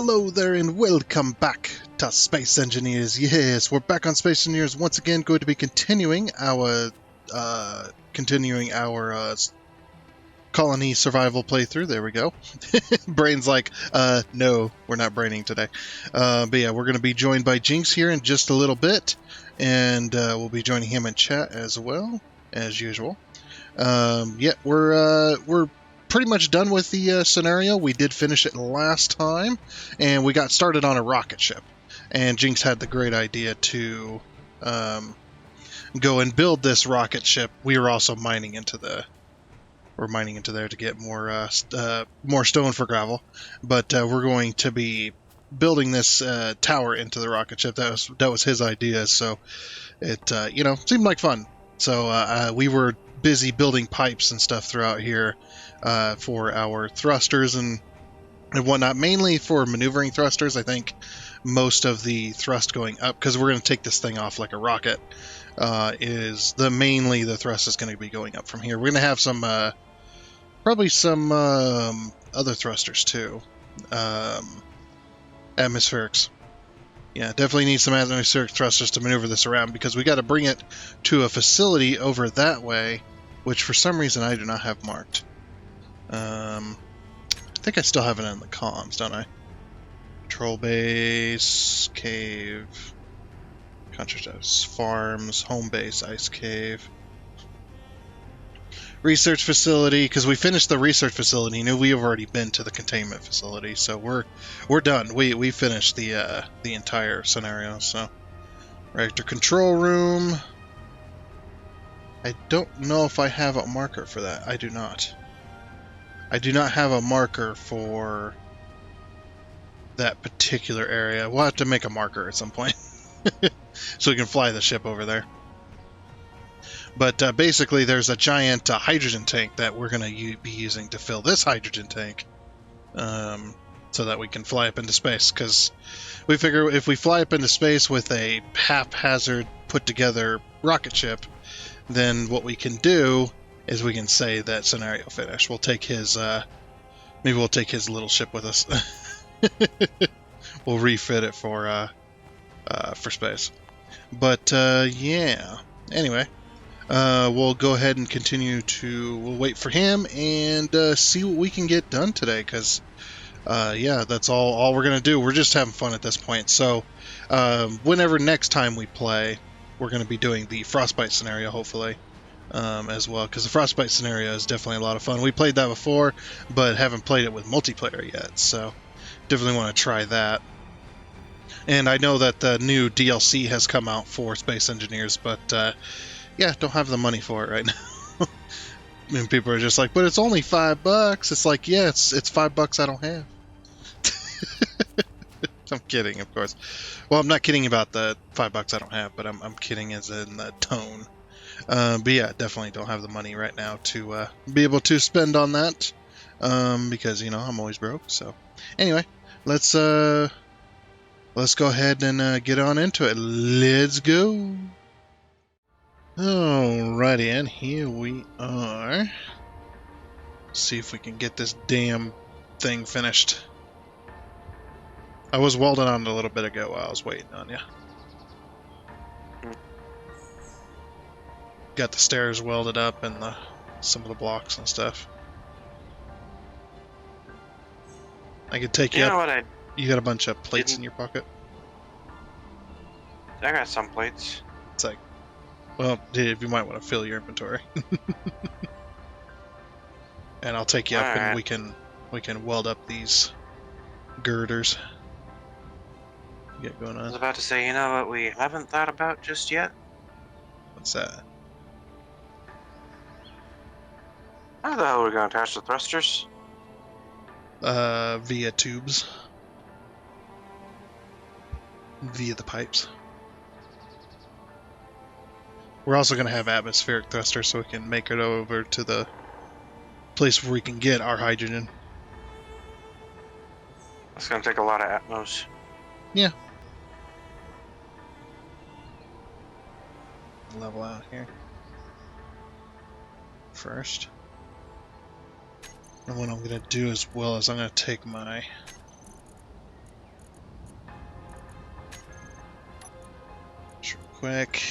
Hello there and welcome back to Space Engineers. Yes, we're back on Space Engineers once again, going to be continuing our colony survival playthrough. There we go. Brain's like, no, we're not braining today. But yeah, we're going to be joined by Jinx here in just a little bit, and we'll be joining him in chat as well, as usual. Yeah, we're pretty much done with the scenario. We did finish it last time, and we got started on a rocket ship. And Jinx had the great idea to go and build this rocket ship. We were also mining into there to get more stone for gravel. But we're going to be building this tower into the rocket ship. That was his idea, so it seemed like fun. So we were busy building pipes and stuff throughout here for our thrusters and whatnot, mainly for maneuvering thrusters. I think most of the thrust going up, because we're going to take this thing off like a rocket, mainly the thrust is going to be going up from here. We're going to have some probably some other thrusters too, atmospherics. Yeah, definitely need some atmospheric thrusters to maneuver this around, because we got to bring it to a facility over that way, which for some reason I do not have marked. I think I still have it in the comms, don't I? Control base, cave, contract farms, home base, ice cave. Research facility, because we finished the research facility. You know, we've already been to the containment facility, so we're done. We finished the entire scenario. So, reactor control room. I don't know if I have a marker for that. I do not. I do not have a marker for that particular area. We'll have to make a marker at some point so we can fly the ship over there. But basically, there's a giant hydrogen tank that we're going to be using to fill this hydrogen tank, so that we can fly up into space. Because we figure if we fly up into space with a haphazard put-together rocket ship, then what we can do is we can say that scenario finished. We'll take his, maybe we'll take his little ship with us. We'll refit it for space. But yeah. Anyway. We'll go ahead and we'll wait for him and see what we can get done today, because yeah, that's all we're going to do. We're just having fun at this point. So whenever next time we play, we're going to be doing the frostbite scenario, hopefully, as well, because the frostbite scenario is definitely a lot of fun. We played that before, but haven't played it with multiplayer yet, so definitely want to try that. And I know that the new DLC has come out for Space Engineers, but yeah, don't have the money for it right now. And people are just like, but it's only $5. It's like, yeah, it's $5 I don't have. I'm kidding, of course. Well, I'm not kidding about the $5 I don't have, but I'm kidding as in the tone. But yeah, definitely don't have the money right now to be able to spend on that, because I'm always broke. So anyway, let's go ahead and get on into it. Let's go. Alrighty, and here we are. See if we can get this damn thing finished. I was welding on it a little bit ago while I was waiting on you. Got the stairs welded up and some of the blocks and stuff. I could take you up. You got a bunch of plates in your pocket? I got some plates. It's like, well, dude, you might want to fill your inventory. And I'll take you up, and we can weld up these girders. Get going on. I was about to say, you know what we haven't thought about just yet? What's that? How the hell are we going to attach the thrusters? Via tubes. Via the pipes. We're also going to have atmospheric thrusters, so we can make it over to the place where we can get our hydrogen. That's going to take a lot of atmos. Yeah. Level out here first. And what I'm going to do as well is I'm going to take my quick.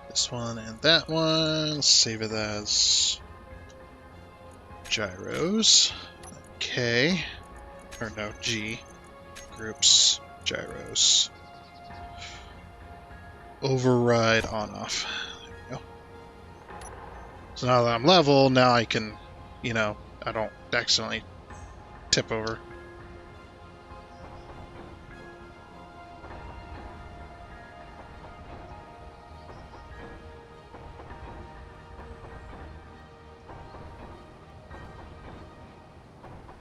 This one and that one. Let's save it as gyros. K. Or no, G. Groups. Gyros. Override on off. There we go. So now that I'm level, now I can, you know, I don't accidentally tip over.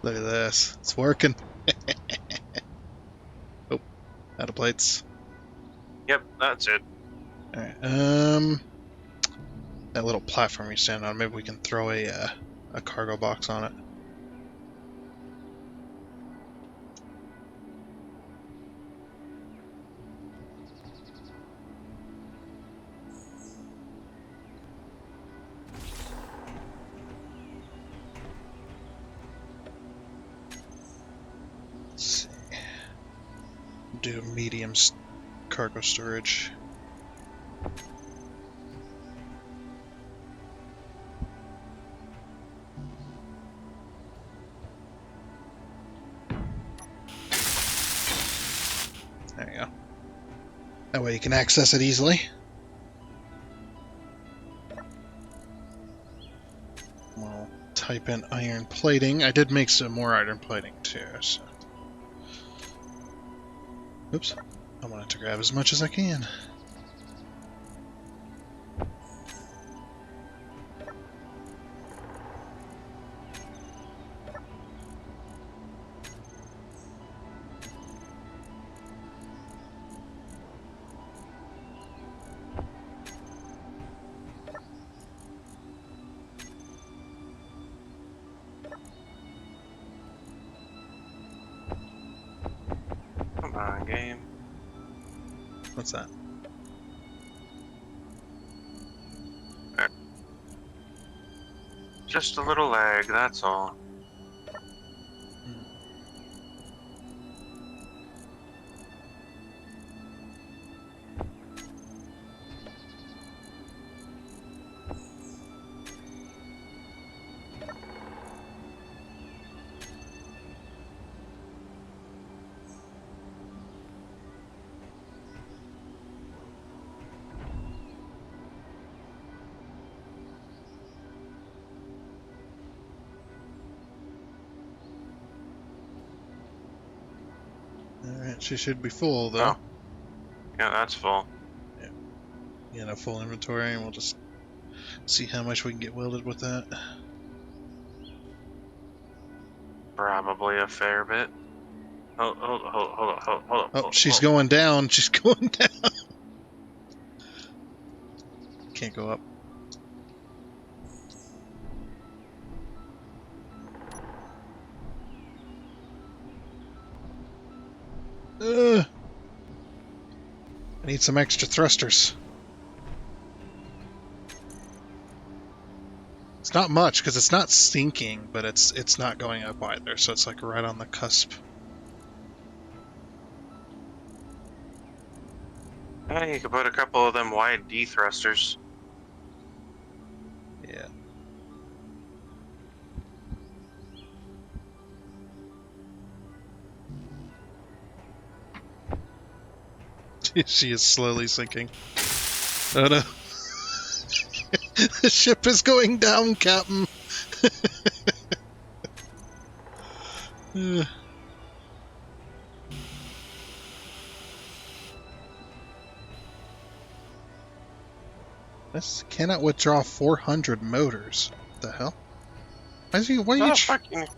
Look at this. It's working. Oh, out of plates. Yep, that's it. Alright, that little platform you stand on, maybe we can throw a cargo box on it. Let's see. Do medium cargo storage. There you go. That way you can access it easily. We'll type in iron plating. I did make some more iron plating too, so. Oops. I wanted to grab as much as I can. Come on, game. What's that? Just a little lag, that's all. Alright, she should be full though. Oh. Yeah, that's full. You know, full inventory, and we'll just see how much we can get welded with that. Probably a fair bit. Hold up. Oh, she's going down. She's going down. Can't go up. I need some extra thrusters. It's not much because it's not sinking, but it's not going up either. So it's like right on the cusp. Yeah, you could put a couple of them wide D thrusters. Yeah. She is slowly sinking. Oh no. The ship is going down, Captain. This cannot withdraw 400 motors. What the hell? Why is he? Why are you? Fucking.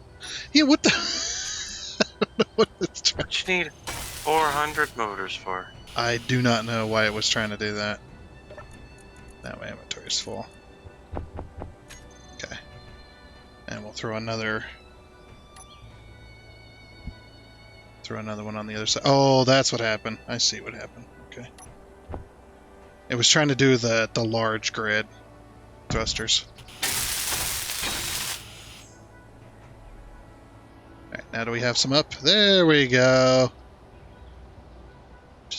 Yeah, what the? I don't know what it's trying. What you need 400 motors for? I do not know why it was trying to do that. That way, inventory's full. Okay, and we'll throw another one on the other side. Oh, that's what happened. I see what happened. Okay. It was trying to do the large grid thrusters. Alright, now do we have some up? There we go.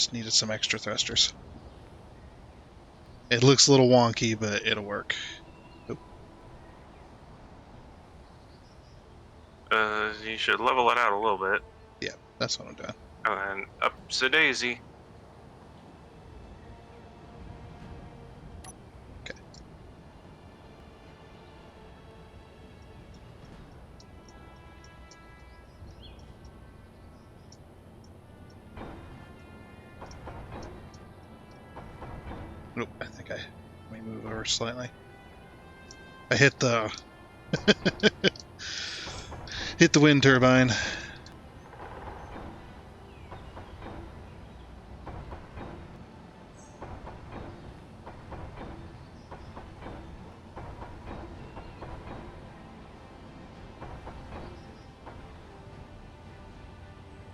Just needed some extra thrusters. It looks a little wonky, but it'll work. You should level it out a little bit. Yeah, that's what I'm doing. And then up's a daisy. Okay. Nope, I think let me move over slightly. I hit the hit the wind turbine.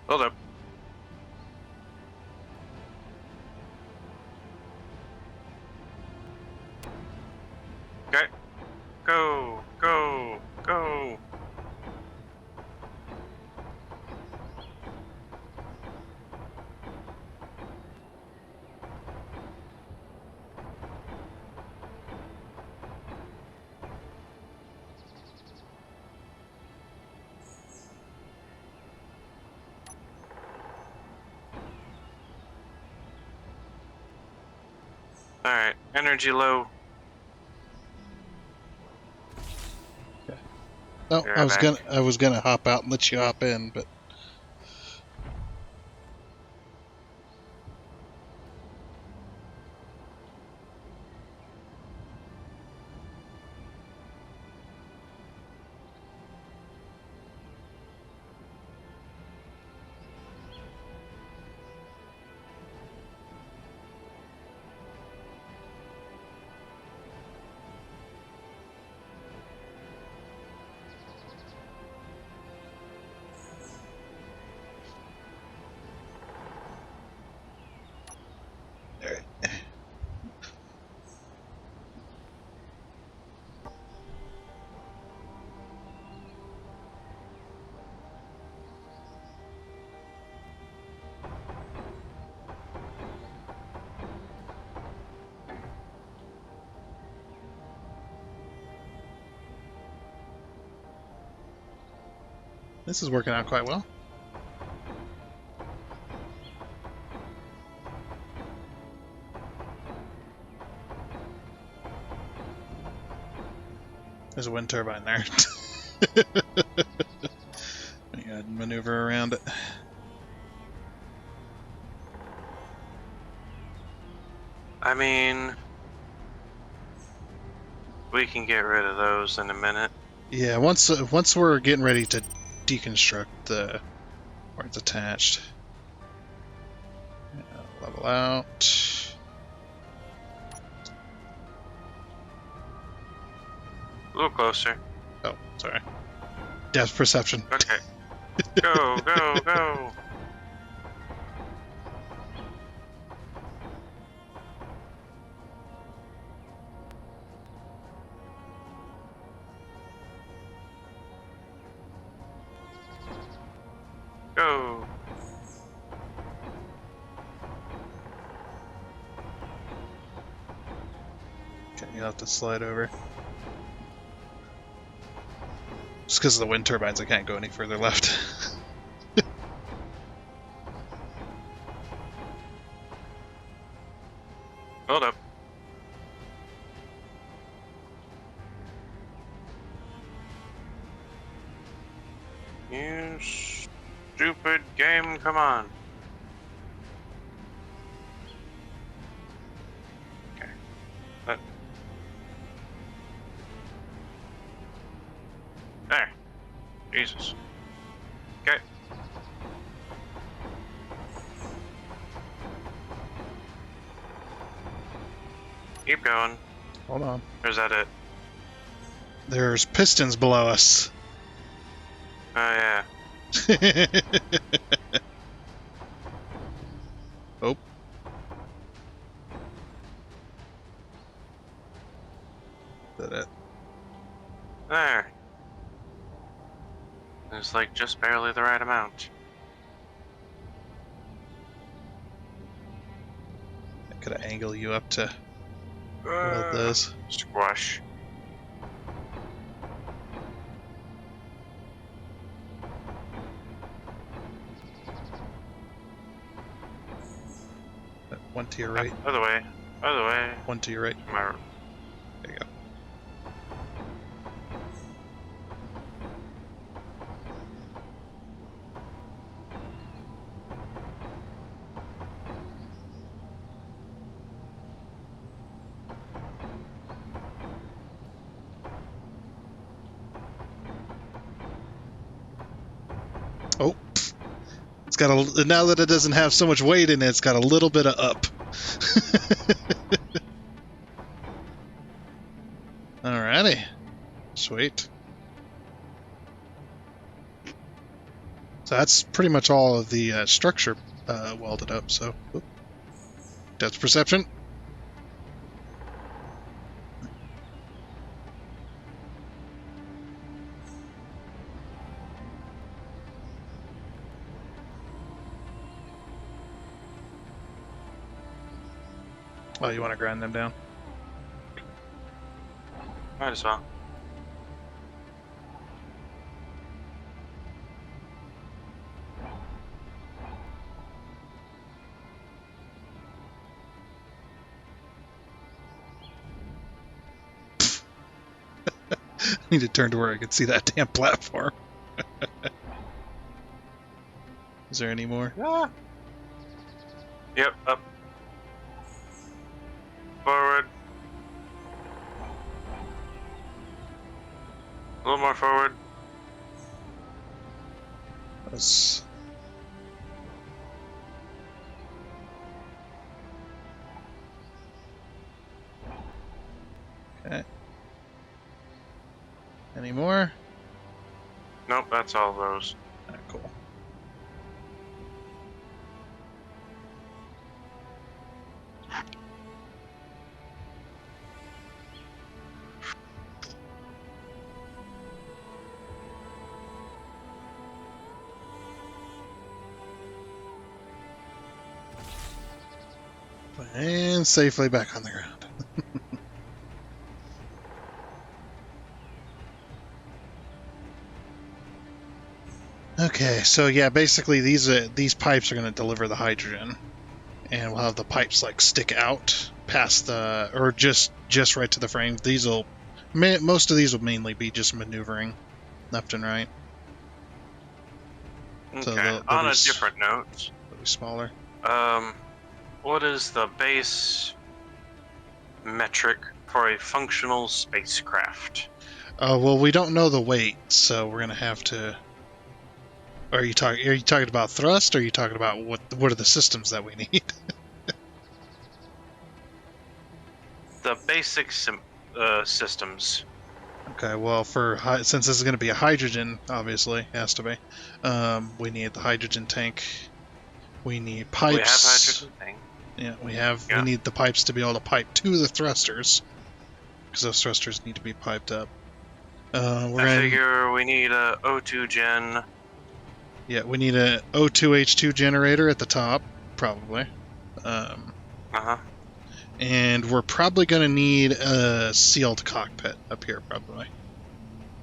Hold up. Okay. Go, go, go. Alright, energy low. No, Be right back. I was gonna hop out and let you hop in, but alright. This is working out quite well. There's a wind turbine there. You gotta maneuver around it. I mean, we can get rid of those in a minute. Yeah, once we're getting ready to deconstruct where it's attached. Level out. A little closer. Oh, sorry. Depth perception. Okay. Go, go, go. Go. Okay, you'll have to slide over. Just because of the wind turbines, I can't go any further left. Hold up. You stupid game, come on. Okay. There. Jesus. Okay. Keep going. Hold on. Or is that it? There's pistons below us. Oh, yeah. Oh. Is that it? There. It's like just barely the right amount. Gotta angle you up to weld those. Squash. One to your right. Other way. Other way. One to your right. My... There you go. Oh, it's got a, now that it doesn't have so much weight in it, it's got a little bit of up. Alrighty, sweet. So that's pretty much all of the structure welded up. So depth perception. Oh, you want to grind them down? Might as well. I need to turn to where I can see that damn platform. Is there any more? Yeah. Yep, up. Forward. A little more forward. That's... Okay. Any more? Nope, that's all those. Alright, cool. And safely back on the ground. Okay, so yeah, basically these pipes are going to deliver the hydrogen, and we'll have the pipes like stick out past the, or just right to the frame. Most of these will mainly be just maneuvering left and right. Okay. So they'll On be a different note, they'll be smaller. what is the base metric for a functional spacecraft? Well, we don't know the weight, so we're gonna have to. Are you talking about thrust, or are you talking about what are the systems that we need? The basic systems. Okay, well, since this is going to be a hydrogen, obviously, has to be. We need the hydrogen tank. We need pipes. We have hydrogen tank. Yeah, we have. Yeah. We need the pipes to be able to pipe to the thrusters, because those thrusters need to be piped up. Figure we need a O2 gen. Yeah, we need a O2H2 generator at the top, probably. And we're probably going to need a sealed cockpit up here, probably.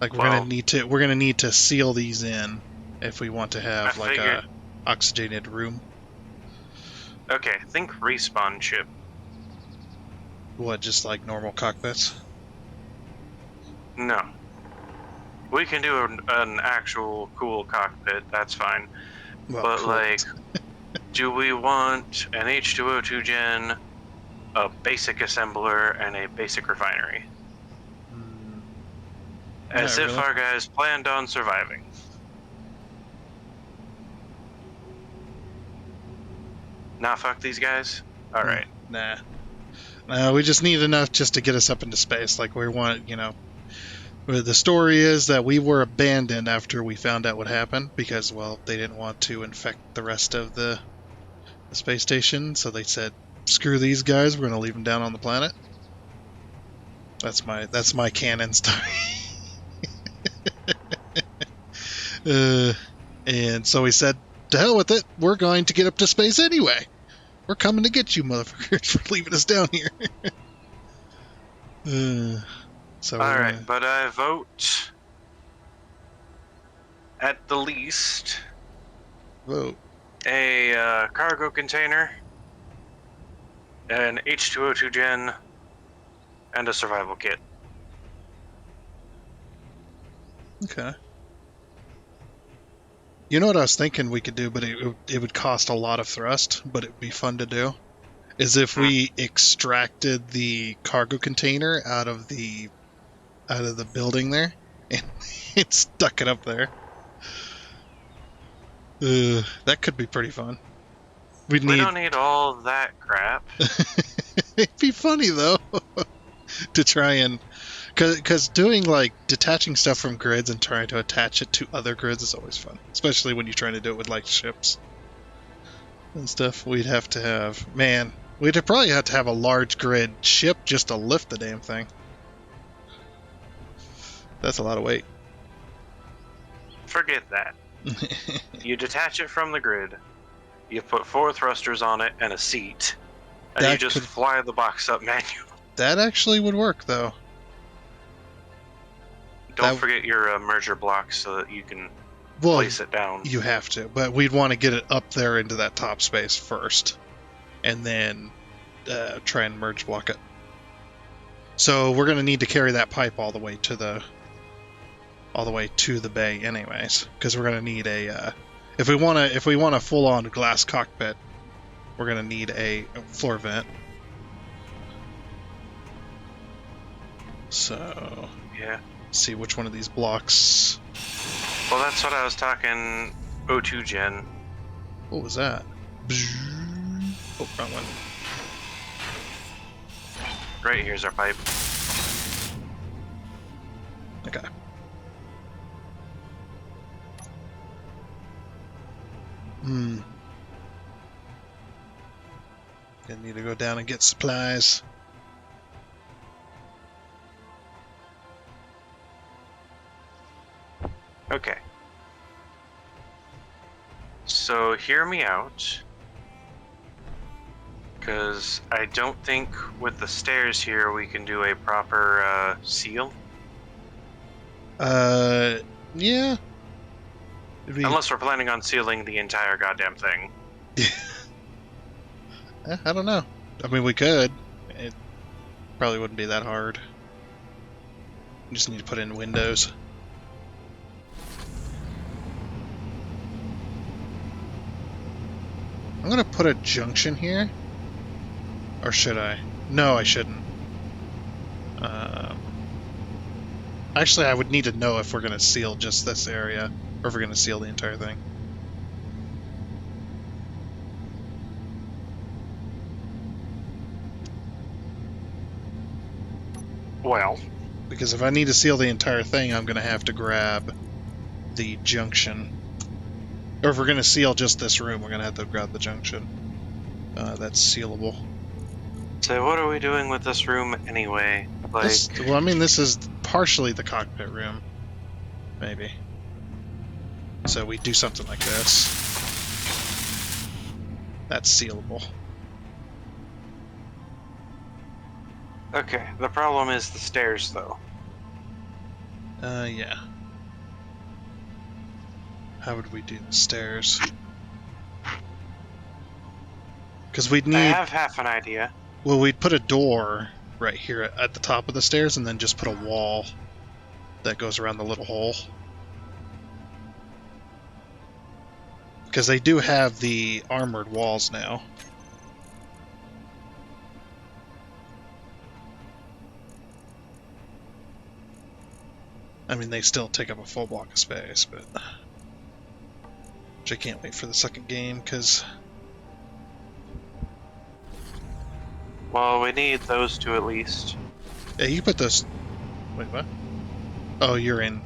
Like we're gonna need to seal these in if we want to have a oxygenated room. Okay, think respawn ship. What, just like normal cockpits? No. We can do an actual cool cockpit, that's fine. Well, but cool. like, do we want an H2O2 gen, a basic assembler, and a basic refinery? As if really. our guys planned on surviving. Nah, fuck these guys? Alright. Nah. No, we just need enough just to get us up into space. Like, we want, the story is that we were abandoned after we found out what happened because, well, they didn't want to infect the rest of the space station, so they said, screw these guys, we're going to leave them down on the planet. That's my canon story. And so we said, to hell with it, we're going to get up to space anyway. We're coming to get you, motherfuckers, for leaving us down here. So All we're right, gonna but I vote at the least vote. a cargo container, an H2O2 gen, and a survival kit. Okay. You know what I was thinking we could do, but it would cost a lot of thrust, but it would be fun to do. Is if we extracted the cargo container out of the building there and it stuck it up there. That could be pretty fun. We'd We need. don't need all that crap. It'd be funny though to try and because doing like detaching stuff from grids and trying to attach it to other grids is always fun, especially when you're trying to do it with like ships and stuff. We'd probably have to have a large grid ship just to lift the damn thing. That's a lot of weight. Forget that. You detach it from the grid, you put 4 thrusters on it and a seat, and you just fly the box up manually. That actually would work, though. Don't forget your merger blocks so that you can place it down. You have to, but we'd want to get it up there into that top space first, and then try and merge block it. So we're going to need to carry that pipe all the way to the bay, anyways, because we're going to need a if we want a full-on glass cockpit, we're going to need a floor vent. So yeah. See which one of these blocks. Well, that's what I was talking. O2 gen. What was that? Oh, wrong one. Right, here's our pipe. Okay. Gonna need to go down and get supplies. Okay. So hear me out, because I don't think with the stairs here we can do a proper seal. Yeah. Unless we're planning on sealing the entire goddamn thing. I don't know. I mean, we could. It probably wouldn't be that hard. You just need to put in windows. I'm gonna put a junction here. Or should I? No, I shouldn't. Actually, I would need to know if we're gonna seal just this area, or if we're gonna seal the entire thing. Well, because if I need to seal the entire thing, I'm gonna have to grab the junction. Or if we're gonna seal just this room, we're gonna have to grab the junction. That's sealable. So what are we doing with this room anyway? Like, this is partially the cockpit room, maybe. So we do something like this. That's sealable. Okay, the problem is the stairs, though. Yeah. How would we do the stairs? Because we'd need... I have half an idea. Well, we'd put a door right here at the top of the stairs and then just put a wall that goes around the little hole. Because they do have the armored walls now. I mean, they still take up a full block of space, but... Which I can't wait for the second game, because... Well, we need those two at least. Yeah, you put those... Wait, what? Oh, you're in.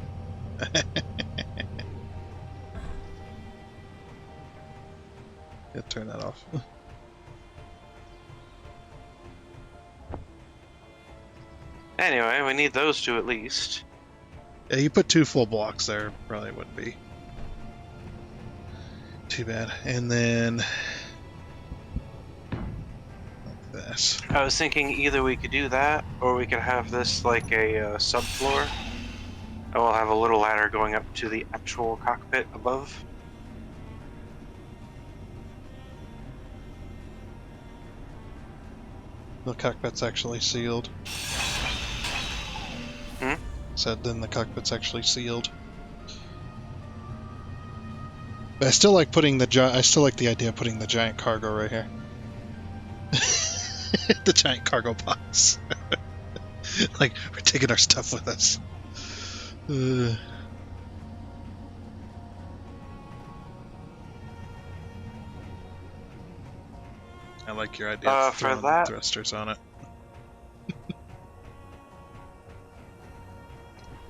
Yeah, turn that off. Anyway, we need those two at least. Yeah, you put 2 full blocks there. Probably wouldn't be too bad. And then... works. I was thinking either we could do that, or we could have this like a subfloor. I will have a little ladder going up to the actual cockpit above. The cockpit's actually sealed. Said then the cockpit's actually sealed. But I still like putting I still like the idea of putting the giant cargo right here. The giant cargo box. Like we're taking our stuff with us. I like your idea of throwing thrusters on it.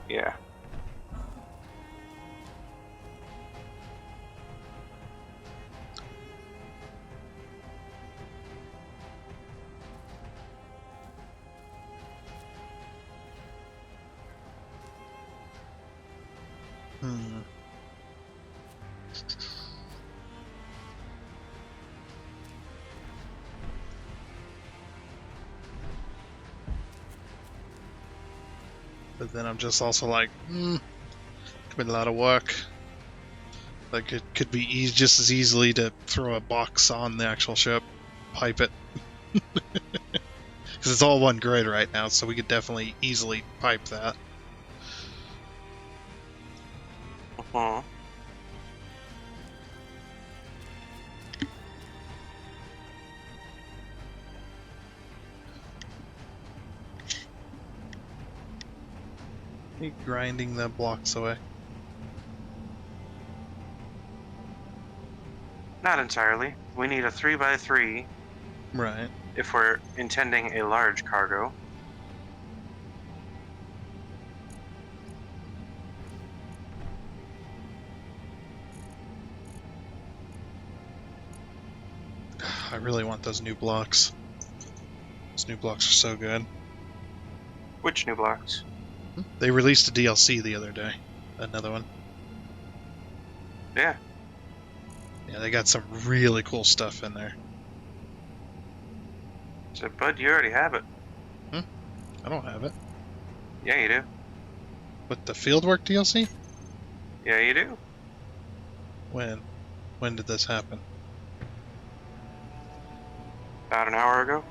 Yeah. But then I'm just also like, could be a lot of work. Like it could be just as easily to throw a box on the actual ship, pipe it. Because it's all one grid right now, so we could definitely easily pipe that. Keep grinding the blocks away. Not entirely. We need a 3x3. Right. If we're intending a large cargo. I really want those new blocks. Those new blocks are so good. Which new blocks? They released a DLC the other day. Another one. Yeah. Yeah, they got some really cool stuff in there. So, bud, you already have it. I don't have it. Yeah, you do. What, the Fieldwork DLC? Yeah, you do. When? When did this happen? About an hour ago.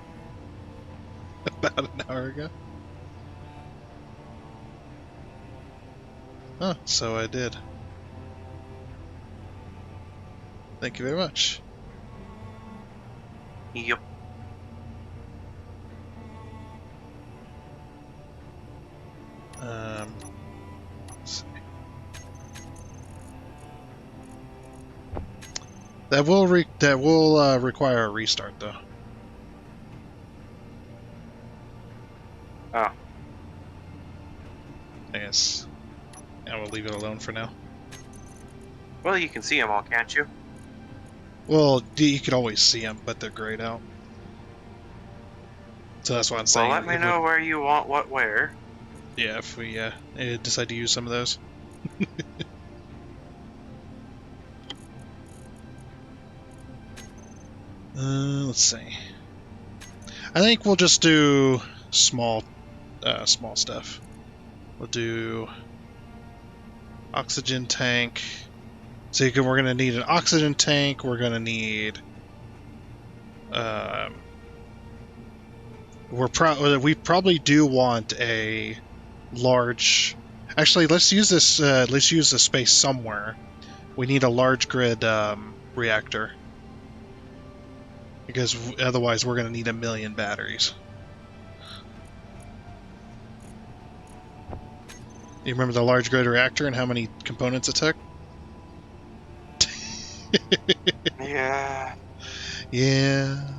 About an hour ago? Huh, so I did. Thank you very much. Yep. Let's see. That will require a restart, though. Oh. I guess. Yeah, we'll leave it alone for now. Well, you can see them all, can't you? Well, you could always see them, but they're grayed out. So that's why I'm saying. Well, let me know where you want what where. Yeah, if we decide to use some of those. Let's see. I think we'll just do small stuff. We'll do oxygen tank. So we're gonna need an oxygen tank. We're gonna need. We probably do want a large. Actually, let's use this. Let's use the space somewhere. We need a large grid reactor. Because otherwise we're going to need 1 million batteries. You remember the large grid reactor and how many components it took? Yeah. Yeah.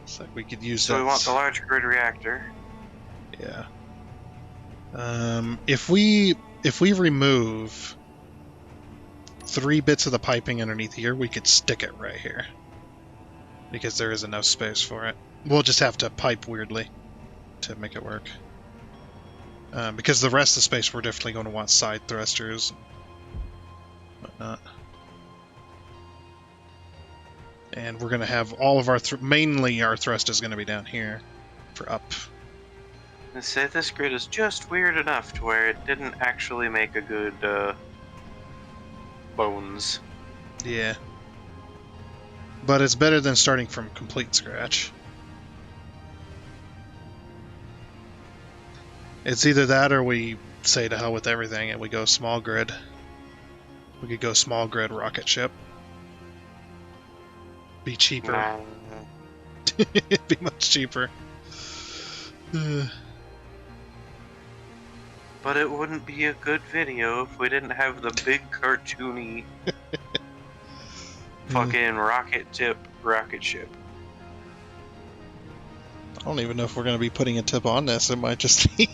It's like we could use that. So we want the large grid reactor. Yeah. If we remove 3 bits of the piping underneath here, we could stick it right here. Because there is enough space for it. We'll just have to pipe weirdly to make it work. Because the rest of the space we're definitely going to want side thrusters and whatnot. And we're going to have all of our... mainly our thrust is going to be down here for up. I say this grid is just weird enough to where it didn't actually make a good bones. Yeah. But it's better than starting from complete scratch. It's either that or we say to hell with everything and we go small grid. We could go small grid rocket ship. Be cheaper. Nah. It'd be much cheaper. But it wouldn't be a good video if we didn't have the big cartoony fucking rocket ship. I don't even know if we're going to be putting a tip on this. It might just be...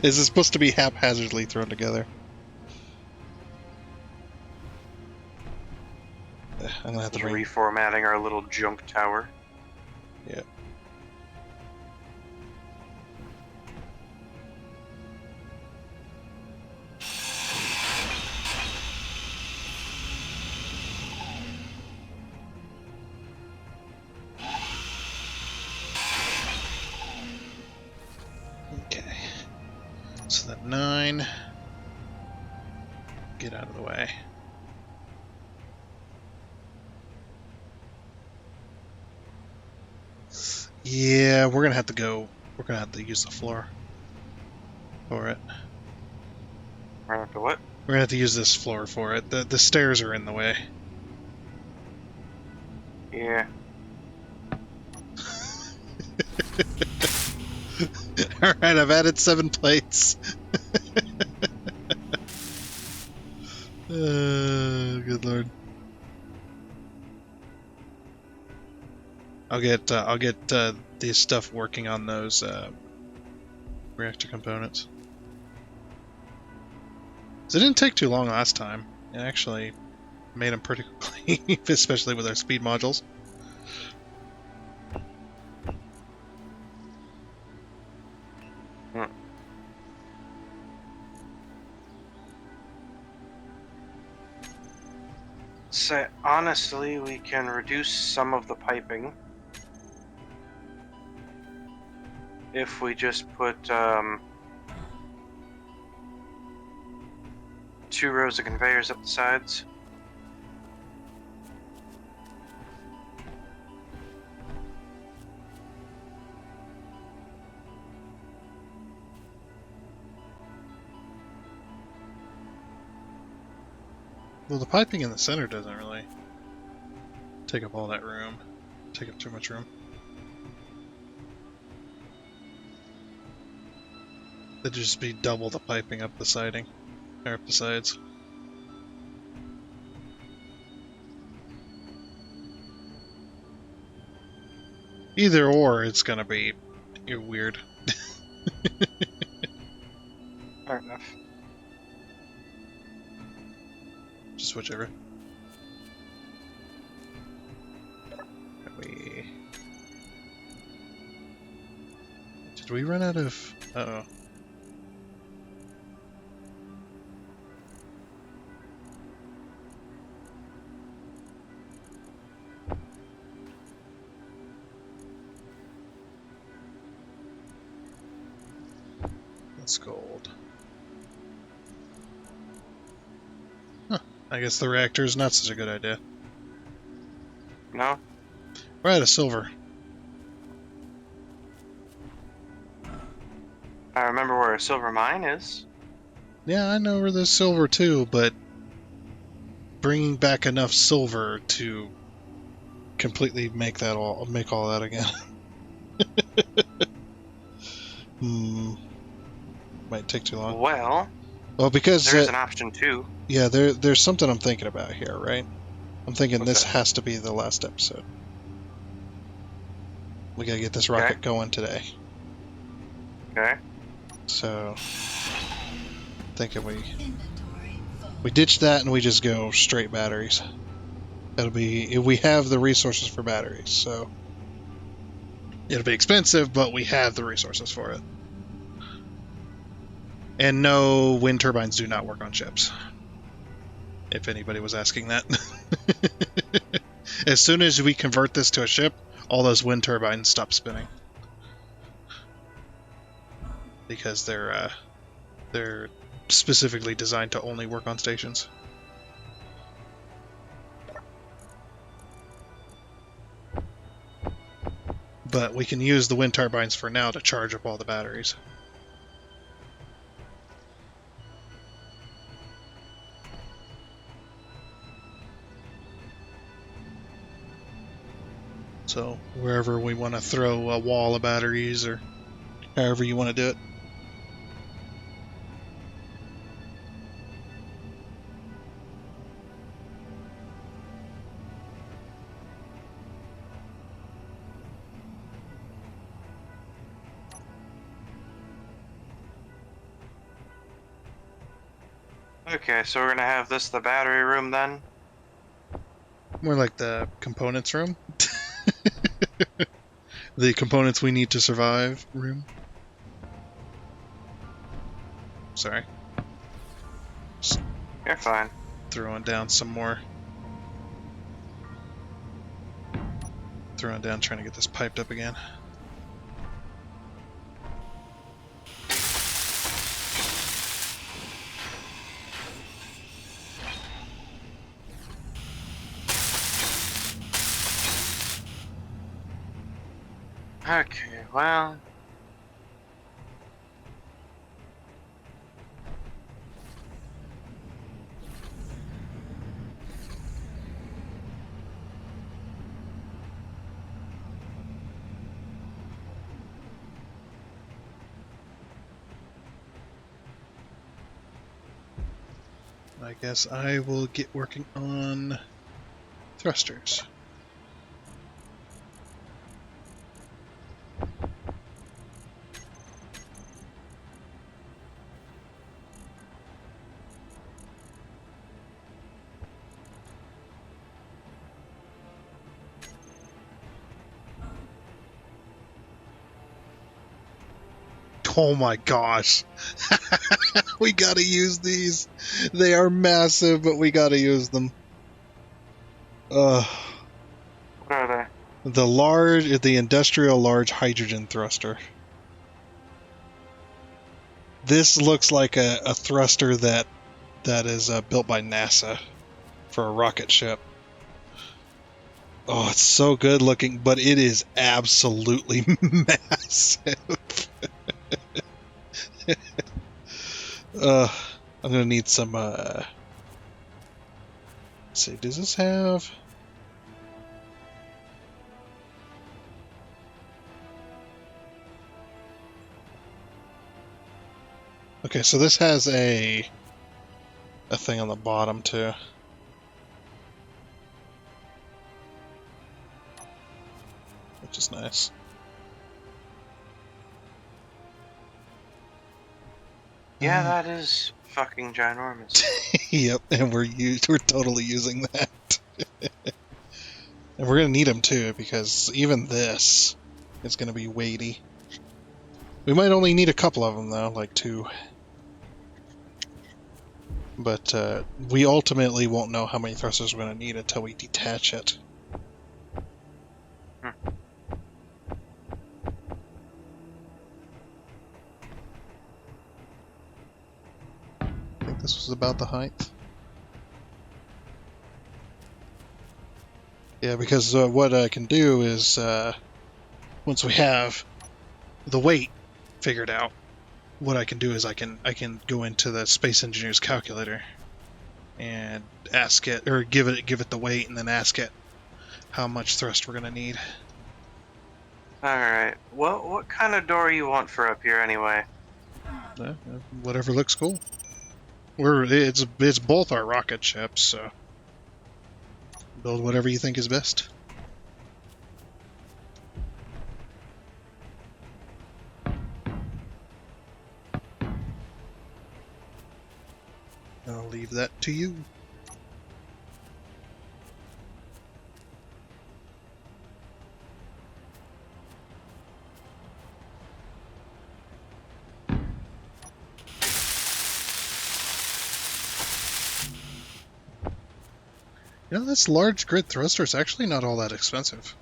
Is it supposed to be haphazardly thrown together? I'm gonna have to reformatting our little junk tower. Yeah. Okay. So that 9. Get out of the way. Yeah, we're gonna have to go. We're gonna have to use the floor for it. We're gonna have to what? We're gonna have to use this floor for it. The stairs are in the way. Yeah. Alright, I've added 7 plates. Good lord. I'll get the stuff working on those reactor components. So it didn't take too long last time. It actually made them pretty quickly, especially with our speed modules. So honestly, we can reduce some of the piping if we just put 2 rows of conveyors up the sides. Well, the piping in the center doesn't really take up all that room. Take up too much room. It'd just be double the piping up the siding, or up the sides. Either or, it's gonna be weird. Fair enough. Just whichever. Did we run out of... Uh-oh. That's gold. Huh. I guess the reactor is not such a good idea. No? We're out of silver. I remember where a silver mine is. Yeah, I know where there's silver too, but bringing back enough silver to completely make all that again. Might take too long. Well, because there's an option too. Yeah, there's something I'm thinking about here, right? I'm thinking What's this that? has to be the last episode. We gotta get this rocket going today. Okay. So, thinking we ditch that and we just go straight batteries. That'll be if we have the resources for batteries. So it'll be expensive, but we have the resources for it. And no, wind turbines do not work on ships. If anybody was asking that. As soon as we convert this to a ship, all those wind turbines stop spinning. Because they're specifically designed to only work on stations. But we can use the wind turbines for now to charge up all the batteries. So wherever we want to throw a wall of batteries, or however you want to do it. Okay, so we're gonna have this the battery room then? More like the components room. The components we need to survive room. Sorry. You're fine. Throwing down some more. Throwing down, trying to get this piped up again. Okay, well... I guess I will get working on thrusters. Oh my gosh. We gotta use these. They are massive, but we gotta use them. What are they? The industrial large hydrogen thruster. This looks like a thruster that is built by NASA for a rocket ship. Oh, it's so good looking, but it is absolutely massive. I'm gonna need some. Let's see, does this have? Okay, so this has a thing on the bottom too. Which is nice. Yeah, that is fucking ginormous. Yep, and we're totally using that. And we're gonna need them too, because even this is gonna be weighty. We might only need a couple of them though, like 2. But we ultimately won't know how many thrusters we're gonna need until we detach it. I think this was about the height. Yeah, because what I can do is, once we have the weight figured out, what I can do is I can go into the Space Engineer's calculator and ask it, or give it the weight, and then ask it how much thrust we're gonna need. Alright, what kind of door you want for up here anyway? Whatever looks cool. It's both our rocket ships, so build whatever you think is best. I'll leave that to you. You know, this large grid thruster is actually not all that expensive.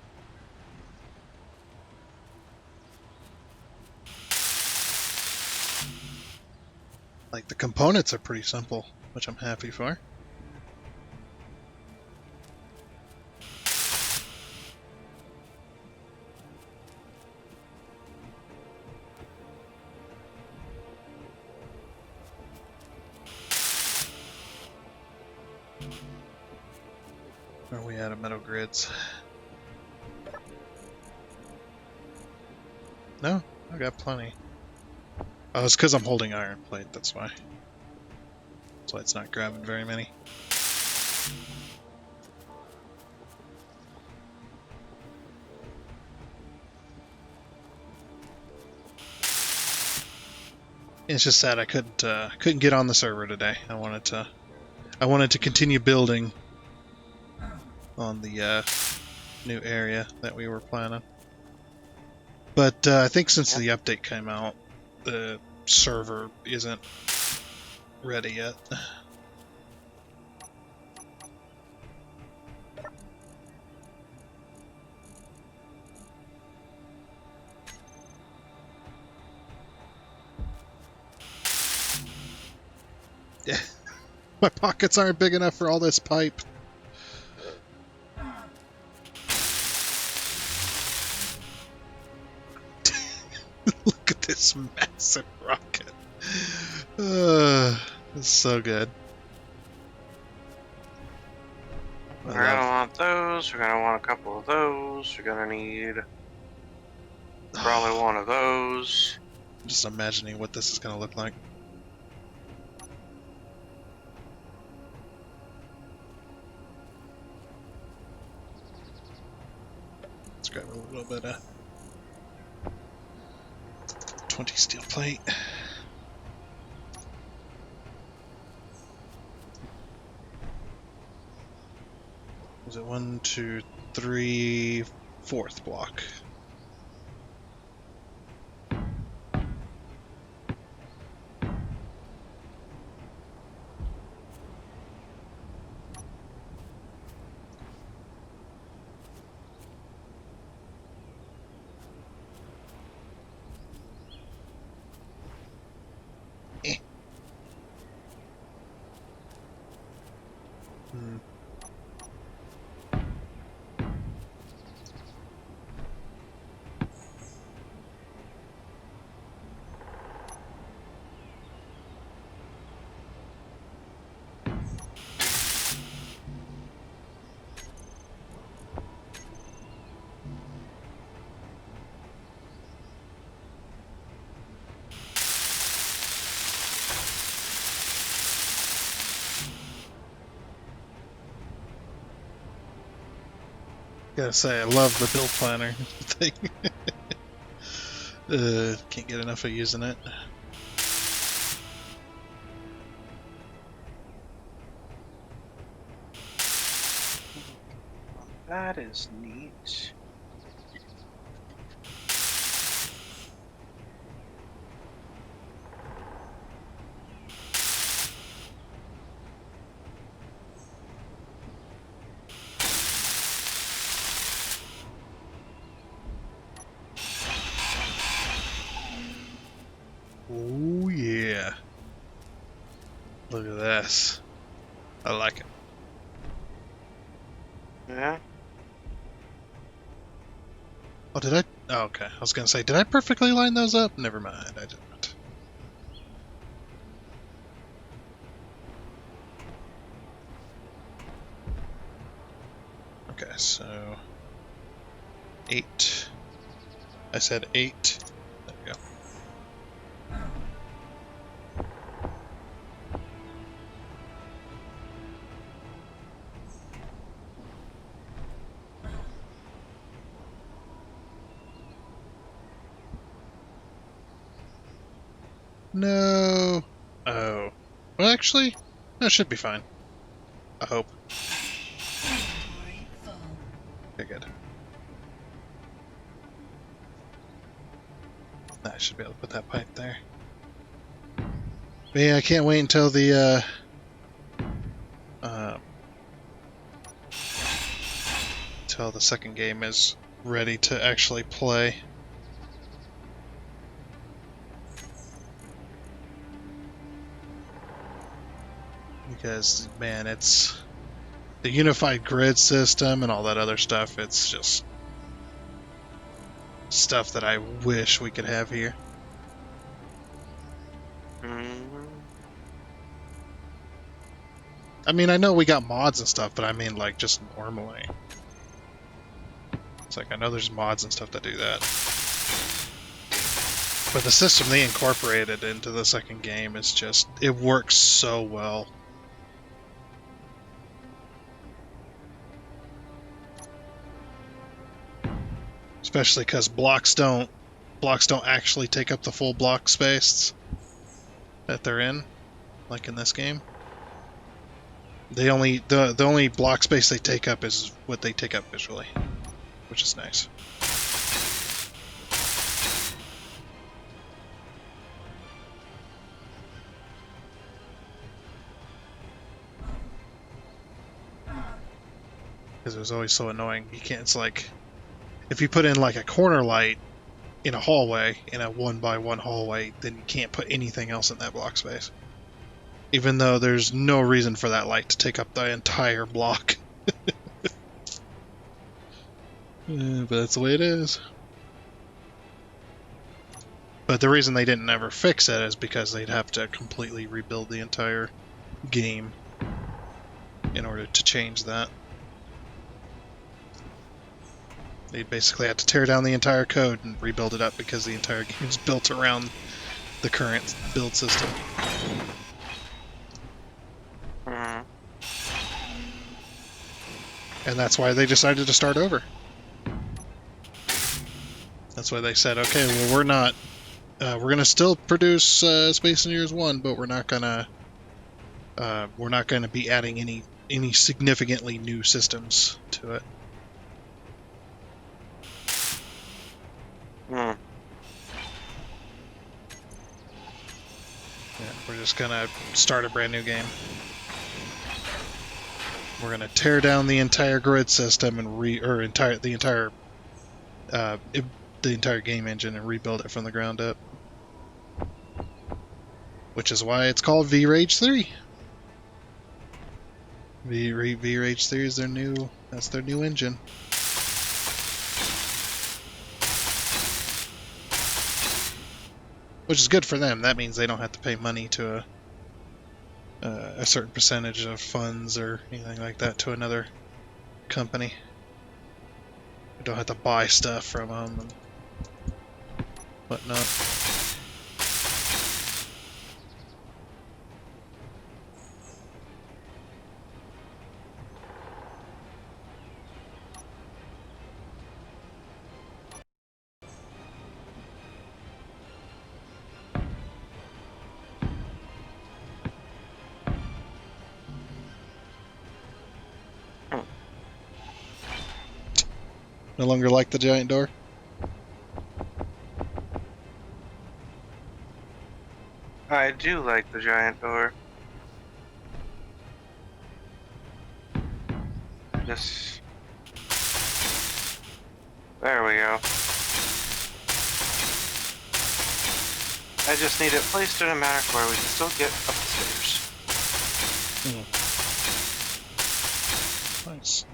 Like, the components are pretty simple, which I'm happy for. Where are we at metal grids? No, I got plenty. Oh, it's because I'm holding iron plate, that's why. That's why it's not grabbing very many. It's just sad I couldn't get on the server today. I wanted to continue building on the new area that we were planning. But I think since the update came out, the server isn't ready yet. Yeah, my pockets aren't big enough for all this pipe. Look at this massive rocket. It's so good. We're gonna want those, we're gonna want a couple of those, we're gonna need probably one of those. I'm just imagining what this is gonna look like. Let's grab a little bit of 20 steel plate. Is it 1, 2, 3, 4th block? Gotta say, I love the build planner thing. Can't get enough of using it. That is neat. Oh yeah. Look at this. I like it. Yeah. Oh, did I? Oh, okay. I was gonna say, did I perfectly line those up? Never mind, I didn't. Okay, so 8. I said 8. There we go. No. Oh. Well, actually, that should be fine. I hope. Okay, good. I should be able to put that pipe there. But yeah, I can't wait until the until the second game is ready to actually play. Because, man, it's the unified grid system and all that other stuff. It's just stuff that I wish we could have here. I mean, I know we got mods and stuff, but I mean, like, just normally. It's like, I know there's mods and stuff that do that. But the system they incorporated into the second game is just, it works so well. Especially because blocks don't actually take up the full block space that they're in, like in this game. The only block space they take up is what they take up visually, which is nice. Because it was always so annoying. You can't. It's like if you put in like a corner light in a hallway, in a 1x1 hallway, then you can't put anything else in that block space. Even though there's no reason for that light to take up the entire block. But that's the way it is. But the reason they didn't ever fix it is because they'd have to completely rebuild the entire game in order to change that. They basically had to tear down the entire code and rebuild it up because the entire game is built around the current build system. And that's why they decided to start over. That's why they said, okay, well, we're gonna still produce Space Engineers 1, but we're not gonna be adding any significantly new systems to it. Yeah, we're just gonna start a brand new game. We're gonna tear down the entire grid system and the entire game engine and rebuild it from the ground up. Which is why it's called V-Rage 3. V-Rage 3 is their new engine. Which is good for them. That means they don't have to pay money to a certain percentage of funds or anything like that to another company. You don't have to buy stuff from them and whatnot. No longer like the giant door? I do like the giant door. Just... There we go. I just need it placed in a manner where we can still get up the stairs. Nice.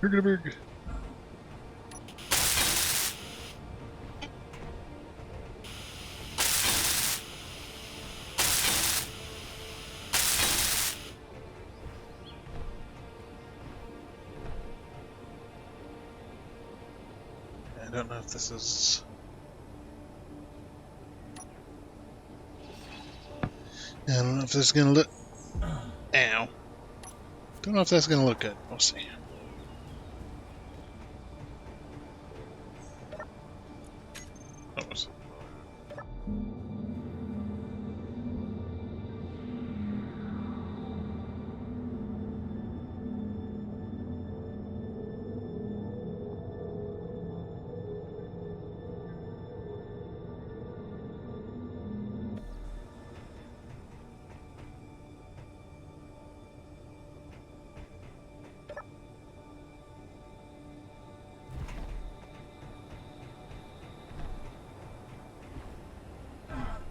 Berg. I don't know if this is... I don't know if this is gonna look... Ow. Don't know if that's gonna look good. We'll see. Almost.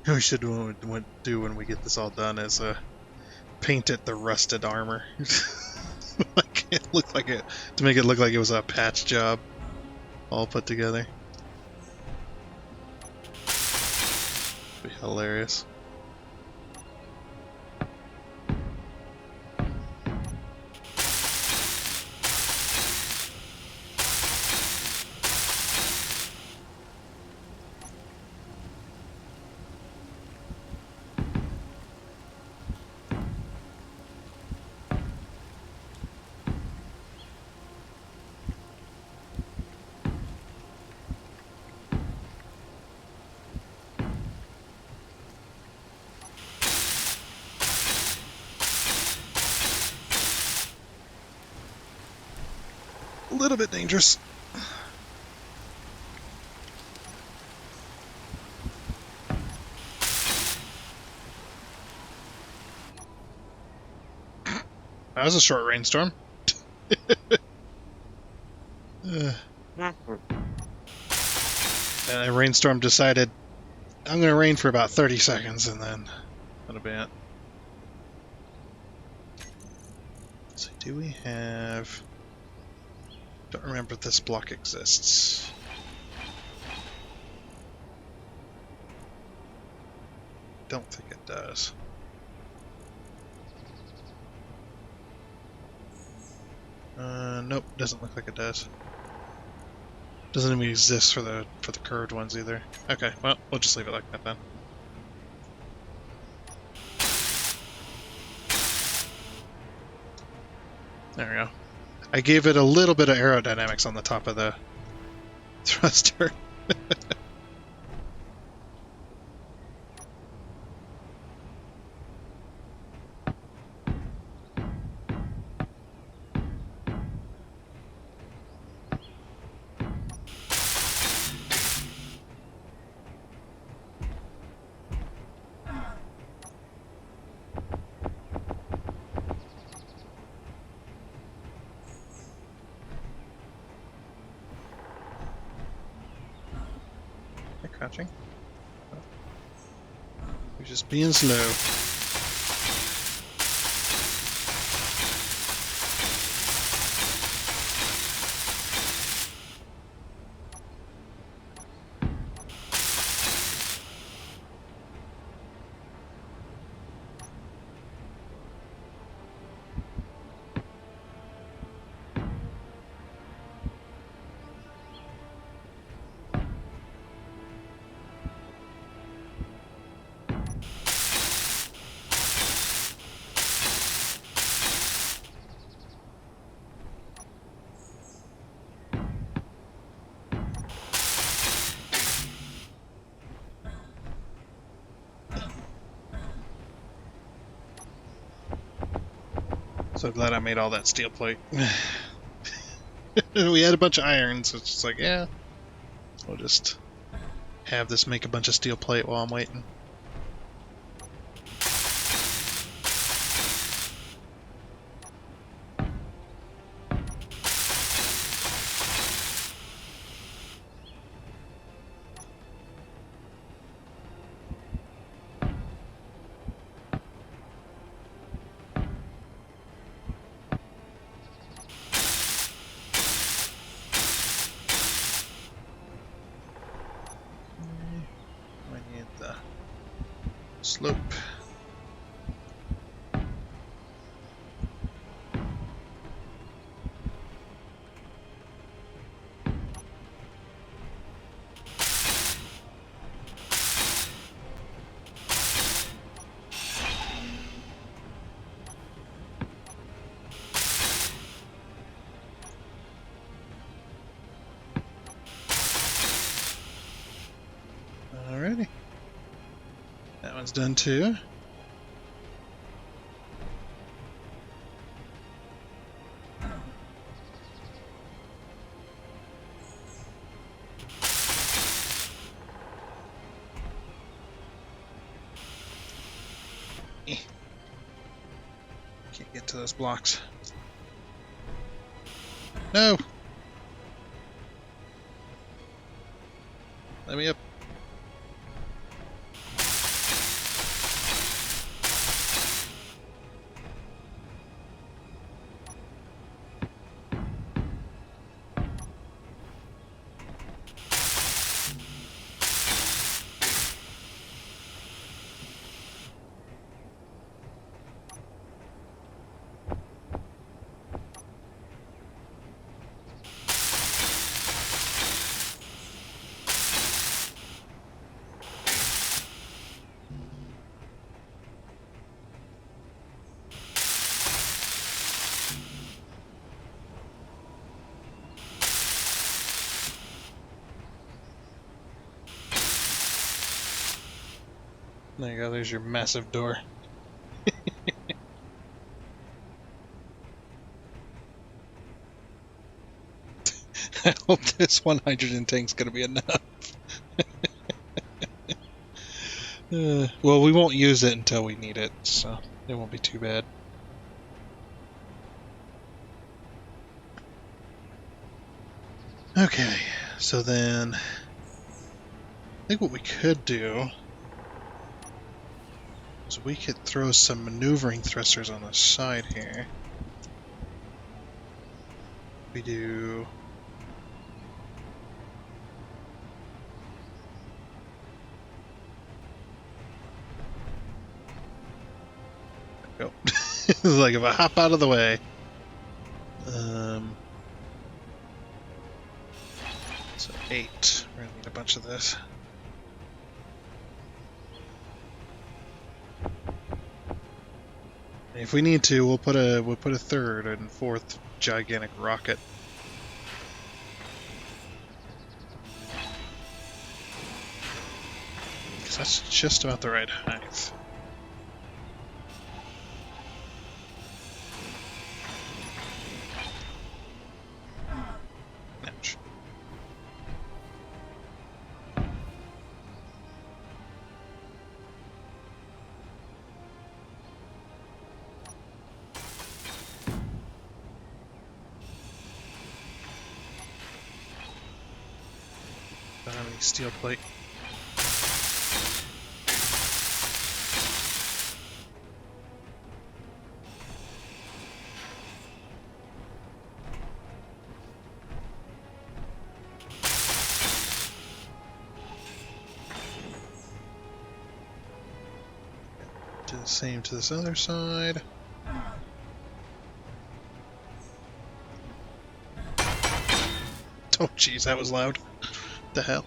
We should do when we get this all done is paint it the rusted armor. Like it looked like it to make it look like it was a patch job, all put together. Be hilarious. A little bit dangerous. That was a short rainstorm. And a rainstorm decided I'm going to rain for about 30 seconds and then that'll be it. Let's see, do we have... Don't remember if this block exists. Don't think it does. Nope, doesn't look like it does. Doesn't even exist for the curved ones either. Okay, well, we'll just leave it like that then. There we go. I gave it a little bit of aerodynamics on the top of the thruster. Crouching. We're just being slow. So glad I made all that steel plate. We had a bunch of iron, so it's just like, yeah, we'll just have this make a bunch of steel plate while I'm waiting. Slope. Alrighty. That one's done too. Can't get to those blocks. No! Let me up. There you go, there's your massive door. I hope this one hydrogen tank's gonna be enough. Well, we won't use it until we need it, so it won't be too bad. Okay, so then I think what we could do is we could throw some maneuvering thrusters on the side here. We do go. Like if I hop out of the way. So 8. We're gonna need a bunch of this. If we need to, we'll put a third and fourth gigantic rocket. Because that's just about the right height. Ouch. Don't have any steel plate. Do the same to this other side. Oh jeez, that was loud. What the hell?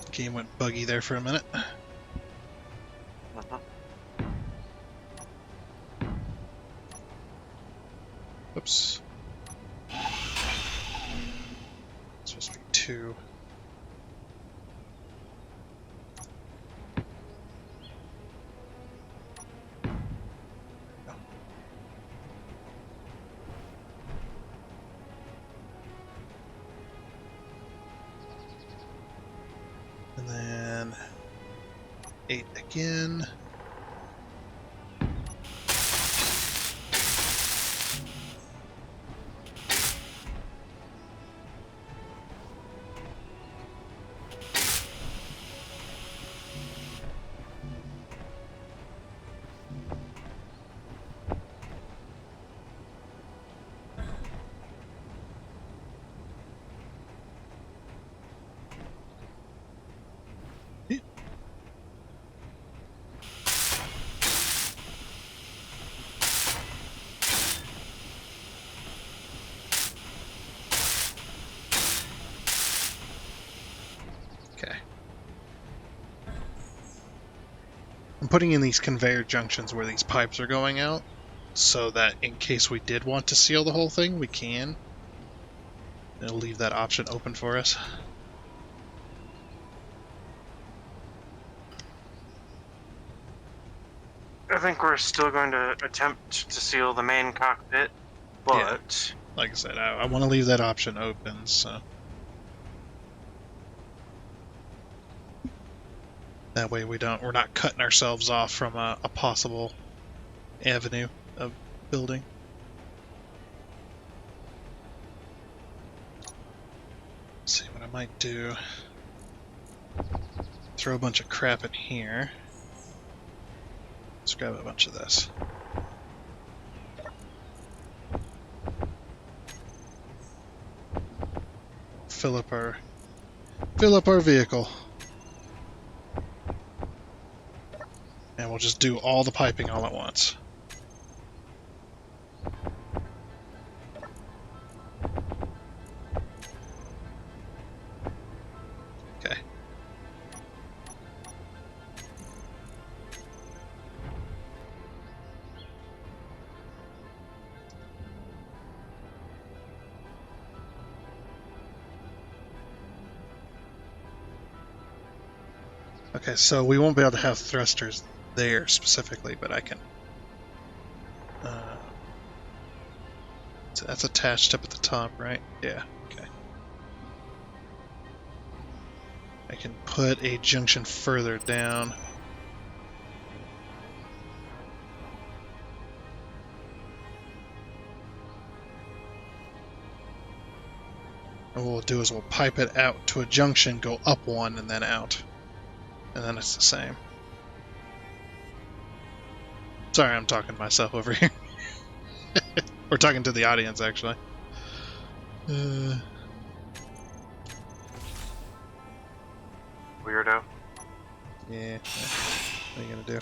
The game went buggy there for a minute. Oops. It's supposed to be 2. And then 8 again. I'm putting in these conveyor junctions where these pipes are going out, so that in case we did want to seal the whole thing, we can. It'll leave that option open for us. I think we're still going to attempt to seal the main cockpit, but... Yeah. Like I said, I want to leave that option open, so... That way we're not cutting ourselves off from a possible avenue of building. Let's see what I might do. Throw a bunch of crap in here. Let's grab a bunch of this. Fill up our vehicle. And we'll just do all the piping all at once. Okay. Okay, so we won't be able to have thrusters there specifically, but I can... so that's attached up at the top, right? Yeah, okay. I can put a junction further down. And what we'll do is we'll pipe it out to a junction, go up one, and then out. And then it's the same. Sorry, I'm talking to myself over here. Or talking to the audience, actually. Weirdo. Yeah. What are you gonna do?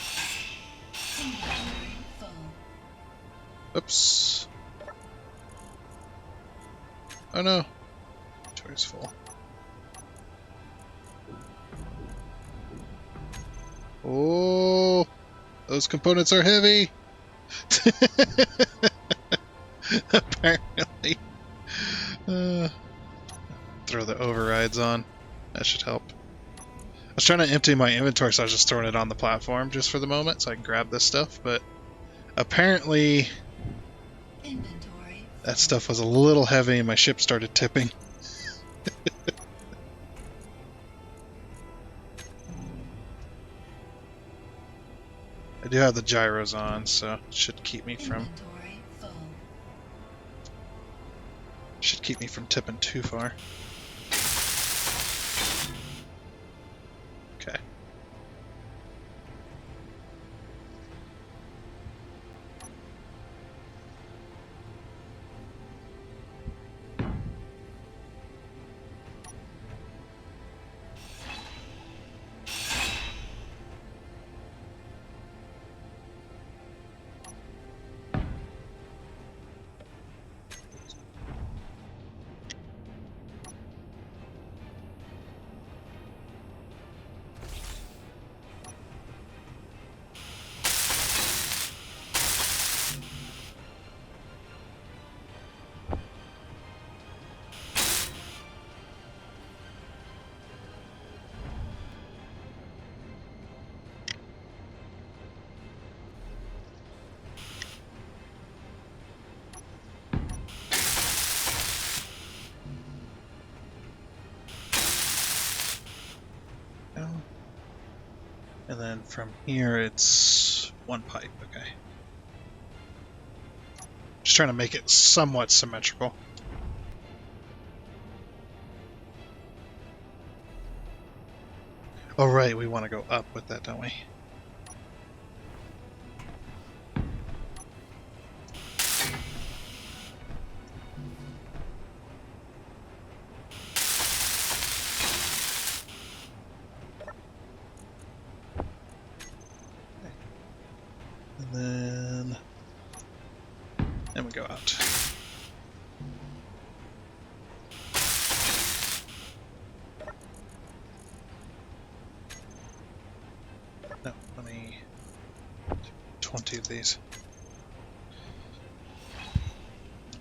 Oops. Oh no. Inventory's full. Oh, those components are heavy. Apparently. Throw the overrides on. That should help. I was trying to empty my inventory, so I was just throwing it on the platform just for the moment, so I can grab this stuff, but apparently that stuff was a little heavy and my ship started tipping. I do have the gyros on, so it should keep me from tipping too far. Okay. And then from here, it's one pipe, okay. Just trying to make it somewhat symmetrical. Oh right, we want to go up with that, don't we? And then we go out. No, let me 20 of these.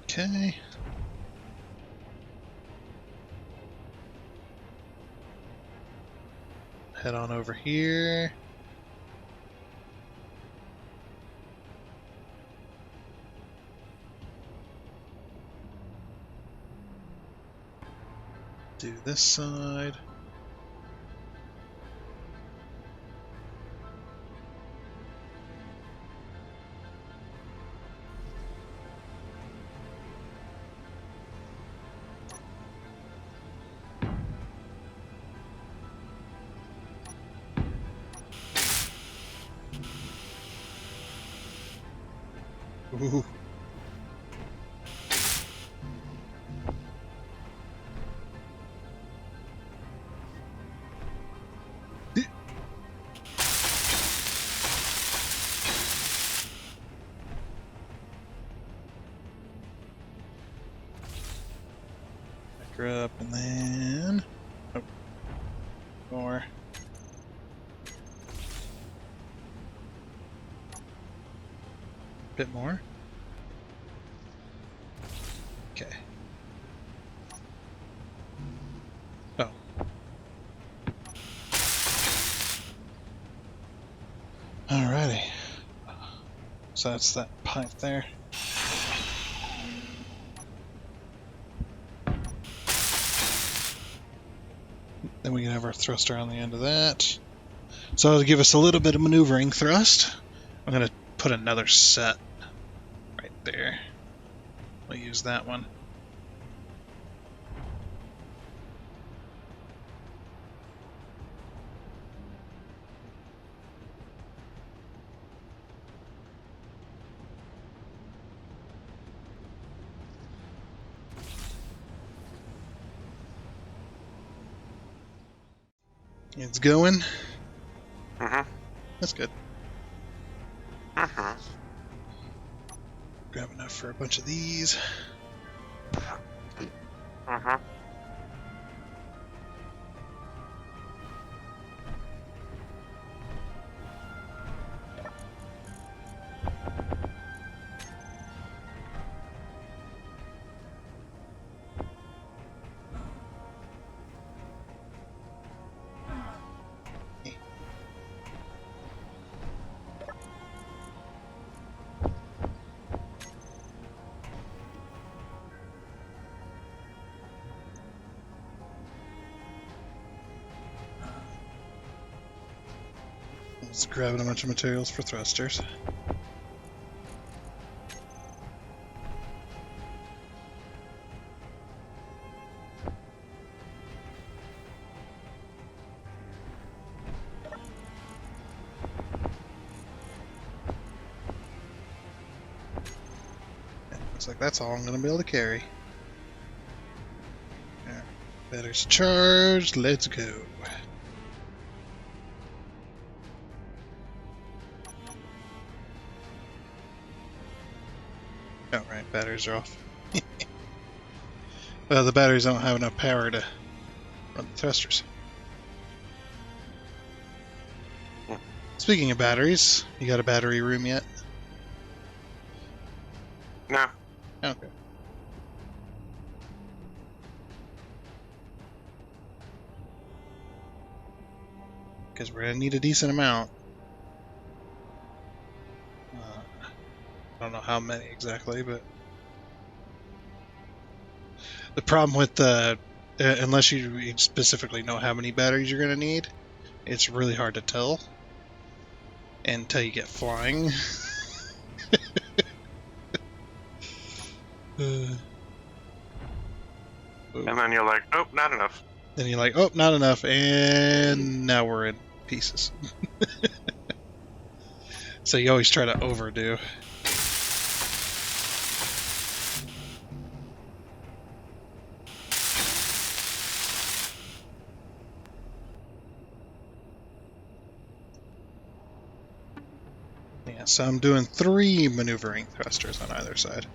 Okay. Head on over here. Do this side. Ooh. Back her up and then... Oh. More. Bit more. Okay. Oh. Alrighty. So that's that pipe there. Then we can have our thruster on the end of that. So to give us a little bit of maneuvering thrust, I'm going to put another set right there. We'll use that one. It's going. That's good. Grab enough for a bunch of these. Just grabbing a bunch of materials for thrusters. Looks like that's all I'm going to be able to carry. Right, batteries charged. Let's go. Oh, right, batteries are off. Well, the batteries don't have enough power to run the thrusters. Speaking of batteries, you got a battery room yet? No. Okay. Because we're going to need a decent amount. I don't know how many exactly, but the problem with the unless you specifically know how many batteries you're going to need, it's really hard to tell until you get flying. And then you're like, oh, not enough. Then you're like, oh, not enough, and now we're in pieces. So you always try to overdo. Yeah, so I'm doing 3 maneuvering thrusters on either side.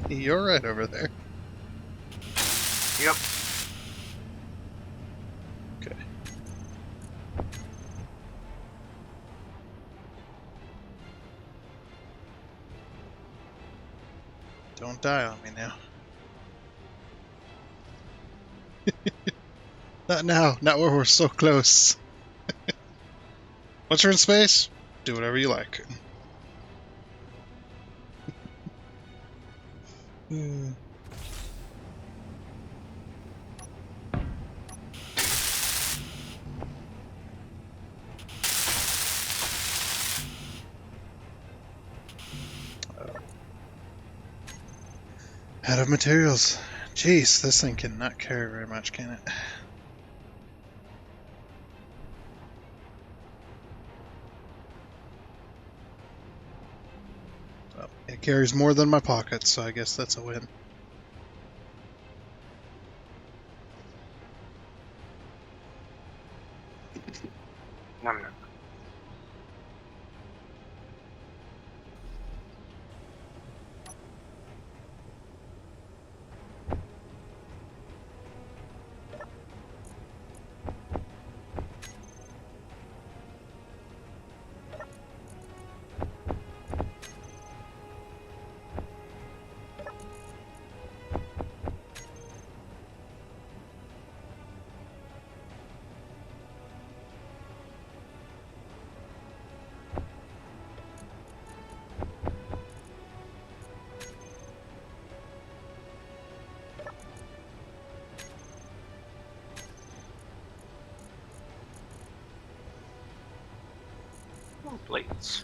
You're right over there. Yep. Okay. Don't die on me now. Not now. Not where we're so close. Once you're in space, do whatever you like. Out of materials. Jeez, this thing cannot carry very much, can it? Well, it carries more than my pocket, so I guess that's a win. No. Plates.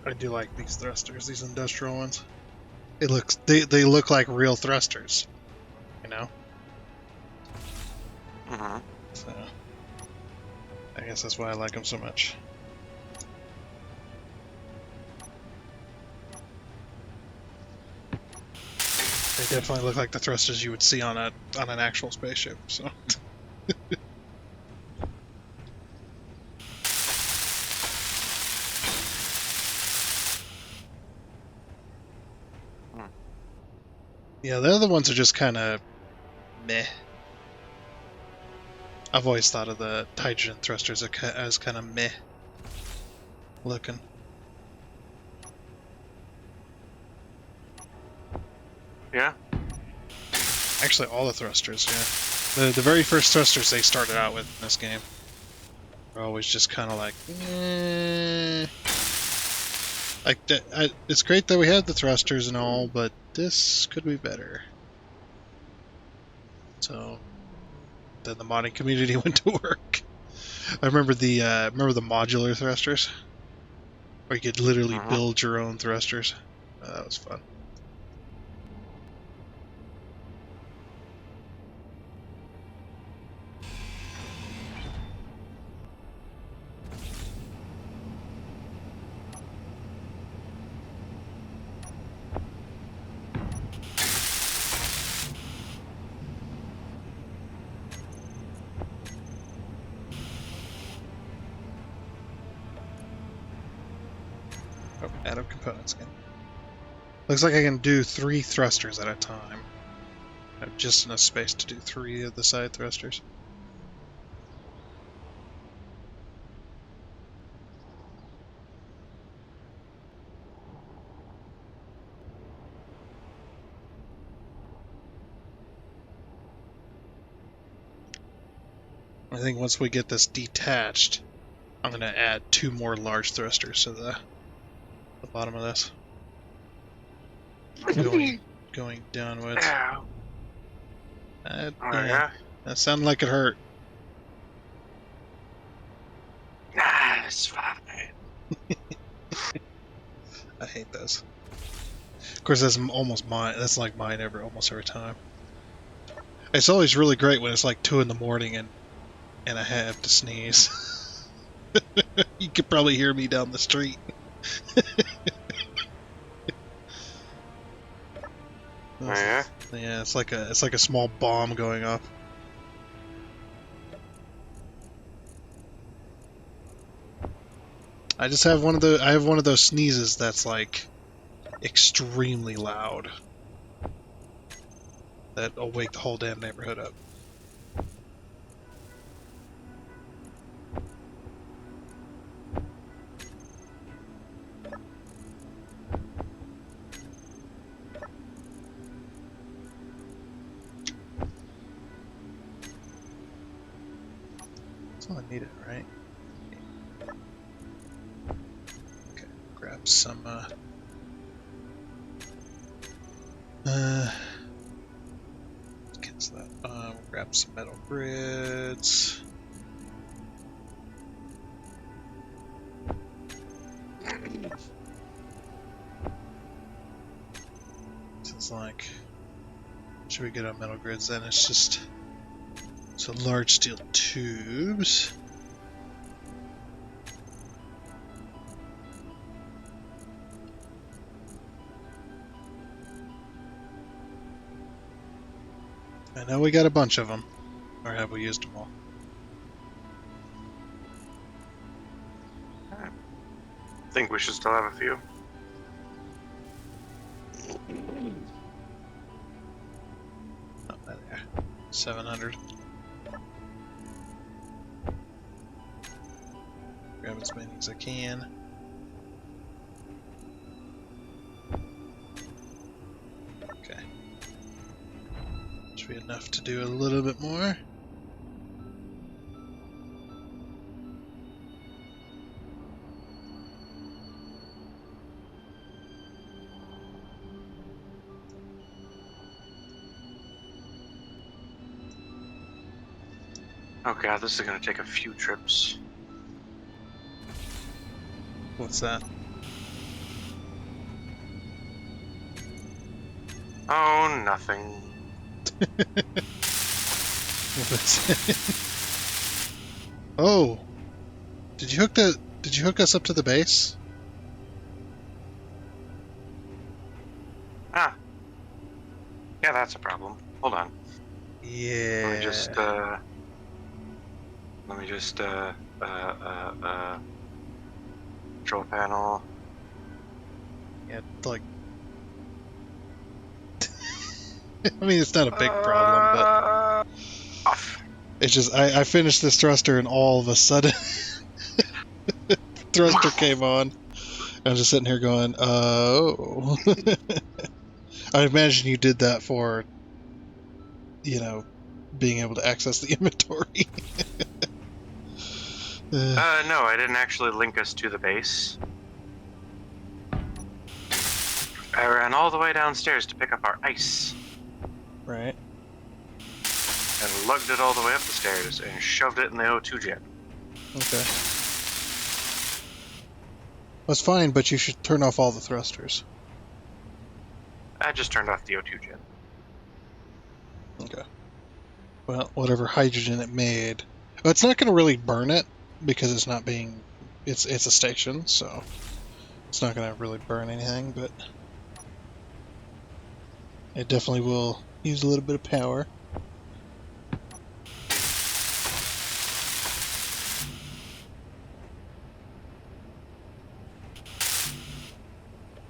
I do like these thrusters, these industrial ones. They look like real thrusters, you know? Mm-hmm. So I guess that's why I like them so much. They definitely look like the thrusters you would see on an actual spaceship, so yeah, the other ones are just kind of meh. I've always thought of the hydrogen thrusters as kind of meh looking. Yeah. Actually, all the thrusters, yeah. The very first thrusters they started out with in this game are always just kind of like, eh. Like, it's great that we have the thrusters and all, but this could be better. So then the modding community went to work. I remember the modular thrusters, where you could literally build your own thrusters. That was fun. Oh, out of components again. Looks like I can do 3 thrusters at a time. I have just enough space to do 3 of the side thrusters. I think once we get this detached, I'm going to add 2 more large thrusters to the bottom of this. Going downwards. Yeah. Yeah. That sounded like it hurt. Nah, it's fine. I hate those. Of course, that's almost mine. That's like mine almost every time. It's always really great when it's like 2 in the morning and I have to sneeze. You could probably hear me down the street. Oh, yeah? Yeah, it's like a small bomb going off. I just have one of those sneezes that's like extremely loud. That'll wake the whole damn neighborhood up. That's all I needed, right? Okay, grab some cancel that. We'll grab some metal grids. So it's like, should we get on metal grids then? It's just so large steel tubes. I know we got a bunch of them, or have we used them all? I think we should still have a few. Oh, there. 700. Grab as many as I can. Okay. Should be enough to do a little bit more. Oh god, this is gonna take a few trips. What's that? Oh, nothing. Oh, did you hook us up to the base? Ah. Yeah, that's a problem. Hold on. Yeah. Let me just control panel. Yeah, like. I mean, it's not a big problem, but off. it's just I finished this thruster and all of a sudden thruster came on. I'm just sitting here going, oh. I imagine you did that for, being able to access the inventory. No, I didn't actually link us to the base. I ran all the way downstairs to pick up our ice. Right. And lugged it all the way up the stairs and shoved it in the O2 jet. Okay. That's fine, but you should turn off all the thrusters. I just turned off the O2 jet. Okay. Well, whatever hydrogen it made. Well, it's not going to really burn it because it's not being... It's a station, so it's not going to really burn anything, but it definitely will use a little bit of power.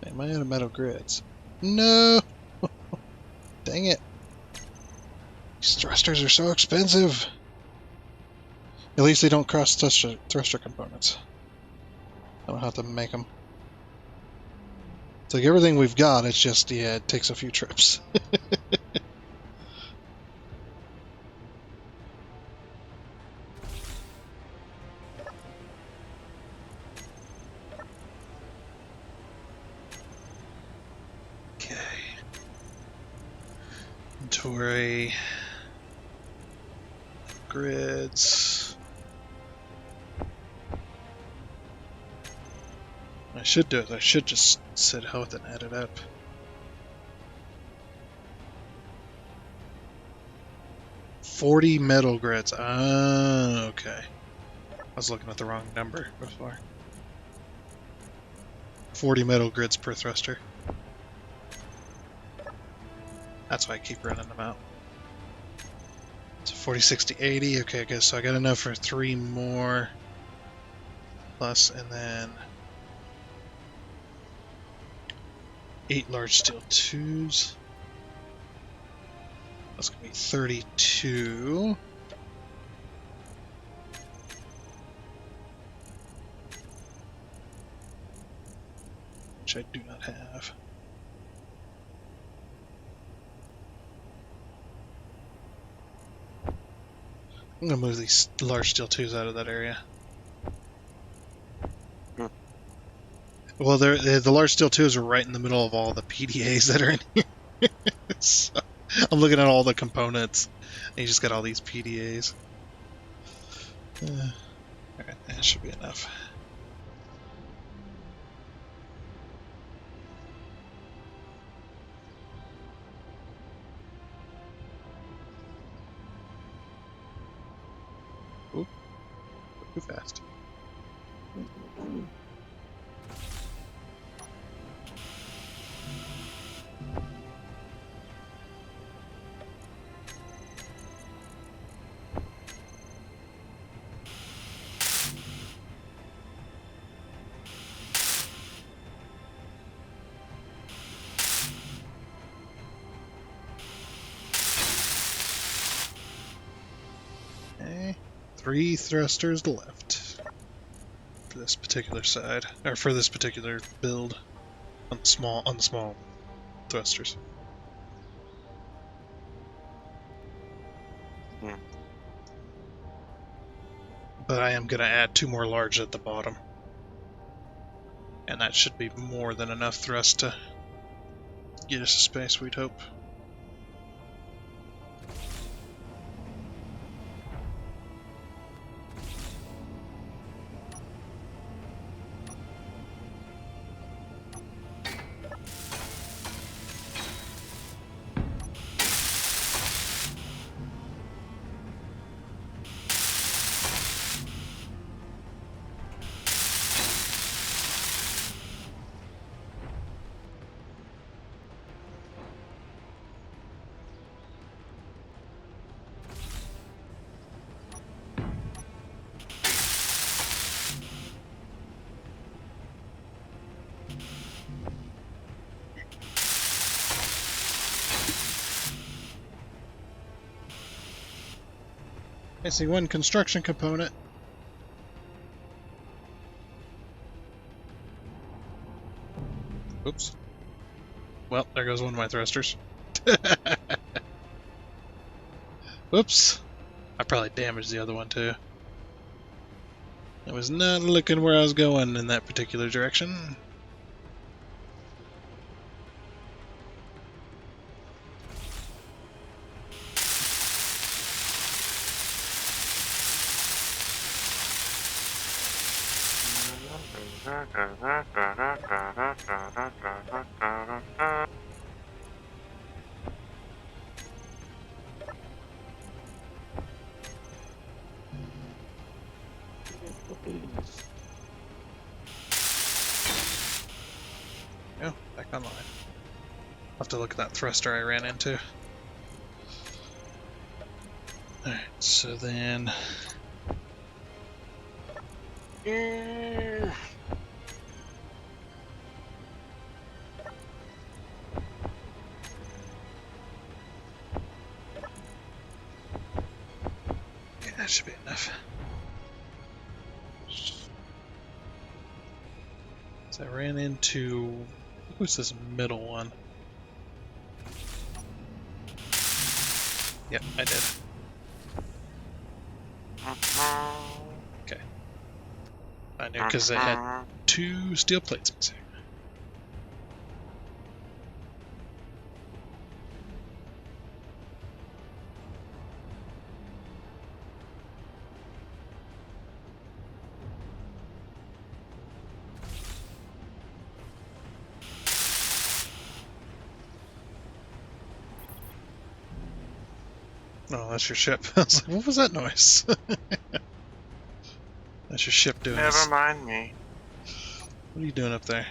Am I out of metal grids? No! Dang it. These thrusters are so expensive. At least they don't cross thruster components. I don't have to make them. It's like everything we've got, it's just, yeah, it takes a few trips. Okay. Inventory. Grids. I should do it. I should just sit health and add it up. $40 metal grids. Ah, okay. was looking at the wrong number before. 40 metal grids per thruster. That's why I keep running them out. So 40, 60, 80. Okay, good. So I got enough for 3 more. Plus, and then 8 large steel 2s. That's going to be 32. Which I do not have. I'm going to move these large steel 2s out of that area. Well, the large steel 2s are right in the middle of all the PDAs that are in here. So, I'm looking at all the components. And you just got all these PDAs. Alright, that should be enough. Oop, too fast. Okay, 3 thrusters left for this particular side, or for this particular build on the small thrusters. But I am going to add 2 more large at the bottom. And that should be more than enough thrust to get us to space, we'd hope. I see 1 construction component. Oops. Well, there goes one of my thrusters. Whoops. I probably damaged the other one too. I was not looking where I was going in that particular direction. Oh, back online. I'll have to look at that thruster I ran into. Alright, so then... Yeah, that should be enough. So I ran into... Who's this middle one? Yep, I did. Okay. I knew because it had 2 steel plates missing. Oh, that's your ship. I was like, what was that noise? That's your ship doing Never this. mind me. What are you doing up there?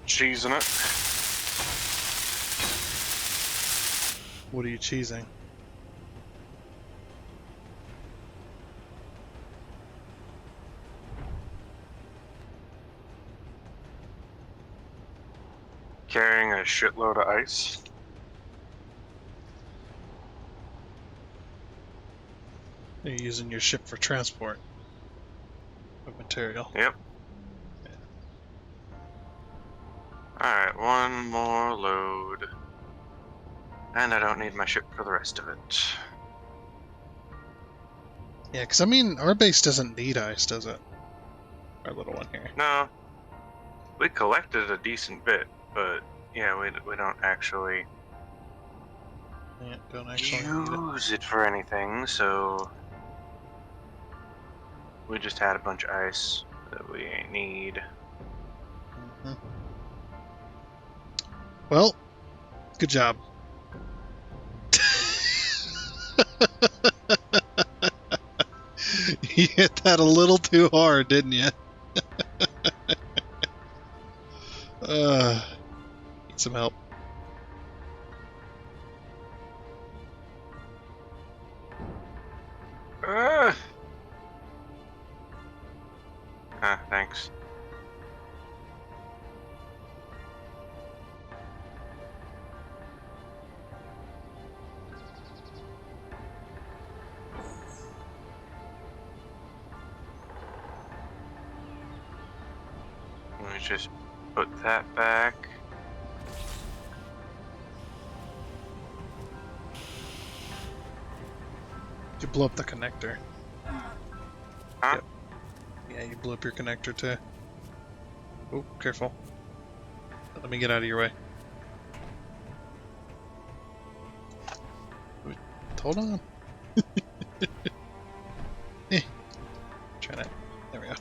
Cheesing it. What are you cheesing? Carrying a shitload of ice. You're using your ship for transport of material. Yep. Yeah. Alright, one more load. And I don't need my ship for the rest of it. Yeah, because I mean, our base doesn't need ice, does it? Our little one here. No. We collected a decent bit, but yeah, we don't actually, Yeah, don't actually need it. use it for anything, so we just had a bunch of ice that we ain't need. Mm-hmm. Well, good job. You hit that a little too hard, didn't you? Need some help. Thanks. Let me just put that back. You blew up the connector. Huh? Yep. Yeah, you blew up your connector too. Oh, careful. Let me get out of your way. Hold on. Try that. There we go.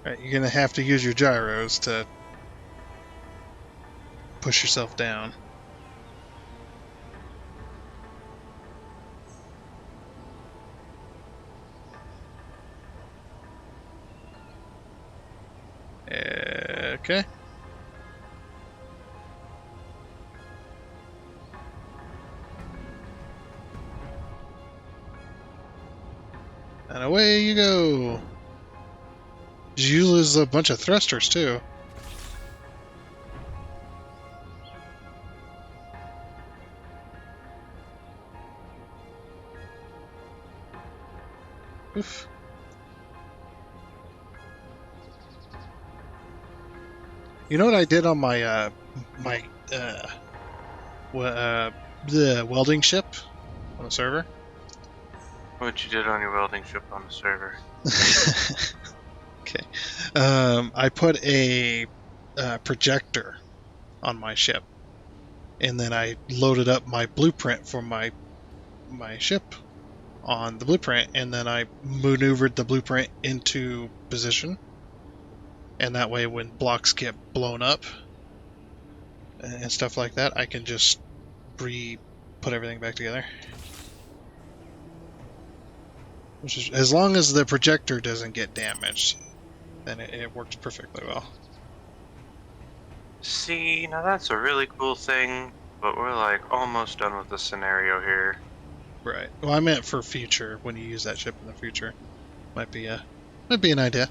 Alright, you're gonna have to use your gyros to push yourself down. Okay. And away you go. You lose a bunch of thrusters too. Oof. You know what I did on my the welding ship on the server? What you did on your welding ship on the server? Okay. I put a projector on my ship, and then I loaded up my blueprint for my ship on the blueprint, and then I maneuvered the blueprint into position, and that way when blocks get blown up and stuff like that, I can just put everything back together. Which is, as long as the projector doesn't get damaged, then it works perfectly well. See, now that's a really cool thing, but we're like almost done with the scenario here. Right. Well, I meant for future, when you use that ship in the future. Might be an idea.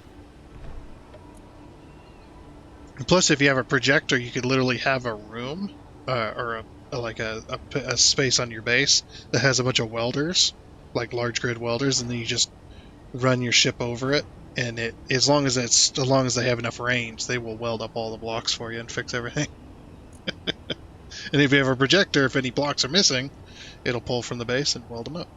And plus, if you have a projector, you could literally have a room, or a space on your base that has a bunch of welders, like large grid welders, and then you just run your ship over it, and as long as they have enough range, they will weld up all the blocks for you and fix everything. And if you have a projector, if any blocks are missing, it'll pull from the base and weld them up.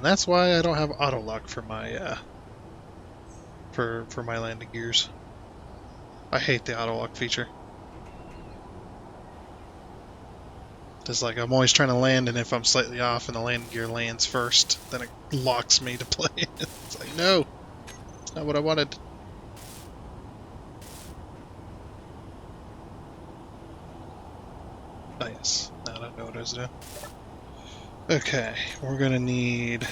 and that's why I don't have auto lock for my for my landing gears. I hate the auto lock feature. It's like I'm always trying to land, and if I'm slightly off and the landing gear lands first, then it locks me to play. It's like, no, it's not what I wanted. Oh, yes. Now I know what I was doing. Okay, we're gonna need...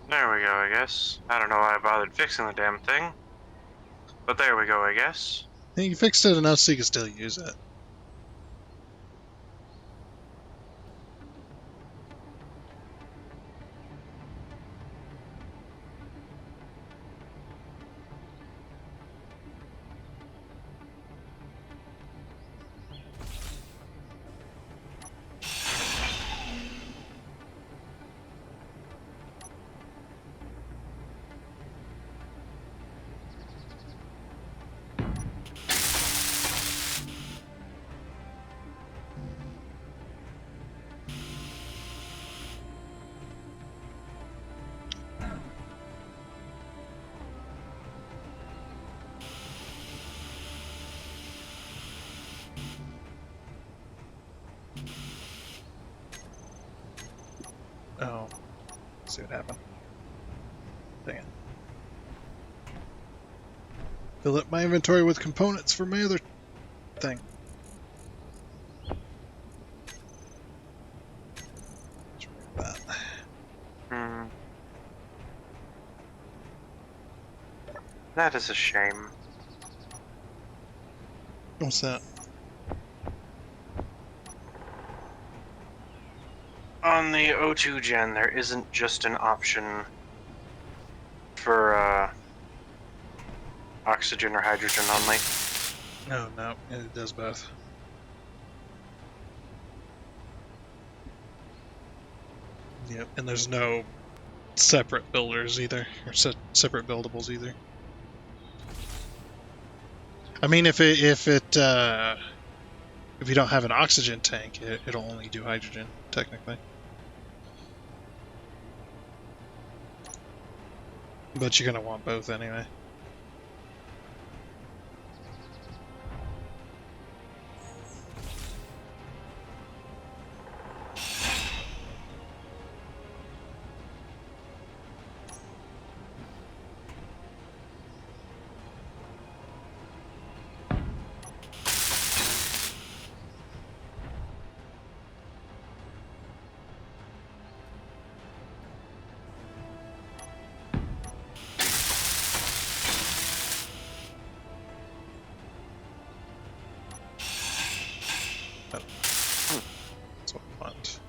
There we go, I guess. I don't know why I bothered fixing the damn thing. But there we go, I guess. You fixed it enough so you can still use it. Oh, let's see what happened. Dang it. Fill up my inventory with components for my other thing. That. That is a shame. What's that? On the O2 gen, there isn't just an option for oxygen or hydrogen only. No, it does both. Yep, and there's no separate builders either, or separate buildables either. I mean, if you don't have an oxygen tank, it'll only do hydrogen technically. But you're gonna want both anyway. That's what I want.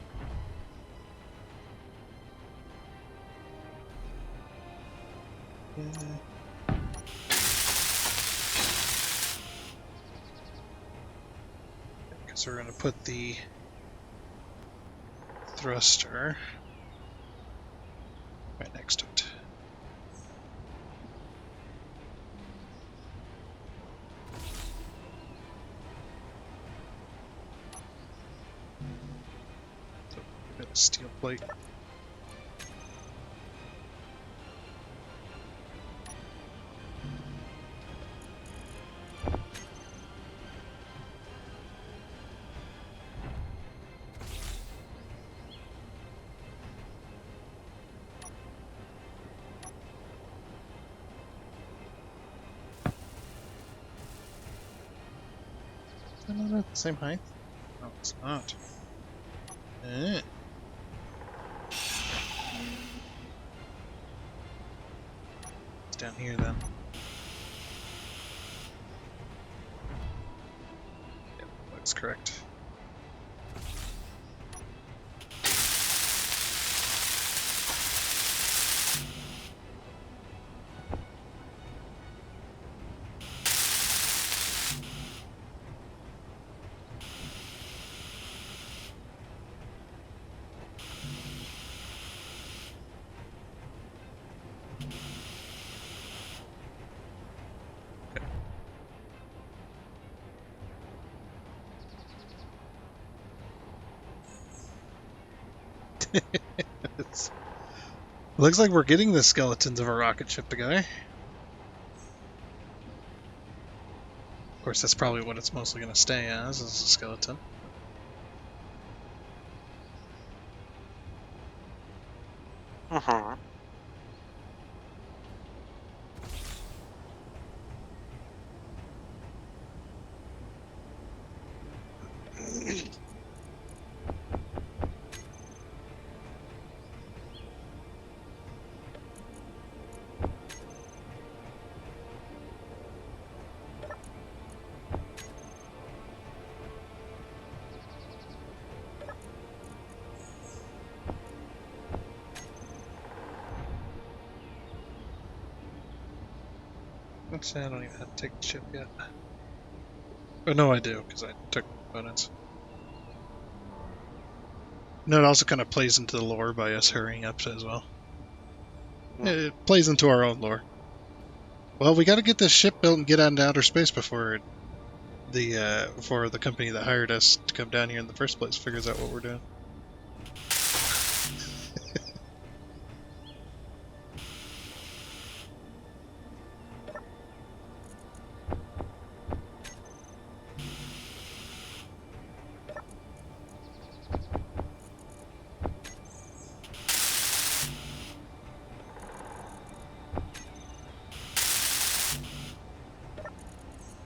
Because we're going to put the thruster right next to it. So, got a steel plate. Is that not at the same height? No, it's not. Eh. It's down here then. Yep, looks correct. Looks like we're getting the skeletons of a rocket ship together. Of course, that's probably what it's mostly going to stay as, is a skeleton. Uh-huh. Actually, I don't even have to take the ship yet. Oh, no, I do, because I took components. No, it also kind of plays into the lore by us hurrying up as well. It plays into our own lore. Well, we got to get this ship built and get out into outer space before the company that hired us to come down here in the first place figures out what we're doing.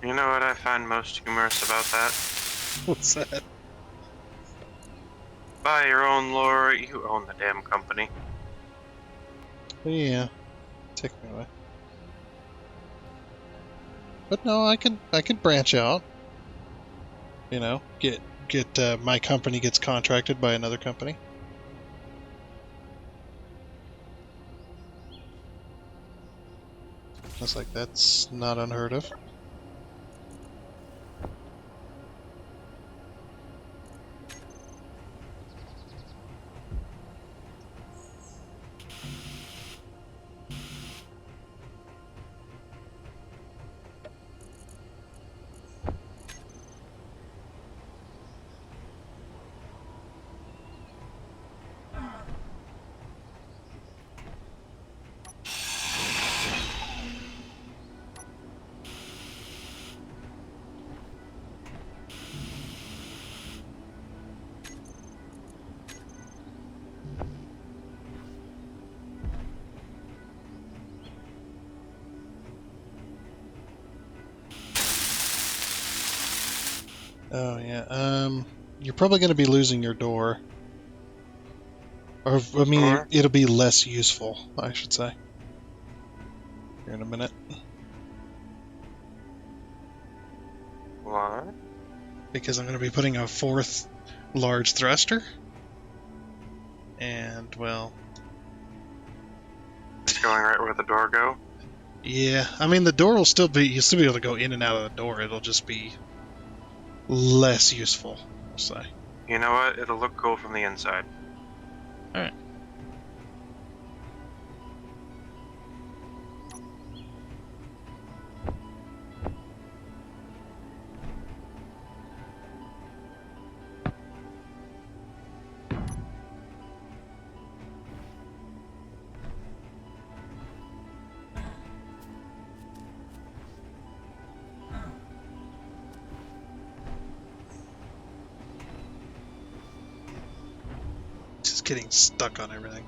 You know what I find most humorous about that? What's that? By your own lore, you own the damn company. Yeah, take me away. But no, I can branch out. You know, get my company gets contracted by another company. Looks like that's not unheard of. Oh yeah. You're probably going to be losing your door. Or I mean, Or? it'll be less useful, I should say. Here in a minute. What? Because I'm going to be putting a fourth large thruster. And well, It's going right where the door go? yeah. I mean, the door will still be. You'll still be able to go in and out of the door. It'll just be less useful, I'll say. You know what? It'll look cool from the inside. Alright. Just getting stuck on everything.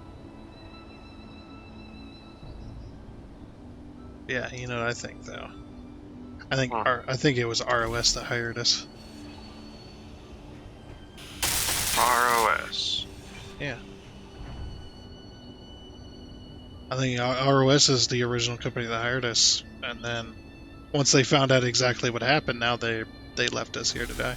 Yeah, you know what I think though. I think it was ROS that hired us. ROS. Yeah. I think ROS is the original company that hired us, and then once they found out exactly what happened, now they left us here to die.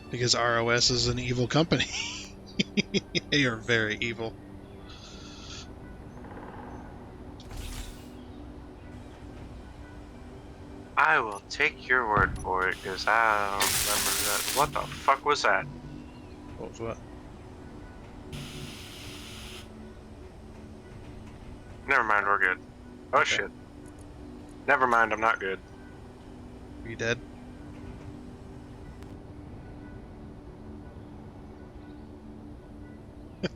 Because ROS is an evil company. They are very evil. I will take your word for it, because I don't remember that. What the fuck was that? What was what? Never mind, we're good. Oh Okay. shit. Never mind, I'm not good. Are you dead?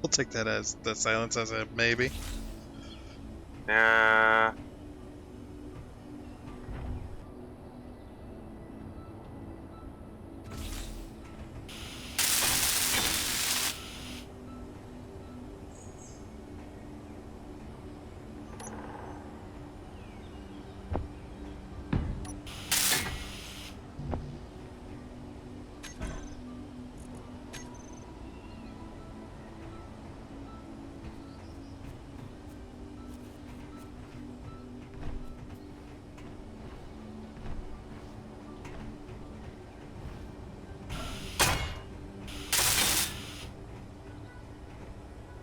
We'll take that as the silence as a maybe. Yeah.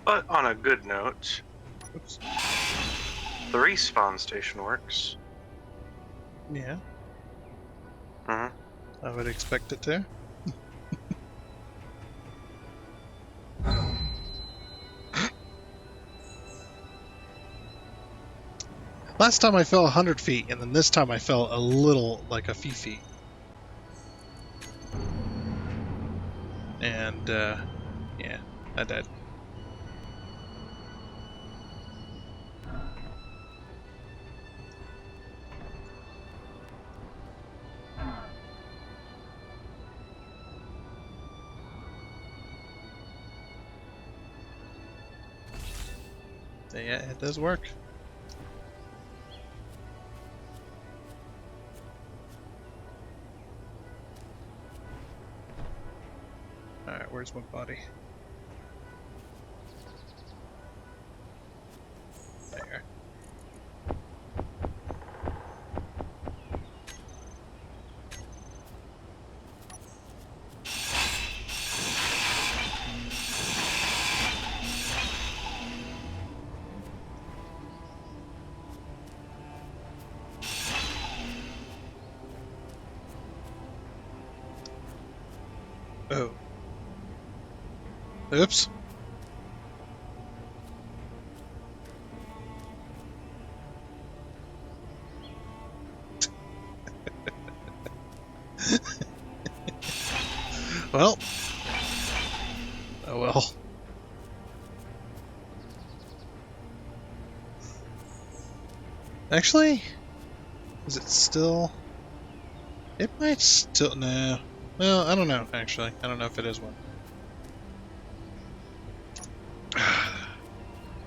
But on a good note, Oops. the respawn station works. Yeah. Mm-hmm. I would expect it to. Last time I fell 100 feet, and then this time I fell a little, like a few feet. And, yeah, I died. Yeah, it does work. Alright, where's my body? There. Oh. Oops. Well. Oh well. Actually, is it still... It might still... No. Well, I don't know, actually. I don't know if it is one.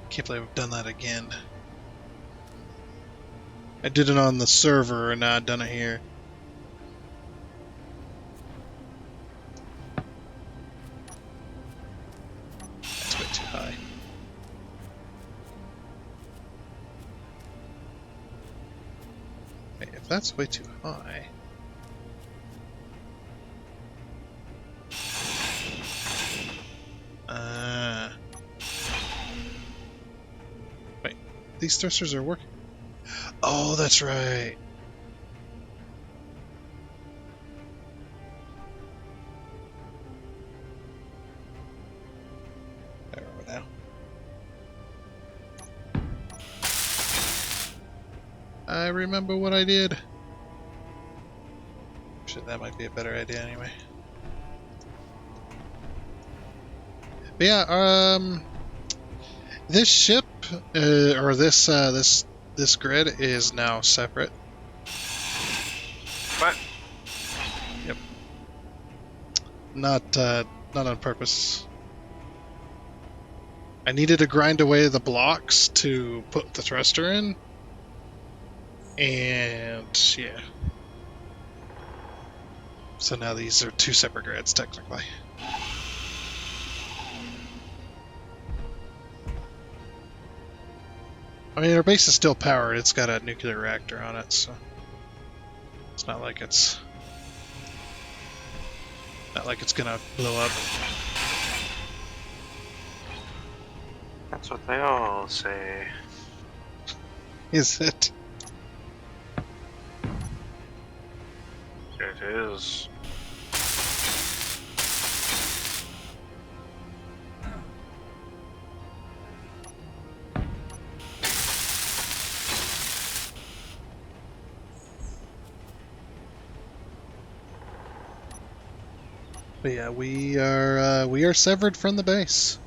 Can't believe I've done that again. I did it on the server, and now I've done it here. That's way too high. Wait, if that's way too high... Wait, these thrusters are working. Oh, that's right. I remember now. I remember what I did. Shit, that might be a better idea anyway. But yeah, this ship or this grid is now separate. What? Yep. Not on purpose. I needed to grind away the blocks to put the thruster in, and yeah. So now these are two separate grids technically. I mean, our base is still powered. It's got a nuclear reactor on it, so it's not like it's gonna blow up. That's what they all say. Is it? It is. But yeah, we are severed from the base.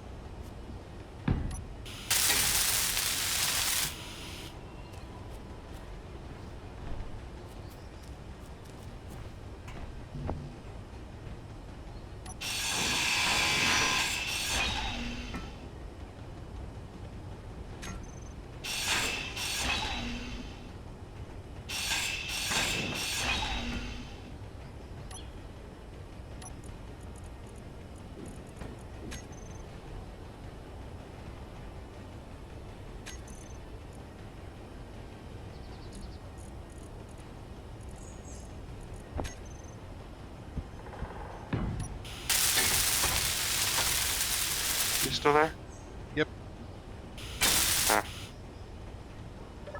still there? Yep. Huh.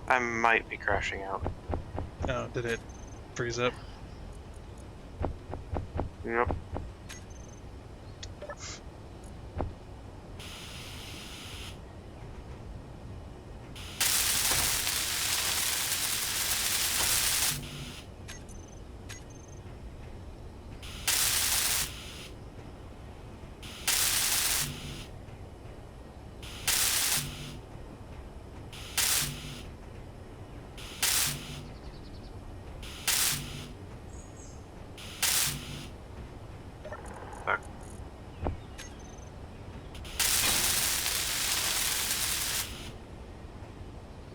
I might be crashing out. Oh, did it freeze up? Yep.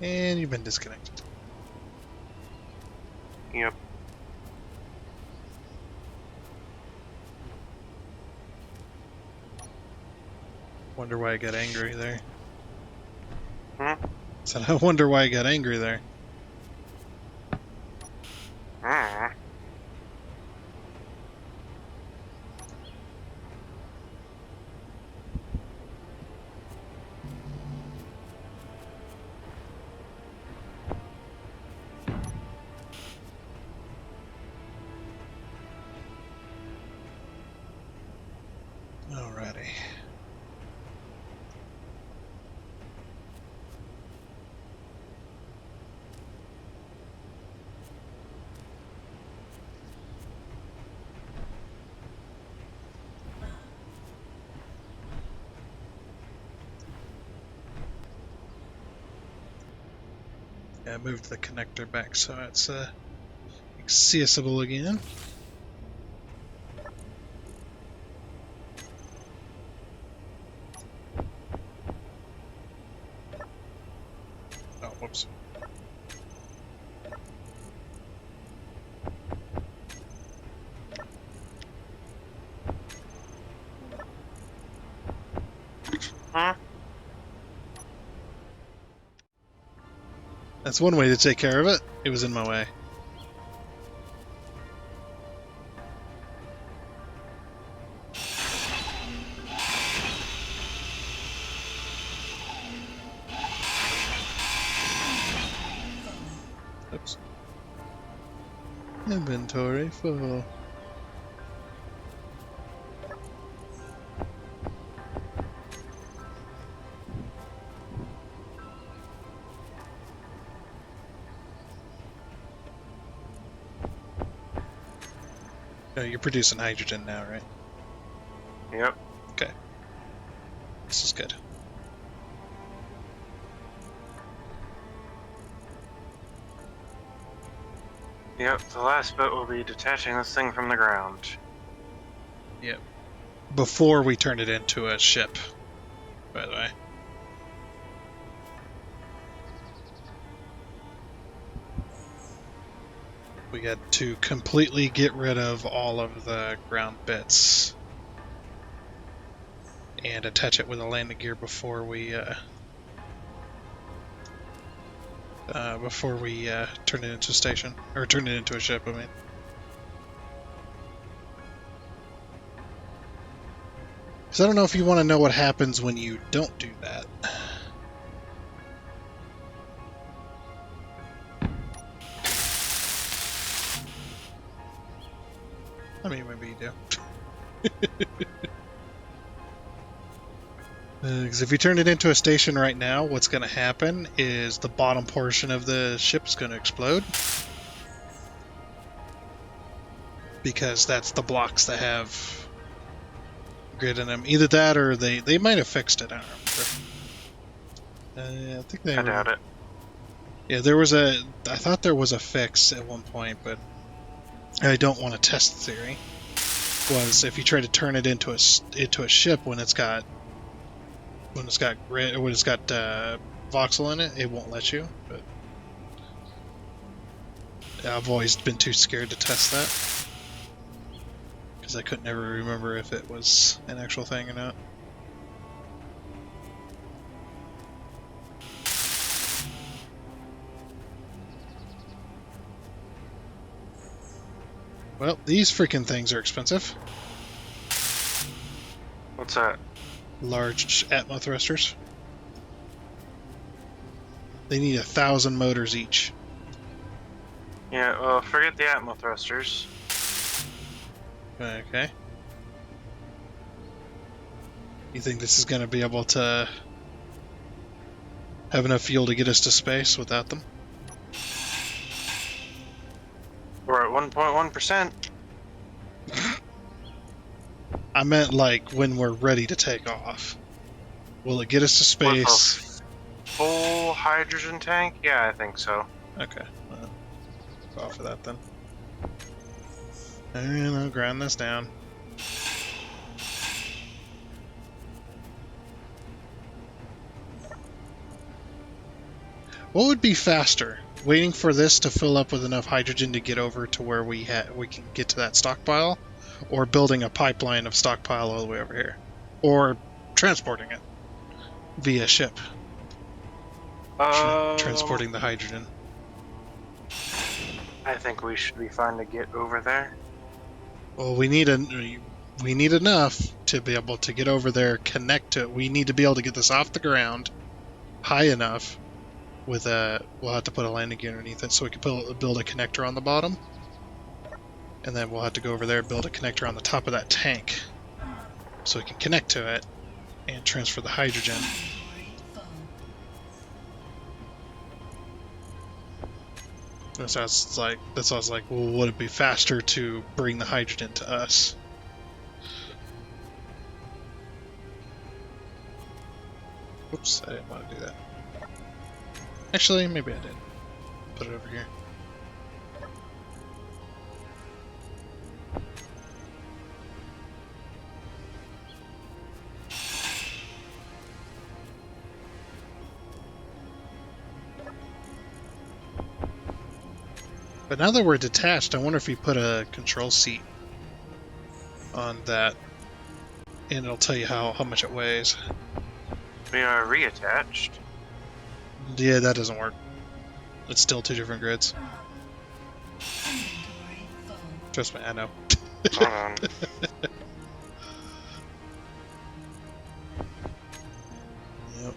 And you've been disconnected. Yep. Wonder why I got angry there. Hmm? So I wonder why I got angry there. Hmm. Alrighty. Yeah, I moved the connector back so it's accessible again. Oh, whoops. Huh? That's one way to take care of it. It was in my way. Oops. Inventory full. Oh, you're producing hydrogen now, right? Yep. Okay. This is good. Yep, the last bit will be detaching this thing from the ground. Yep. Before we turn it into a ship, by the way. We got to completely get rid of all of the ground bits and attach it with a landing gear before we turn it into a station, or turn it into a ship, I mean. Because I don't know if you want to know what happens when you don't do that. I mean, maybe you do. Because if you turn it into a station right now, what's going to happen is the bottom portion of the ship's going to explode. Because that's the blocks that have grid in them. Either that or they might have fixed it, I don't remember. I think they I doubt it. Yeah, I thought there was a fix at one point, but I don't want to test the theory. Was if you try to turn it into a ship when it's got grid, when it's got voxel in it, it won't let you. But I've always been too scared to test that because I could never remember if it was an actual thing or not. Well, these freaking things are expensive. What's that? large atmo thrusters. They need 1,000 motors each. Yeah, well, forget the atmo thrusters. Okay. You think this is going to be able to have enough fuel to get us to space without them? We're at 1.1%. I meant like when we're ready to take off. Will it get us to space? With a full hydrogen tank? Yeah, I think so. Okay. Go off of that then. And I'll grind this down. What would be faster? Waiting for this to fill up with enough hydrogen to get over to where we can get to that stockpile, or building a pipeline of stockpile all the way over here, or transporting it via ship. Transporting the hydrogen. I think we should be fine to get over there. Well, we need enough to be able to get over there, connect to it. We need to be able to get this off the ground high enough. We'll have to put a landing gear underneath it so we can build a connector on the bottom. And then we'll have to go over there and build a connector on the top of that tank so we can connect to it and transfer the hydrogen. That's why I was like, well, would it be faster to bring the hydrogen to us? Oops, I didn't want to do that. Actually, maybe I did. Put it over here. But now that we're detached, I wonder if we put a control seat on that, and it'll tell you how much it weighs. We are reattached. Yeah, that doesn't work. It's still two different grids. Trust me, I know. Hold on. Yep.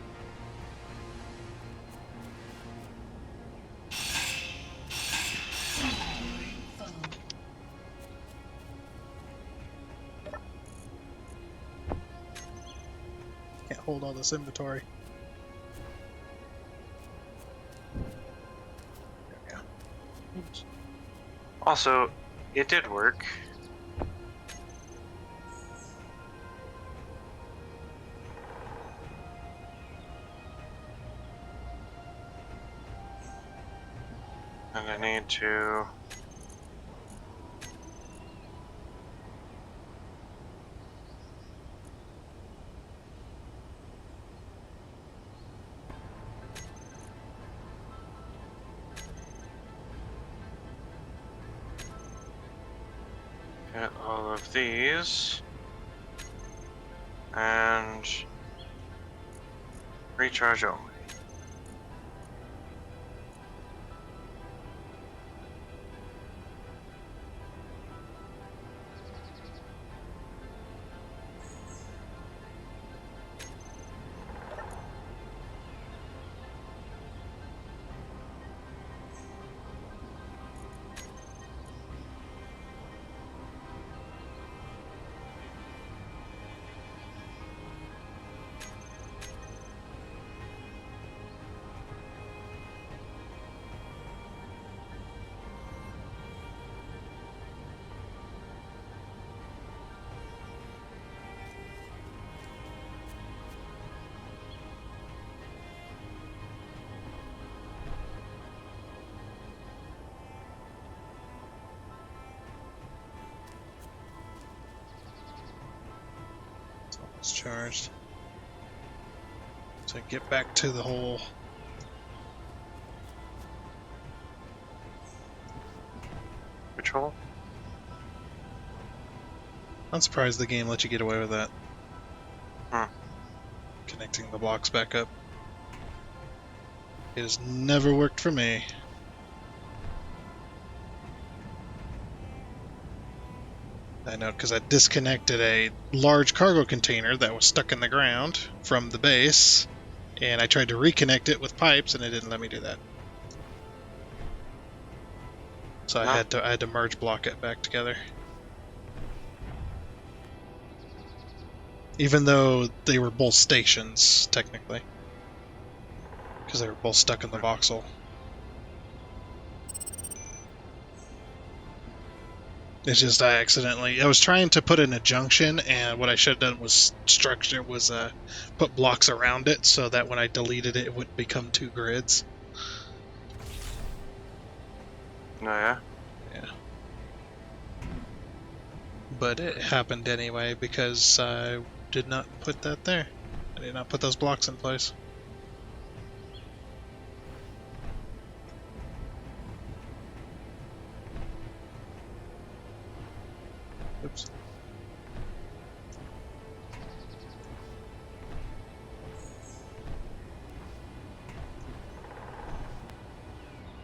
Can't hold all this inventory. Oops. Also, it did work. And I need to... get all of these. And... recharge only. It's charged. So get back to the hole. Which hole? I'm surprised the game let you get away with that. Hmm. Connecting the blocks back up. It has never worked for me. I know, because I disconnected a large cargo container that was stuck in the ground from the base, and I tried to reconnect it with pipes, and it didn't let me do that. So I had to merge block it back together. Even though they were both stations, technically. Because they were both stuck in the voxel. It's just I was trying to put in a junction, and what I should have done was put blocks around it so that when I deleted it, it wouldn't become two grids. Oh, yeah? Yeah. But it happened anyway because I did not put that there. I did not put those blocks in place. Oops.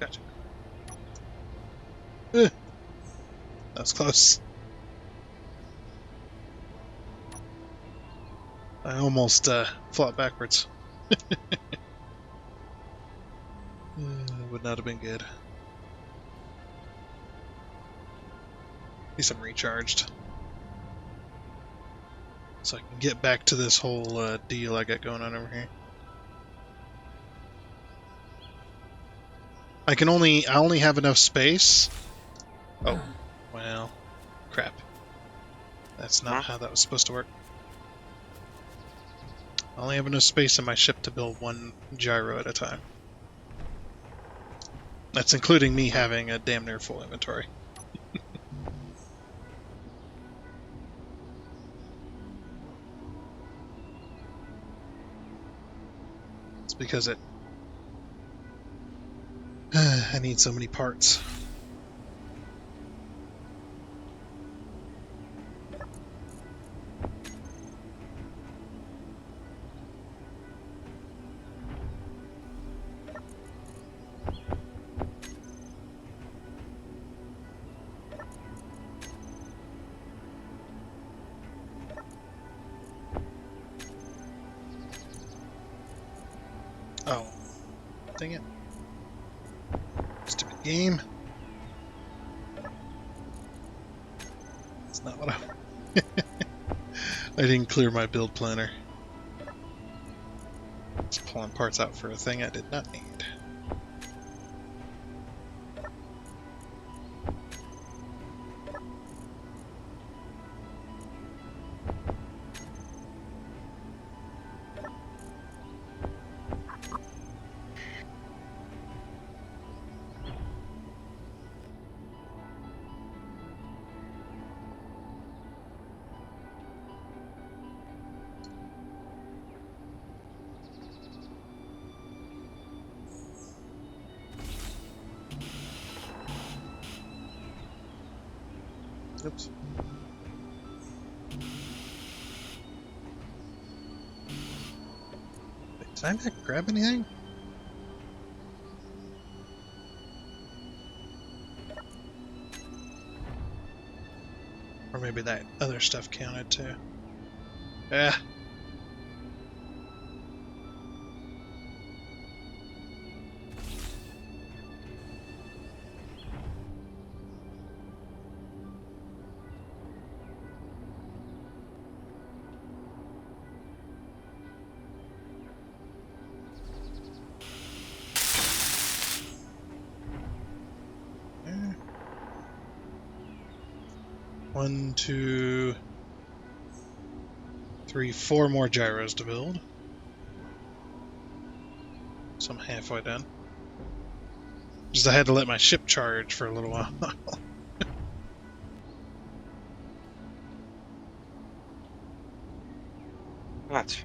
Gotcha. That was close. I almost flopped backwards. Would not have been good. At least I'm recharged. So I can get back to this whole deal I got going on over here. I only have enough space. Oh, well, crap. That's not how that was supposed to work. I only have enough space in my ship to build one gyro at a time. That's including me having a damn near full inventory. It's because I need so many parts. Oh, dang it. Stupid game. That's not what I didn't clear my build planner. Just pulling parts out for a thing I did not need. Oops. Wait, did I not grab anything? Or maybe that other stuff counted too. Ah. One, two, three, four more gyros to build. So I'm halfway done. Just I had to let my ship charge for a little while. What?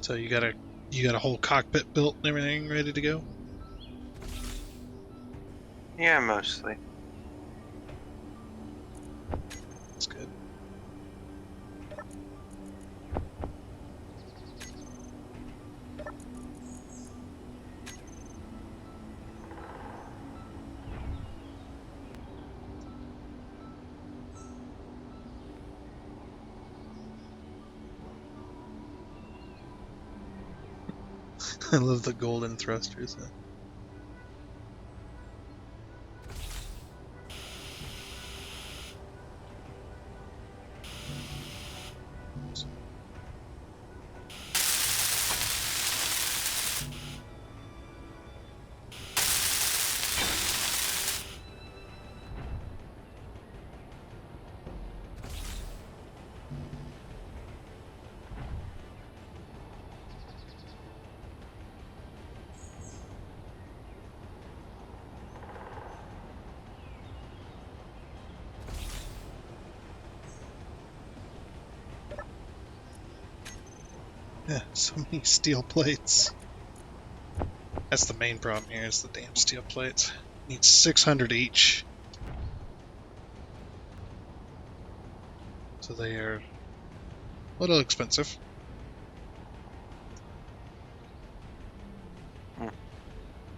So you got a whole cockpit built and everything ready to go? Yeah, mostly. That's good. I love the golden thrusters. Yeah, so many steel plates. That's the main problem here, is the damn steel plates. Need 600 each. So they are a little expensive.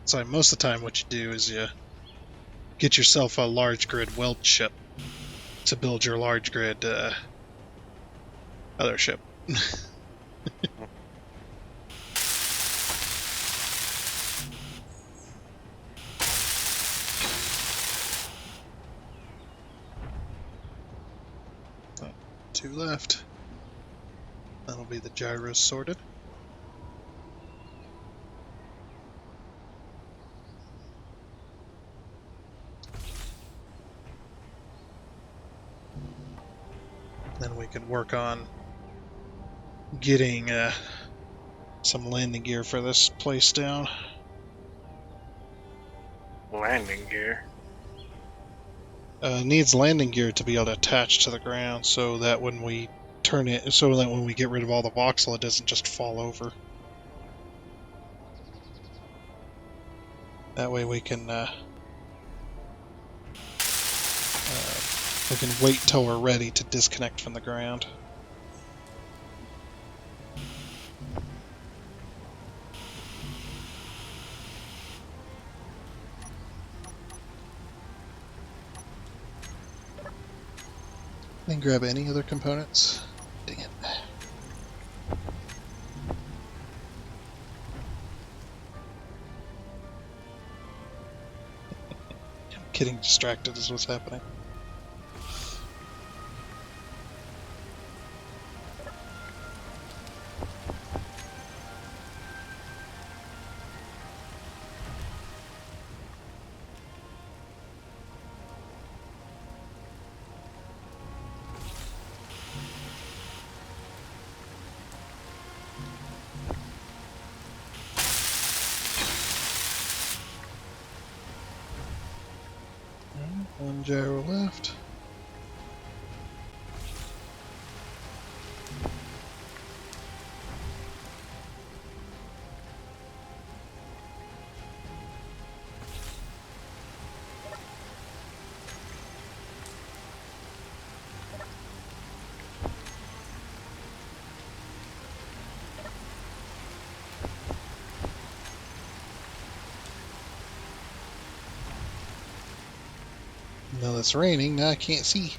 So most of the time what you do is you get yourself a large grid weld ship to build your large grid other ship. Two left. That'll be the gyros sorted. Then we can work on getting some landing gear for this place down. Landing gear? Needs landing gear to be able to attach to the ground, so that when we turn it, so that when we get rid of all the voxel, it doesn't just fall over. That way we can wait till we're ready to disconnect from the ground. Then grab any other components. Dang it. I'm getting distracted is what's happening. One gyro left. Now it's raining, now I can't see.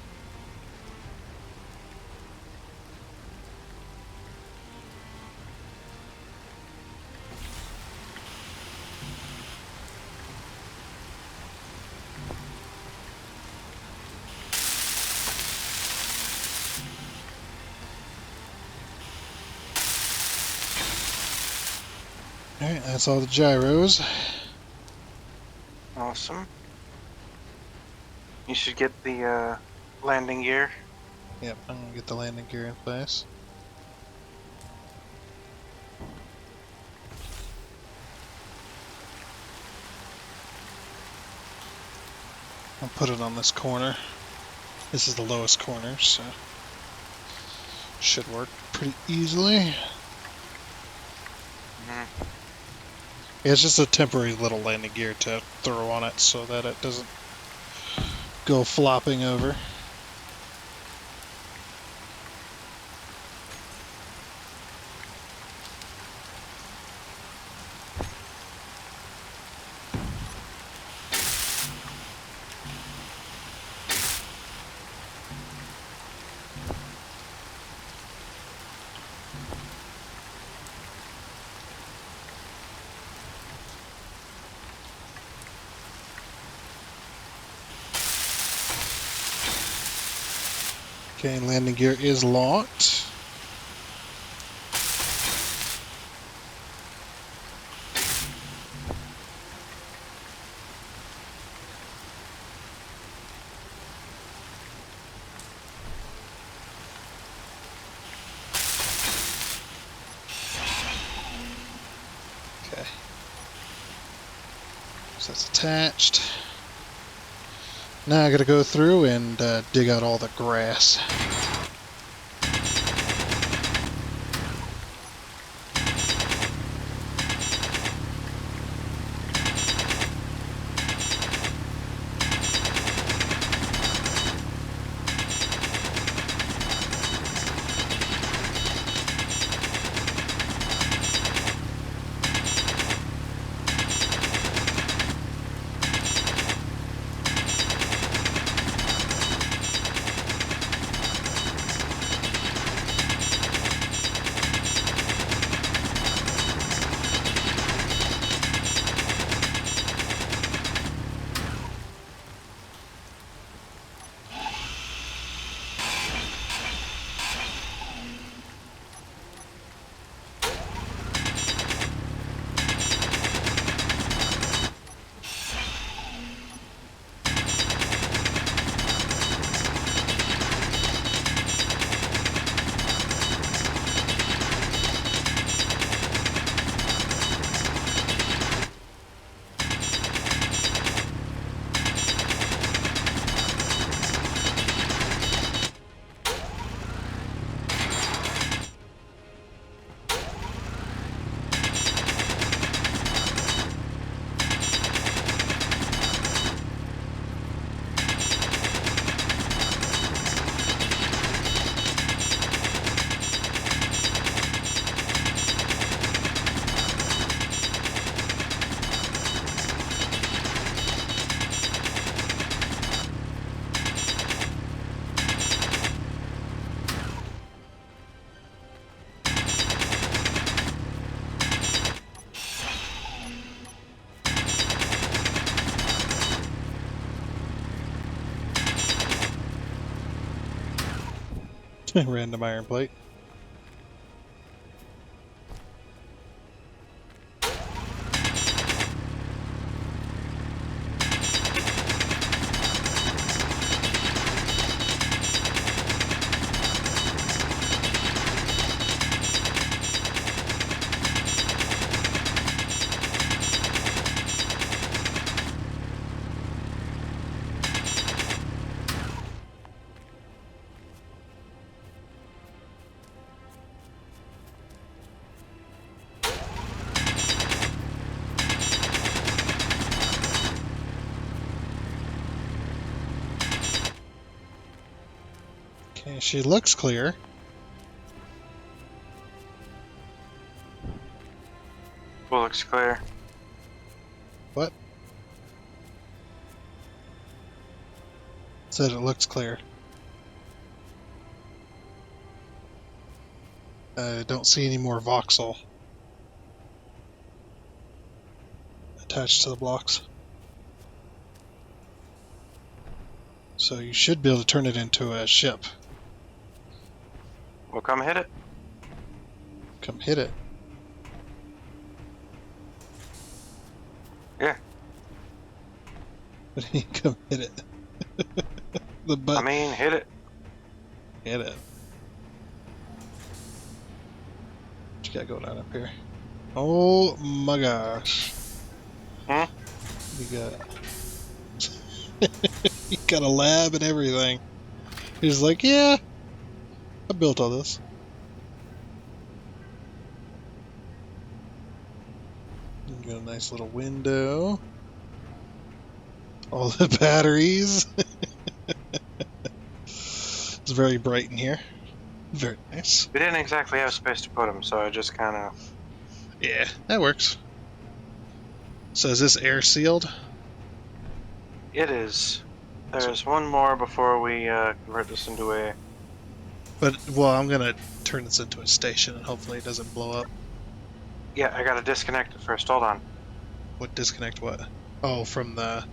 Alright, that's all the gyros. Awesome. You should get the landing gear. Yep, I'm gonna get the landing gear in place. I'll put it on this corner. This is the lowest corner, so should work pretty easily. Yeah, it's just a temporary little landing gear to throw on it so that it doesn't go flopping over. Okay, landing gear is locked. Okay. So that's attached. Now I gotta go through and dig out all the grass. Random iron plate. Okay, she looks clear. Well, looks clear. What? Said it looks clear. I don't see any more voxel attached to the blocks. So you should be able to turn it into a ship. Well, come hit it. Come hit it. Yeah. What do you mean, come hit it? The butt. I mean, hit it. Hit it. What you got going on up here? Oh my gosh. Hmm? You got you got a lab and everything. He's like, yeah, I built all this. You got a nice little window. All the batteries. It's very bright in here. Very nice. We didn't exactly have space to put them, so I just kind of... Yeah, that works. So is this air sealed? It is. There's one more before we convert this into a... But, well, I'm gonna turn this into a station and hopefully it doesn't blow up. Yeah, I gotta disconnect it first. Hold on. What disconnect what? Oh, from the...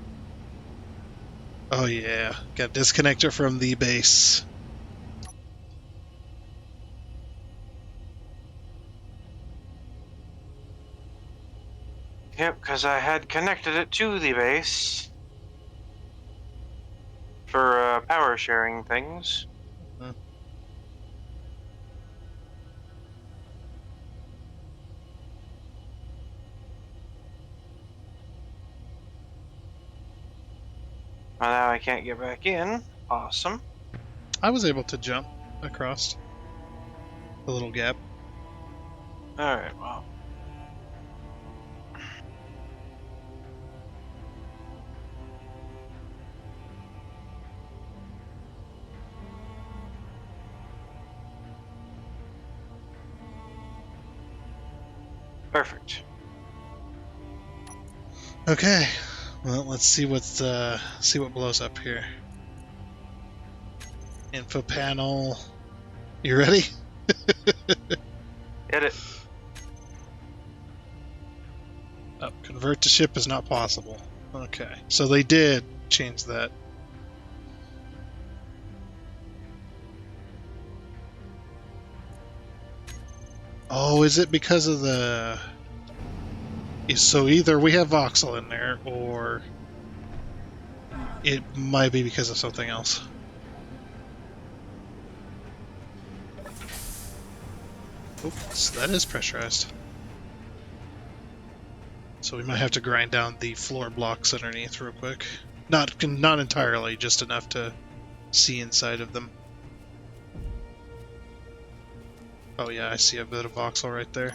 Oh yeah, gotta disconnect it from the base. Yep, because I had connected it to the base for power sharing things. Uh, Well, now I can't get back in. Awesome. I was able to jump across the little gap. Alright, well. Perfect. Okay, well, let's see what blows up here. Info panel. You ready? Hit it. Oh, convert to ship is not possible. Okay, so they did change that. Oh, is it because of the... So either we have voxel in there, or it might be because of something else. Oops, that is pressurized. So we might have to grind down the floor blocks underneath real quick. Not entirely, just enough to see inside of them. Oh yeah, I see a bit of voxel right there.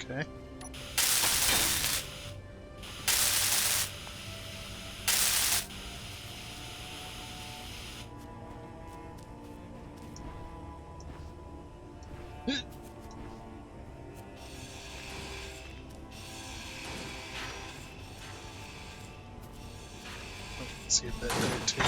Okay. See a bit there too.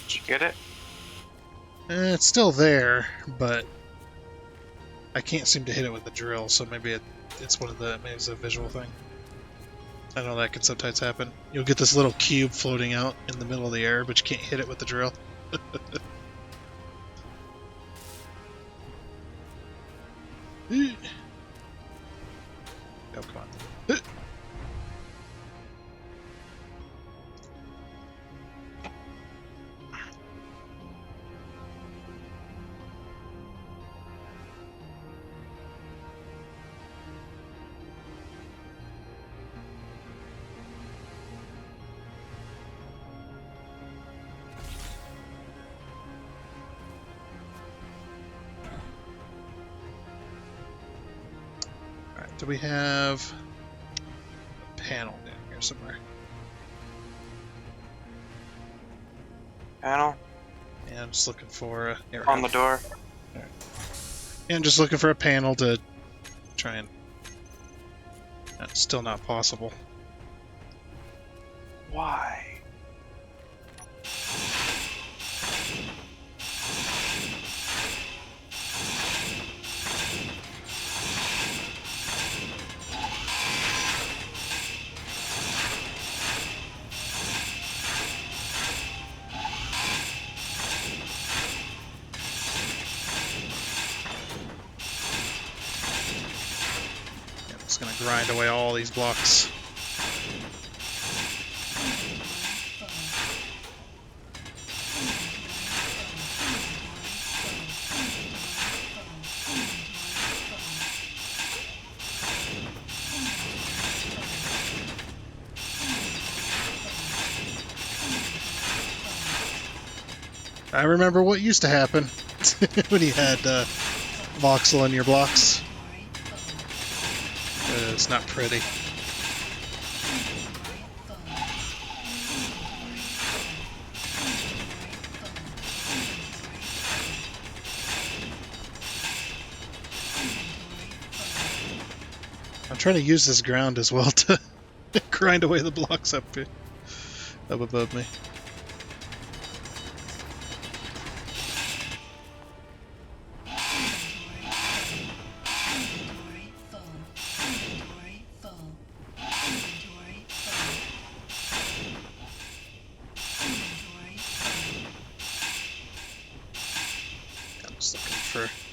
Did you get it? It's still there, but I can't seem to hit it with the drill, so maybe it's maybe it's a visual thing. I know that can sometimes happen. You'll get this little cube floating out in the middle of the air, but you can't hit it with the drill. Oh, come on. Alright, do we have a panel down here somewhere? Panel? Yeah, I'm just looking for On the door. Right. Yeah, I'm just looking for a panel to try and... That's still not possible. Why? Yeah, I'm just gonna grind away all these blocks. I remember what used to happen when you had voxel in your blocks. It's not pretty. I'm trying to use this ground as well to grind away the blocks up above me.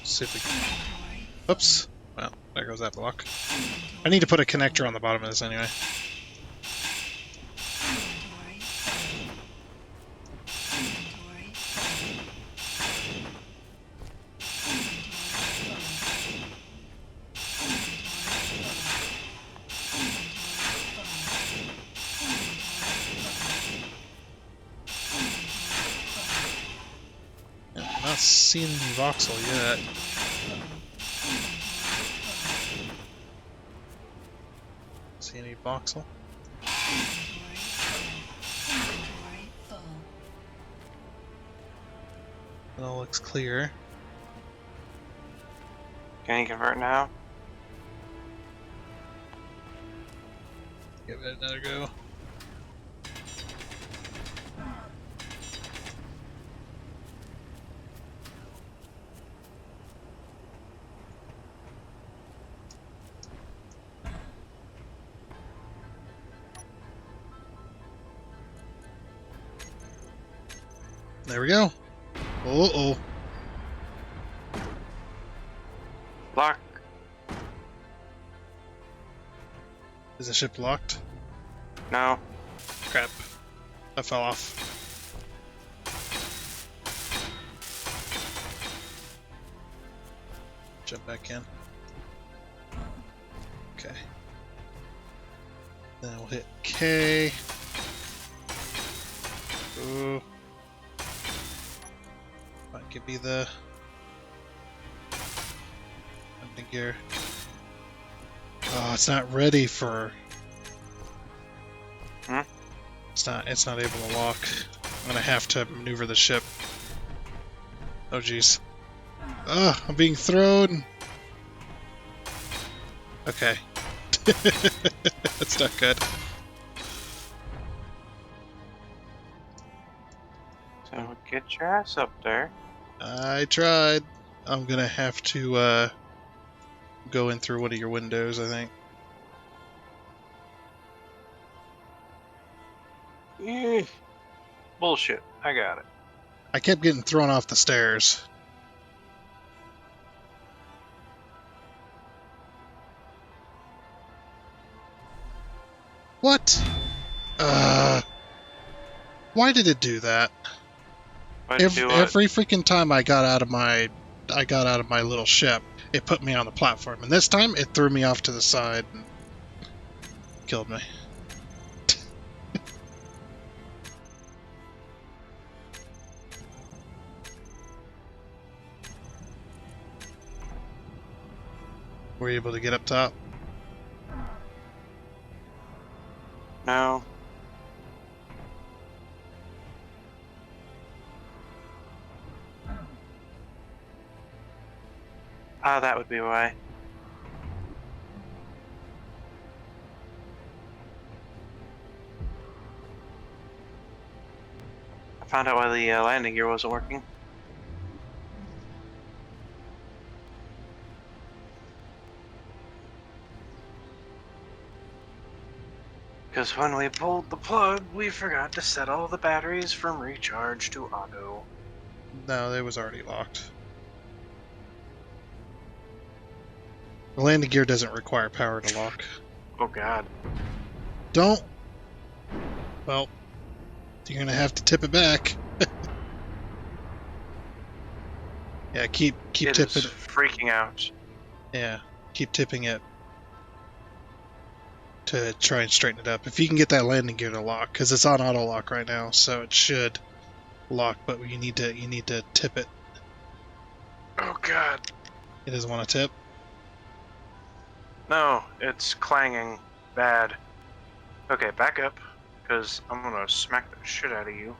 See if we can... Oops. Well, there goes that block. I need to put a connector on the bottom of this anyway. Yeah, I'm not seeing any voxel yet. See any voxel? It all looks clear. Can you convert now? Give it another go. There we go. Uh-oh. Lock. Is the ship locked? No. Crap. I fell off. Jump back in. Okay. Then we'll hit K. Ooh. Might give me the landing gear. Oh, it's not ready for. Hmm? It's not able to lock. I'm gonna have to maneuver the ship. Oh jeez. Ah, I'm being thrown. Okay. That's not good. So get your ass up there. I tried. I'm gonna have to go in through one of your windows, I think. Bullshit. I got it. I kept getting thrown off the stairs. What? Why did it do that? Every freaking time I got out of my little ship, it put me on the platform, and this time it threw me off to the side and killed me. Were you able to get up top? No. Ah, that would be why. I found out why the landing gear wasn't working. Because when we pulled the plug, we forgot to set all the batteries from recharge to auto. No, it was already locked. The landing gear doesn't require power to lock. Oh god. Don't! Well, you're gonna have to tip it back. Yeah, keep tipping it. Is freaking out. Yeah, keep tipping it to try and straighten it up. If you can get that landing gear to lock, because it's on auto lock right now, so it should lock. But you need to tip it. Oh god. It doesn't want to tip. No, it's clanging bad. Okay, back up, because I'm gonna smack the shit out of you.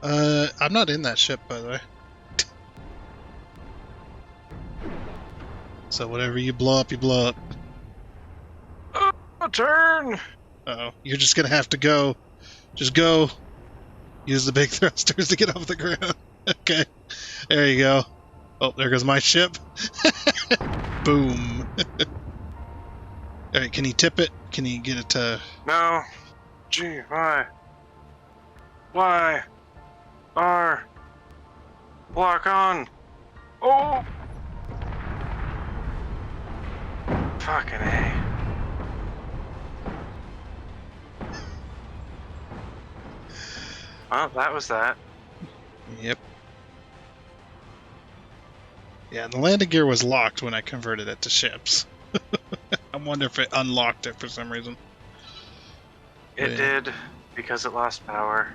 I'm not in that ship, by the way. So whatever you blow up, you blow up. A turn! Uh-oh. You're just gonna have to go. Just go. Use the big thrusters to get off the ground. Okay. There you go. Oh, there goes my ship. Boom. Alright, can you tip it? Can you get it to... No. Gee, why? Why? R. Lock on. Oh! Fucking A. Well, that was that. Yep. Yeah, the landing gear was locked when I converted it to ships. I wonder if it unlocked it for some reason. It did, because it lost power.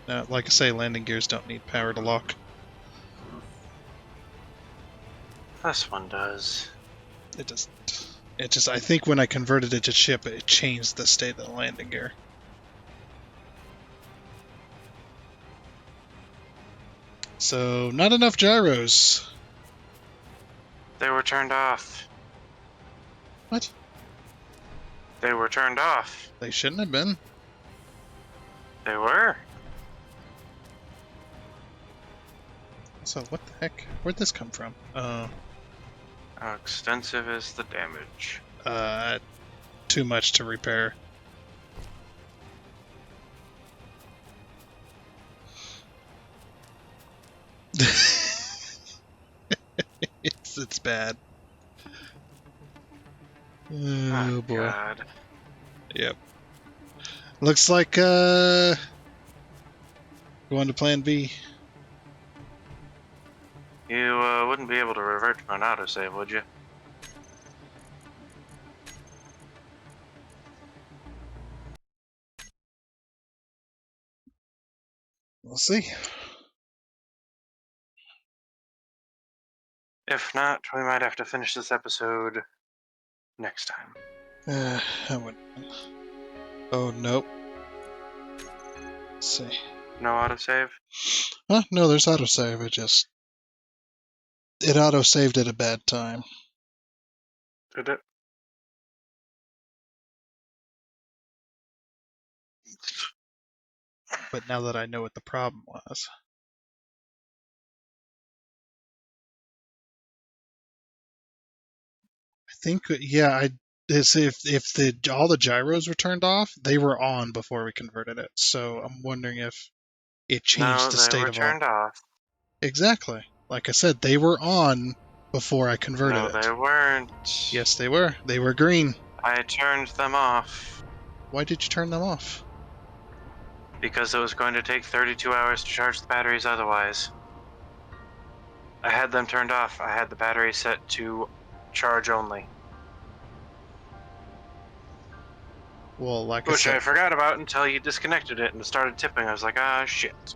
Like I say, landing gears don't need power to lock. This one does. It just, I think when I converted it to ship, it changed the state of the landing gear. So, not enough gyros. They were turned off. What? They were turned off. They shouldn't have been. They were. So, what the heck? Where'd this come from? How extensive is the damage? Too much to repair. It's bad. Oh boy. God. Yep. Looks like going to plan B. You wouldn't be able to revert to an autosave, would you? We'll see. If not, we might have to finish this episode next time. I would. Oh, nope. Let's see. No autosave? Huh? No, there's autosave. It autosaved at a bad time. Did it? But now that I know what the problem was. I think, yeah, if all the gyros were turned off, they were on before we converted it. So I'm wondering if it changed the state of all. No, they were turned off. Exactly. Like I said, they were on before I converted No, it. they weren't. Yes, they were. They were green. I turned them off. Why did you turn them off? Because it was going to take 32 hours to charge the batteries otherwise. I had them turned off. I had the battery set to charge only. Well, like Which I said, I forgot about until you disconnected it and started tipping. I was like, ah, shit.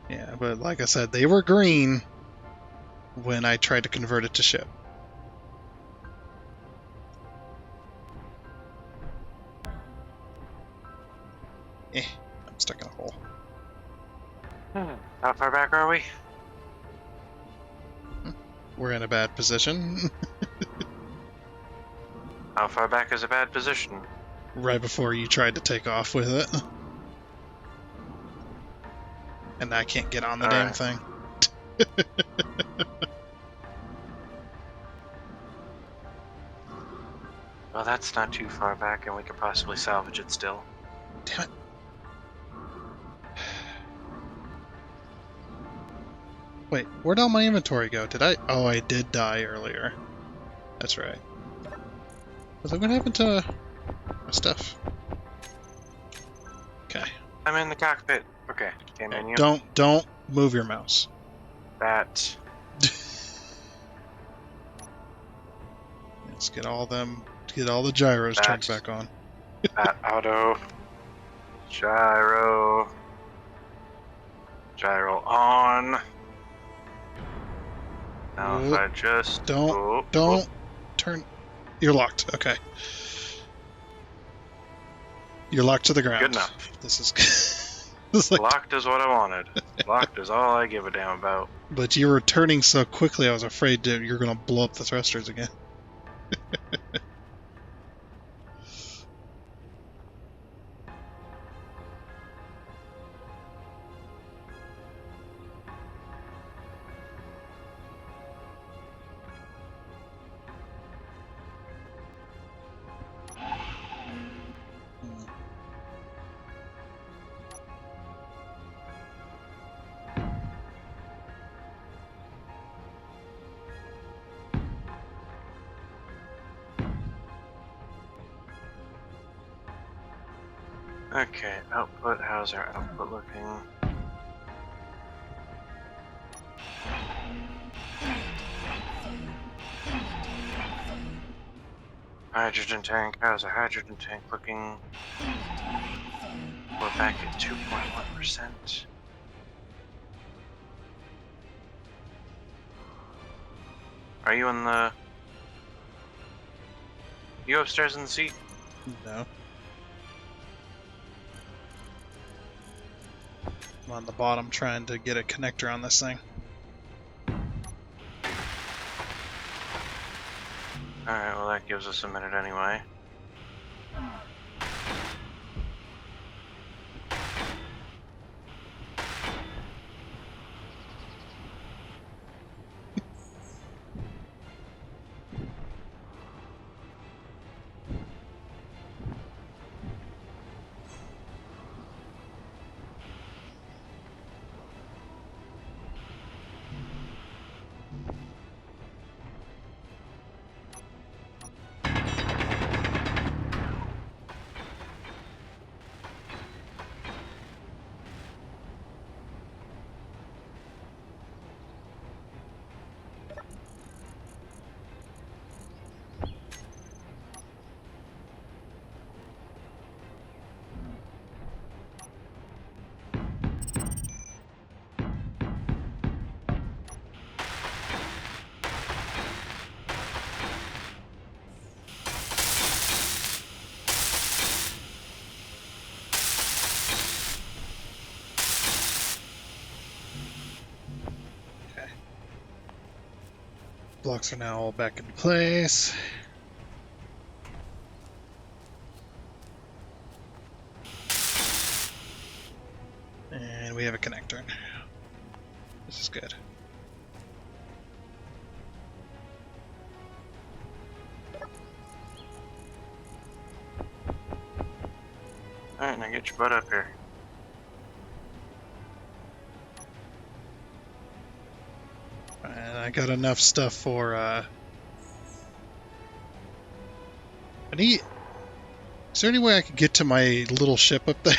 yeah, but like I said, they were green when I tried to convert it to ship. I'm stuck in a hole. How far back are we? We're in a bad position. How far back is a bad position? Right before you tried to take off with it. And I can't get on the damn thing. Well, that's not too far back, and we could possibly salvage it still. Damn it. Wait, where'd all my inventory go? Did I? Oh, I did die earlier. That's right. I was like, what happened to my stuff? Okay. I'm in the cockpit. Okay, okay, menu. Don't move your mouse. That. Let's get all the gyros turned back on. That auto. Gyro. Gyro on. Now if I just... Don't turn... You're locked. Okay. You're locked to the ground. Good enough. This is... this is like... Locked is what I wanted. Locked is all I give a damn about. But you were turning so quickly, I was afraid you're going to blow up the thrusters again. Okay, output. How's our output looking? Hydrogen tank. How's our hydrogen tank looking? We're back at 2.1%. Are you in the... You upstairs in the seat? No. I'm on the bottom trying to get a connector on this thing. Alright, well that gives us a minute anyway. Blocks are now all back into place. And we have a connector. This is good. Alright, now get your butt up here. And I got enough stuff for, I need... Is there any way I could get to my little ship up there?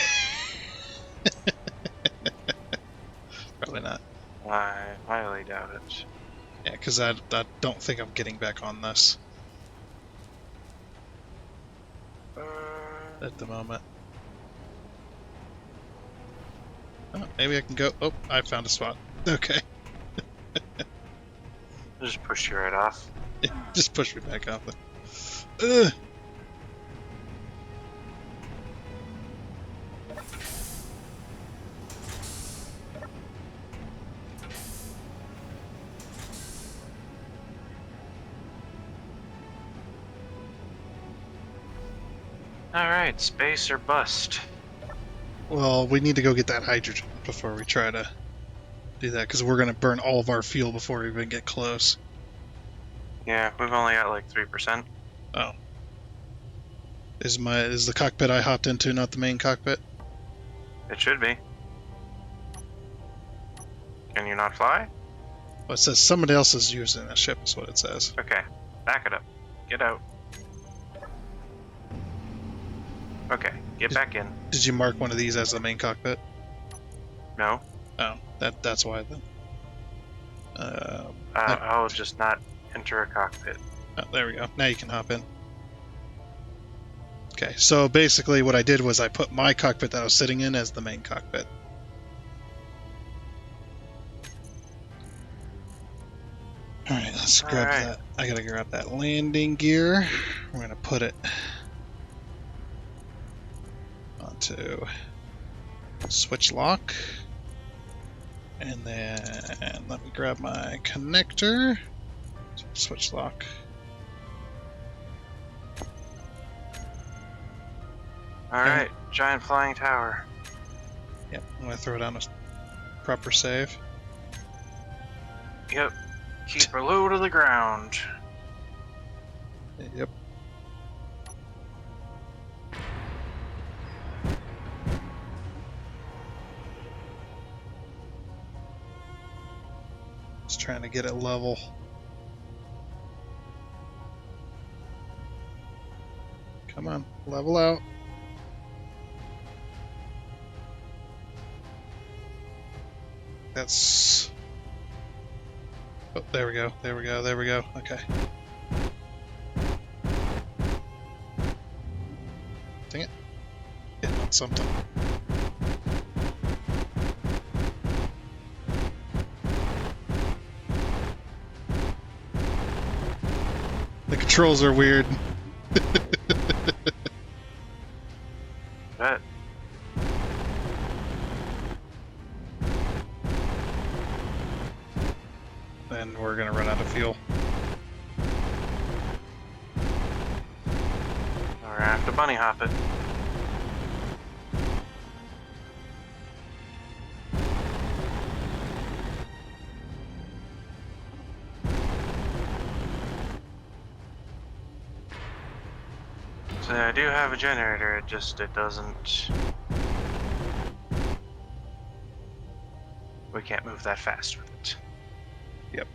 Probably not. I highly doubt it. Yeah, because I don't think I'm getting back on this at the moment. Oh, maybe I can go... Oh, I found a spot. Okay. Just push you right off. Just push me back off it. Ugh. Alright, space or bust. Well, we need to go get that hydrogen before we try to do that, because we're going to burn all of our fuel before we even get close. Yeah, we've only got like 3%. Oh. Is the cockpit I hopped into not the main cockpit? It should be. Can you not fly? Well, it says somebody else is using that ship, is what it says. Okay, back it up. Get out. Okay, get back in. Did you mark one of these as the main cockpit? No. Oh, that's why then. I'll just not enter a cockpit. Oh, there we go. Now you can hop in. Okay, so basically what I did was I put my cockpit that I was sitting in as the main cockpit. Alright, let's grab that. I gotta grab that landing gear. We're gonna put it onto switch lock. And then let me grab my connector. Switch lock. Alright, giant flying tower. Yep, I'm gonna throw down a proper save. Yep. Keep her low to the ground. Yep. Just trying to get it level. Come on, level out. that's... Oh, there we go, there we go, there we go. Okay. Dang it. Hitting on something. The controls are weird. Bet. And we're gonna run out of fuel. We're gonna have to bunny hop it. So I do have a generator, it doesn't... We can't move that fast with it. Yep.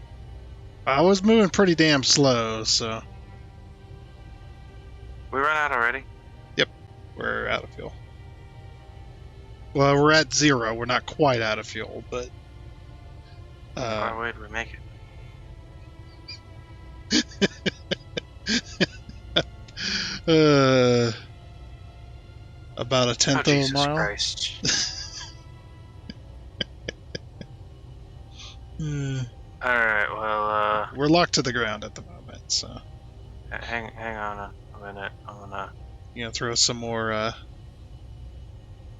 I was moving pretty damn slow, so... We run out already? Yep. We're out of fuel. Well, we're at 0. We're not quite out of fuel, but... How way do we make it? About a tenth of a Jesus mile. Christ. Alright, well, we're locked to the ground at the moment, so... Hang on a minute. I'm gonna... You gonna throw some more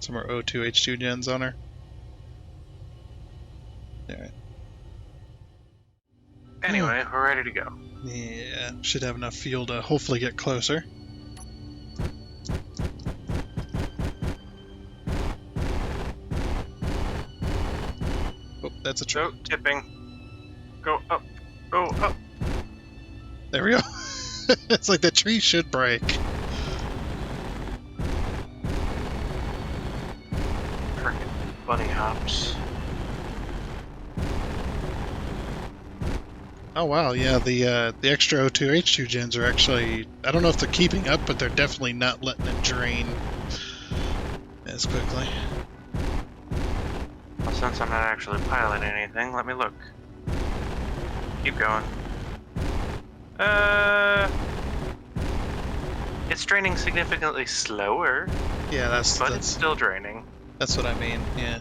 O2H2 gens on her? Alright. Anyway, we're ready to go. Yeah, should have enough fuel to hopefully get closer. Oh, that's a tree. Go, tipping. Go up. Go up. There we go. It's like the tree should break. Frickin' bunny hops. Oh wow, yeah, the extra O2H2 gens are actually... I don't know if they're keeping up, but they're definitely not letting it drain as quickly. Well, since I'm not actually piloting anything, let me look. Keep going. It's draining significantly slower. Yeah, but it's still draining. That's what I mean, yeah.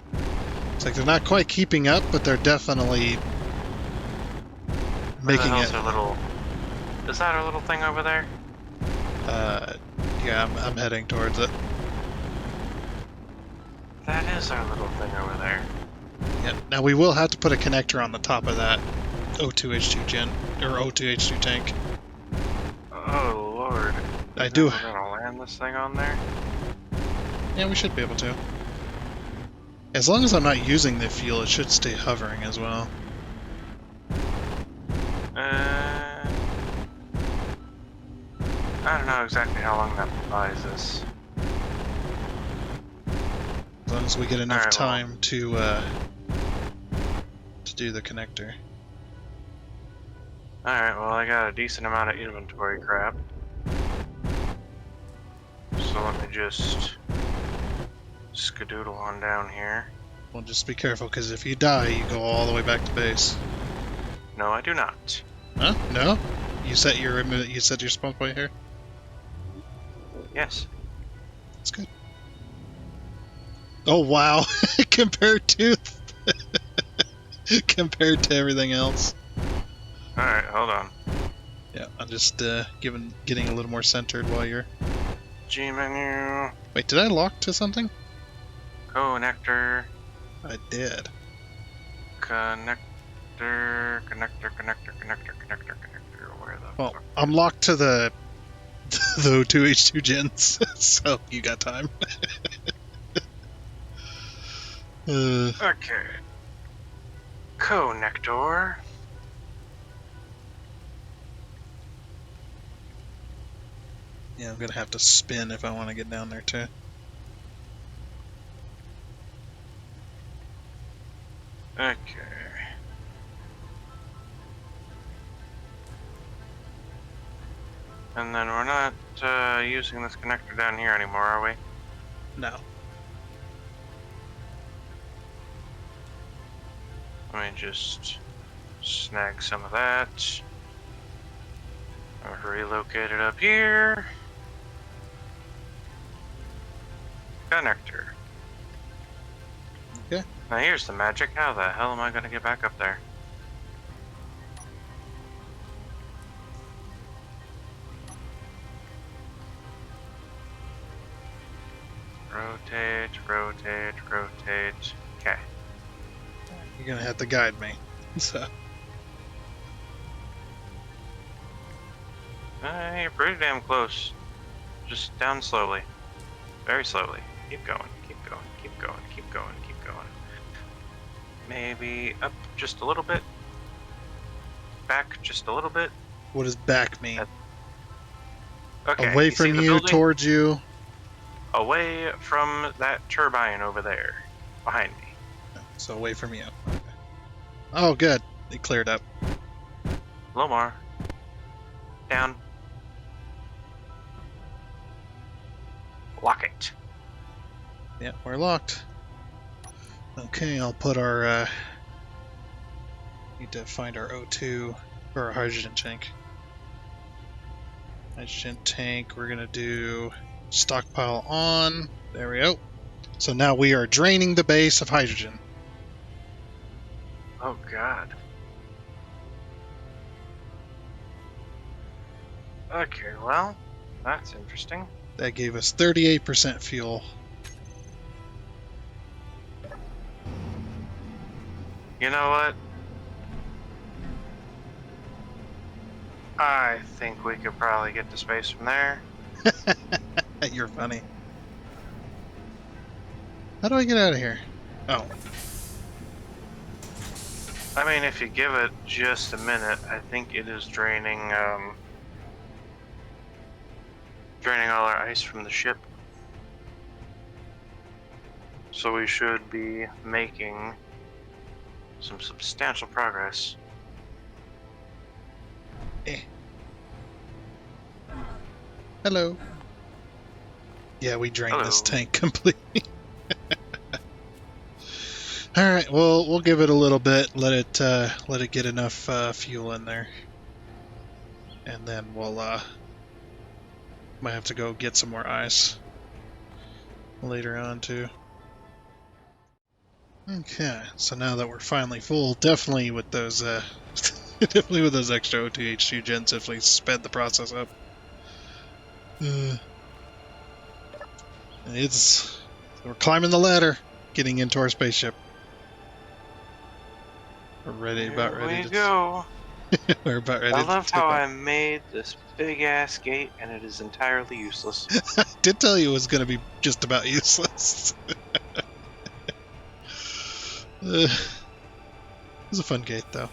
It's like they're not quite keeping up, but they're definitely making it... Is that our little thing over there? Yeah, I'm heading towards it. That is our little thing over there. Yeah. Now we will have to put a connector on the top of that O2H2 gen, or O2H2 tank. Oh lord. I do. We're gonna land this thing on there? Yeah, we should be able to. As long as I'm not using the fuel, it should stay hovering as well. I don't know exactly how long that buys us. As long as we get enough Alright, time to do the connector. Alright, well I got a decent amount of inventory crap. So let me just skedoodle on down here. Well, just be careful, because if you die, you go all the way back to base. No, I do not. Huh? No? You set your spawn point here? Yes. That's good. Oh wow! compared to everything else. Alright, hold on. Yeah, I'm just getting a little more centered while you're... G menu. Wait, did I lock to something? Connector. I did. Connector. Where the Well, fuck? I'm locked to the O2H2 gens, so you got time. Okay. Connector. Yeah, I'm gonna have to spin if I want to get down there too. Okay. And then we're not using this connector down here anymore, are we? No. Let me just snag some of that. I'll relocate it up here. Connector. Okay. Now here's the magic. How the hell am I going to get back up there? Rotate, rotate, rotate. Okay. You're gonna have to guide me. So You're pretty damn close. Just down slowly. Very slowly. Keep going, keep going, keep going, keep going, keep going. Maybe up just a little bit. Back just a little bit. what does back mean? Okay. Away You see from the you, building? towards you. Away from that turbine over there. Behind me. So away from you. Okay. Oh, good. It cleared up. A little more. Down. Lock it. Yeah, we're locked. Okay, I'll put our. Need to find our O2 or our hydrogen tank. Hydrogen tank. We're gonna do stockpile on. There we go. So now we are draining the base of hydrogen. Oh god. Okay, well, that's interesting. That gave us 38% fuel. You know what? I think we could probably get to space from there. You're funny. How do I get out of here? Oh. I mean, if you give it just a minute, I think it is draining all our ice from the ship. So we should be making some substantial progress. Hello. Yeah, we drained this Hello. tank completely. All right, well, we'll give it a little bit. Let it get enough fuel in there, and then we'll might have to go get some more ice later on too. Okay, so now that we're finally full, definitely with those definitely with those extra O2H2 gens, definitely sped the process up. We're climbing the ladder, getting into our spaceship. We're about ready to go. We're about ready. I love to how take I made this big ass gate and it is entirely useless. I did tell you it was going to be just about useless. It was a fun gate, though.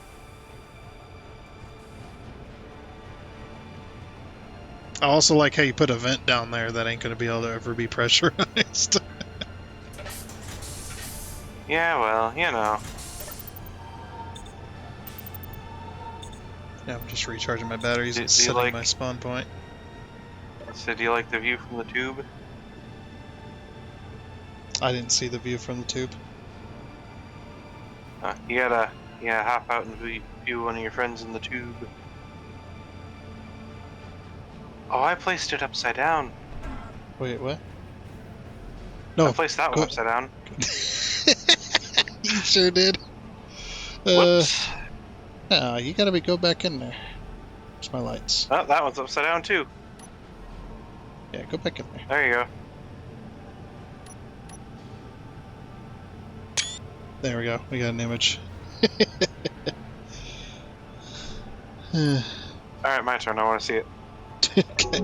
I also like how you put a vent down there that ain't going to be able to ever be pressurized. Yeah, well, you know. Yeah, I'm just recharging my batteries Do and you setting like- my spawn point. So do you like the view from the tube? I didn't see the view from the tube. You gotta hop out and view one of your friends in the tube. Oh, I placed it upside down. Wait, what? I No, placed that one upside down. you sure did. Whoops. You gotta go back in there. Where's my lights? Oh, that one's upside down too. Yeah, go back in there. There you go. There we go. We got an image. Alright, my turn. I want to see it. Okay.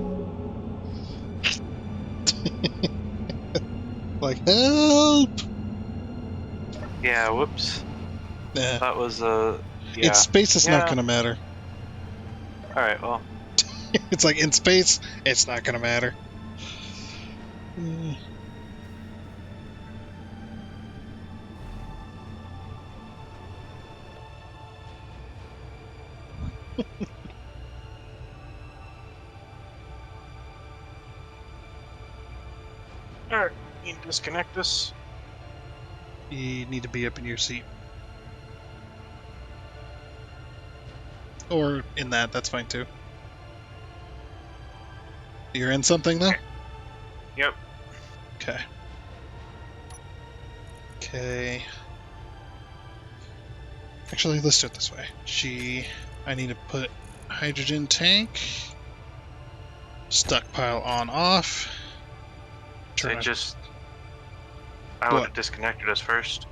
Like, help! Yeah, whoops. Nah. That was, yeah. In space, it's not Yeah. gonna matter. Alright, well. It's like, in space, it's not gonna matter. Alright, you can disconnect this. You need to be up in your seat. Or in that, that's fine too. You're in something though? Yep. Okay. Okay. Actually, let's do it this way. I need to put hydrogen tank. Stockpile on off. I would What? have disconnected us first.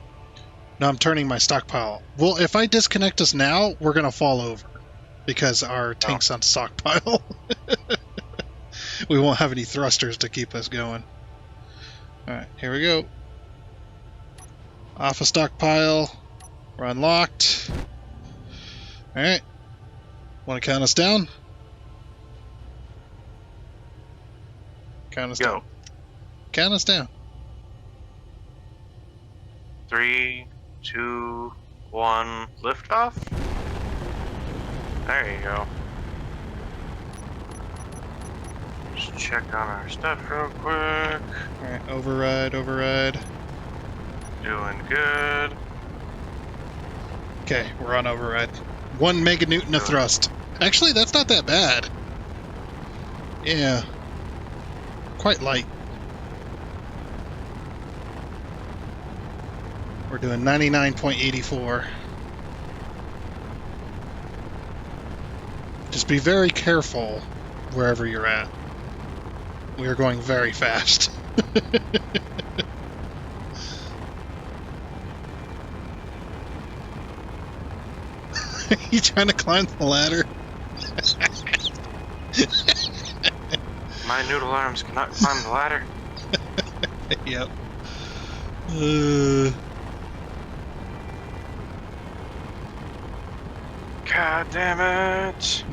No, I'm turning my stockpile. Well, if I disconnect us now, we're gonna fall over because our tank's on stockpile. We won't have any thrusters to keep us going. All right, here we go. Off a stockpile. We're unlocked. All right. Want to count us down? Count us down. Count us down. 3, 2, 1, liftoff. There you go. Just check on our stuff real quick. Alright, override. Doing good. Okay, we're on override. 1 meganewton of thrust. Actually, that's not that bad. Yeah. Quite light. We're doing 99.84. Just be very careful wherever you're at. We are going very fast. You trying to climb the ladder? My noodle arms cannot climb the ladder. Yep. God damn it!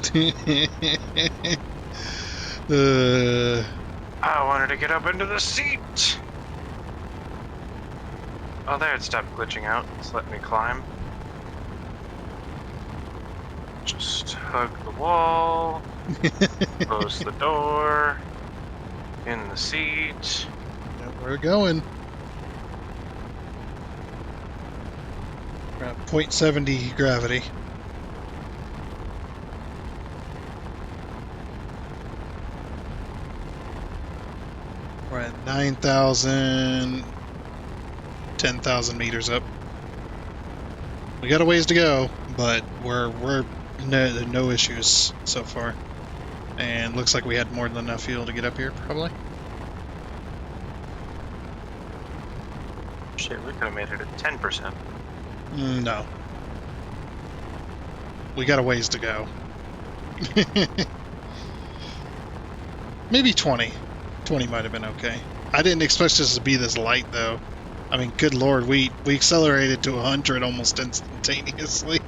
I wanted to get up into the seat! Oh, there, it stopped glitching out. It's letting me climb. Just hug the wall. Close the door. In the seat. Yep, we're going. We're at 0.70 gravity. We're at 9,000, 10,000 meters up. We got a ways to go, but we're no issues so far. And looks like we had more than enough fuel to get up here, probably. Shit, we could have made it at 10%. No. We got a ways to go. Maybe 20. 20 might have been okay. I didn't expect this to be this light, though. I mean, good lord, we accelerated to 100 almost instantaneously.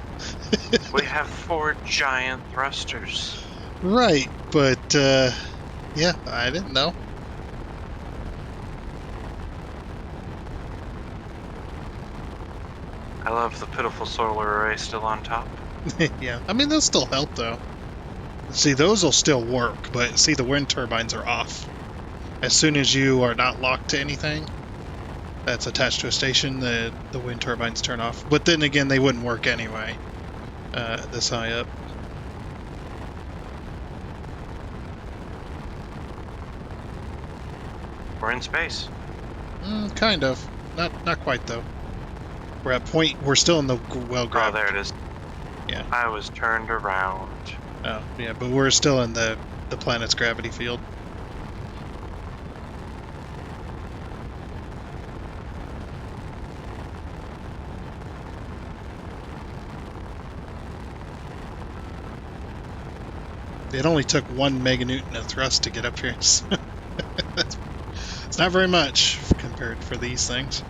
We have 4 giant thrusters. Right, but, yeah, I didn't know. I love the pitiful solar array still on top. Yeah, I mean, they'll still help, though. See, those will still work, but see, the wind turbines are off. As soon as you are not locked to anything that's attached to a station, the wind turbines turn off. But then again, they wouldn't work anyway, this high up. We're in space. Kind of. Not quite, though. We're at point... We're still in the well-gravity. Oh, there it is. Yeah. I was turned around. Oh, yeah, but we're still in the planet's gravity field. It only took 1 meganewton of thrust to get up here. So it's not very much compared for these things.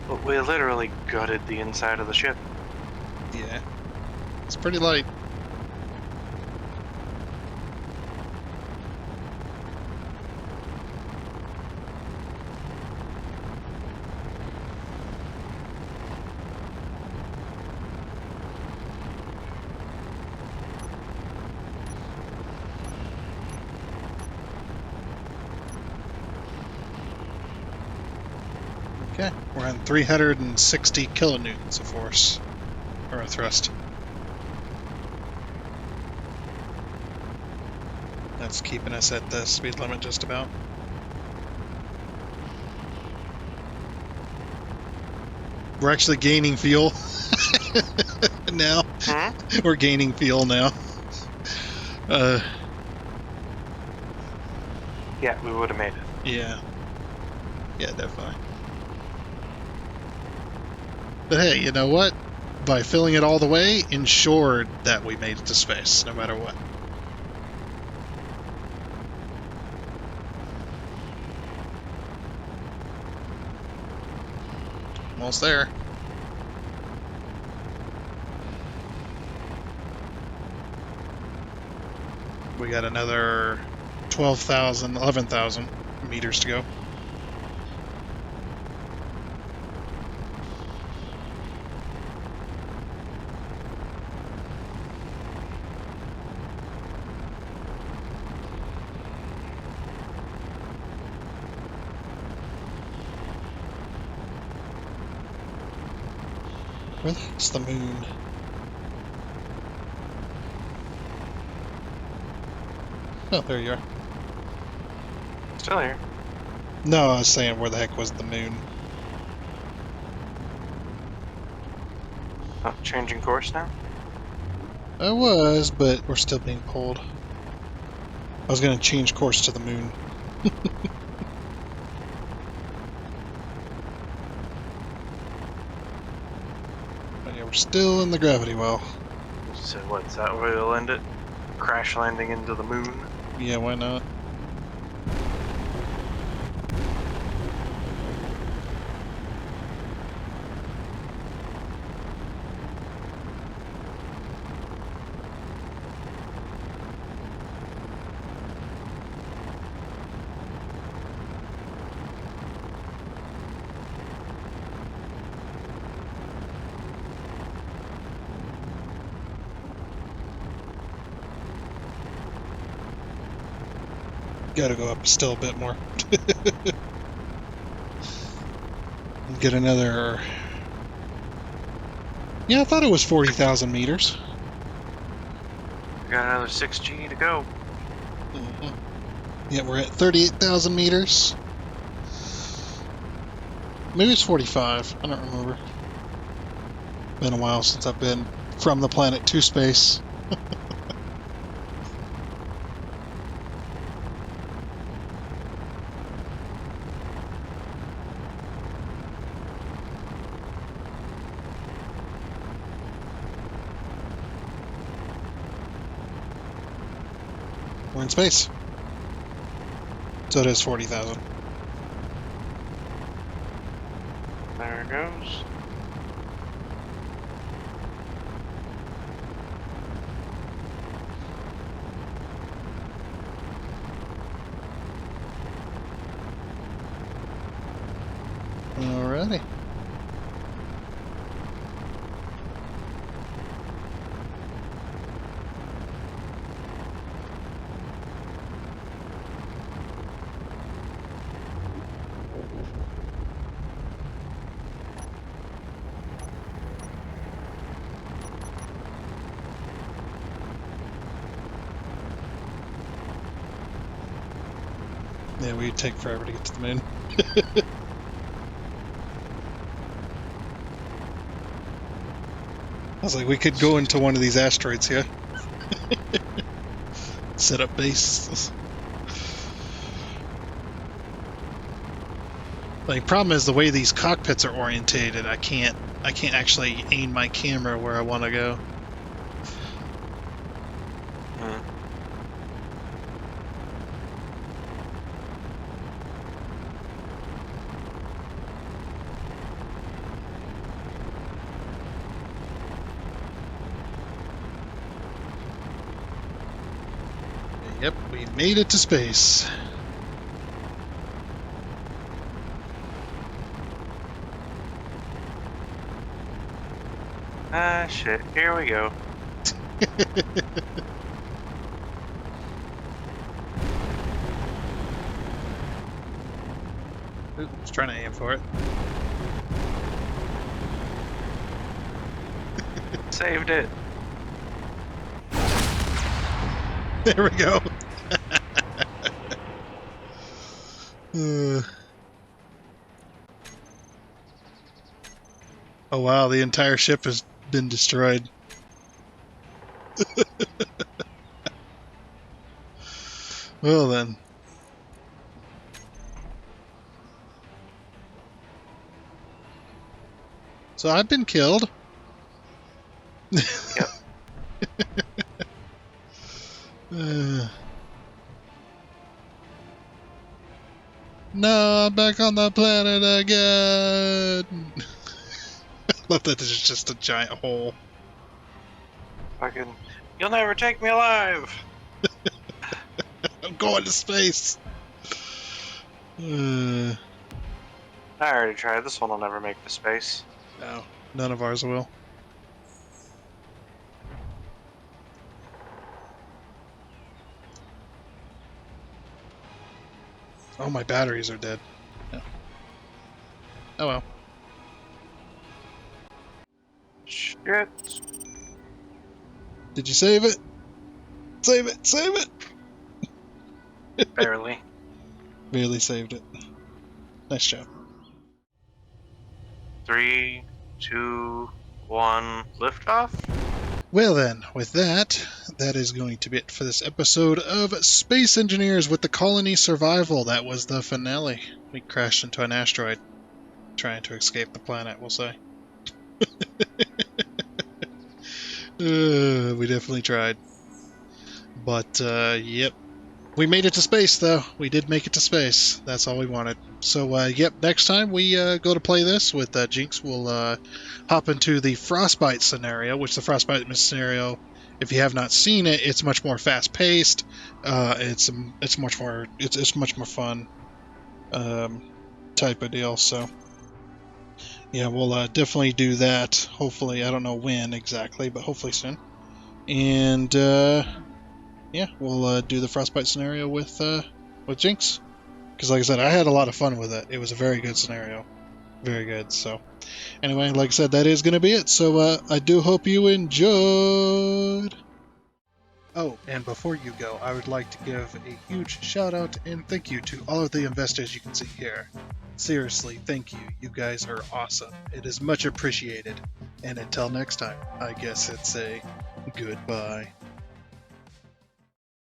But we literally gutted the inside of the ship. Yeah. It's pretty light. Okay, we're on 360 kilonewtons of force, or a thrust. That's keeping us at the speed limit just about. We're actually gaining fuel now. Hmm? We're gaining fuel now. Uh, Yeah, we would have made it. yeah. Yeah, definitely. But hey, you know what? By filling it all the way, ensured that we made it to space, no matter what. Almost there. We got another 12,000, 11,000 meters to go. Where the heck's the moon? Oh, there you are. Still here. No, I was saying, where the heck was the moon? Oh, changing course now? I was, but we're still being pulled. I was going to change course to the moon. But yeah, we're still in the gravity well. So what's that where they'll end it? Crash landing into the moon? Yeah, why not? Gotta go up still a bit more. Get another... Yeah, I thought it was 40,000 meters. We got another 6G to go. Yeah, we're at 38,000 meters. Maybe it's 45. I don't remember. Been a while since I've been from the planet to space. We're in space. So it is 40,000. There it goes. Alrighty. Yeah, we'd take forever to get to the moon. I was like, we could go into one of these asteroids here. Set up base. Like, problem is the way these cockpits are orientated, I can't actually aim my camera where I want to go. Yep, we made it to space. Ah, shit. Here we go. Ooh, I was trying to aim for it. Saved it. There we go. Uh, oh wow, the entire ship has been destroyed. Well then. So I've been killed. Yep. Uh, no, I'm back on the planet again. I love that there's just a giant hole. Fucking, you'll never take me alive. I'm going to space. Uh, I already tried. This one will never make the space. no, none of ours will. Oh, my batteries are dead. Yeah. Oh well. Shit. Did you save it? Save it! Save it! Barely. Barely saved it. Nice job. 3, 2, 1, liftoff? Well then, with that, that is going to be it for this episode of Space Engineers with the Colony Survival. That was the finale. We crashed into an asteroid, trying to escape the planet, we'll say. We definitely tried. But, yep. We made it to space, though. We did make it to space. That's all we wanted. So, yep, next time we go to play this with Jinx, we'll hop into the Frostbite scenario, which the Frostbite scenario, if you have not seen it, it's much more fast-paced. It's much more it's much more fun type of deal. So, yeah, we'll definitely do that. Hopefully, I don't know when exactly, but hopefully soon. And yeah, we'll do the Frostbite scenario with Jinx. Because, like I said, I had a lot of fun with it. It was a very good scenario. Very good. So, anyway, like I said, that is going to be it. So, I do hope you enjoyed. Oh, and before you go, I would like to give a huge shout out and thank you to all of the investors you can see here. Seriously, thank you. You guys are awesome. It is much appreciated. And until next time, I guess it's a goodbye.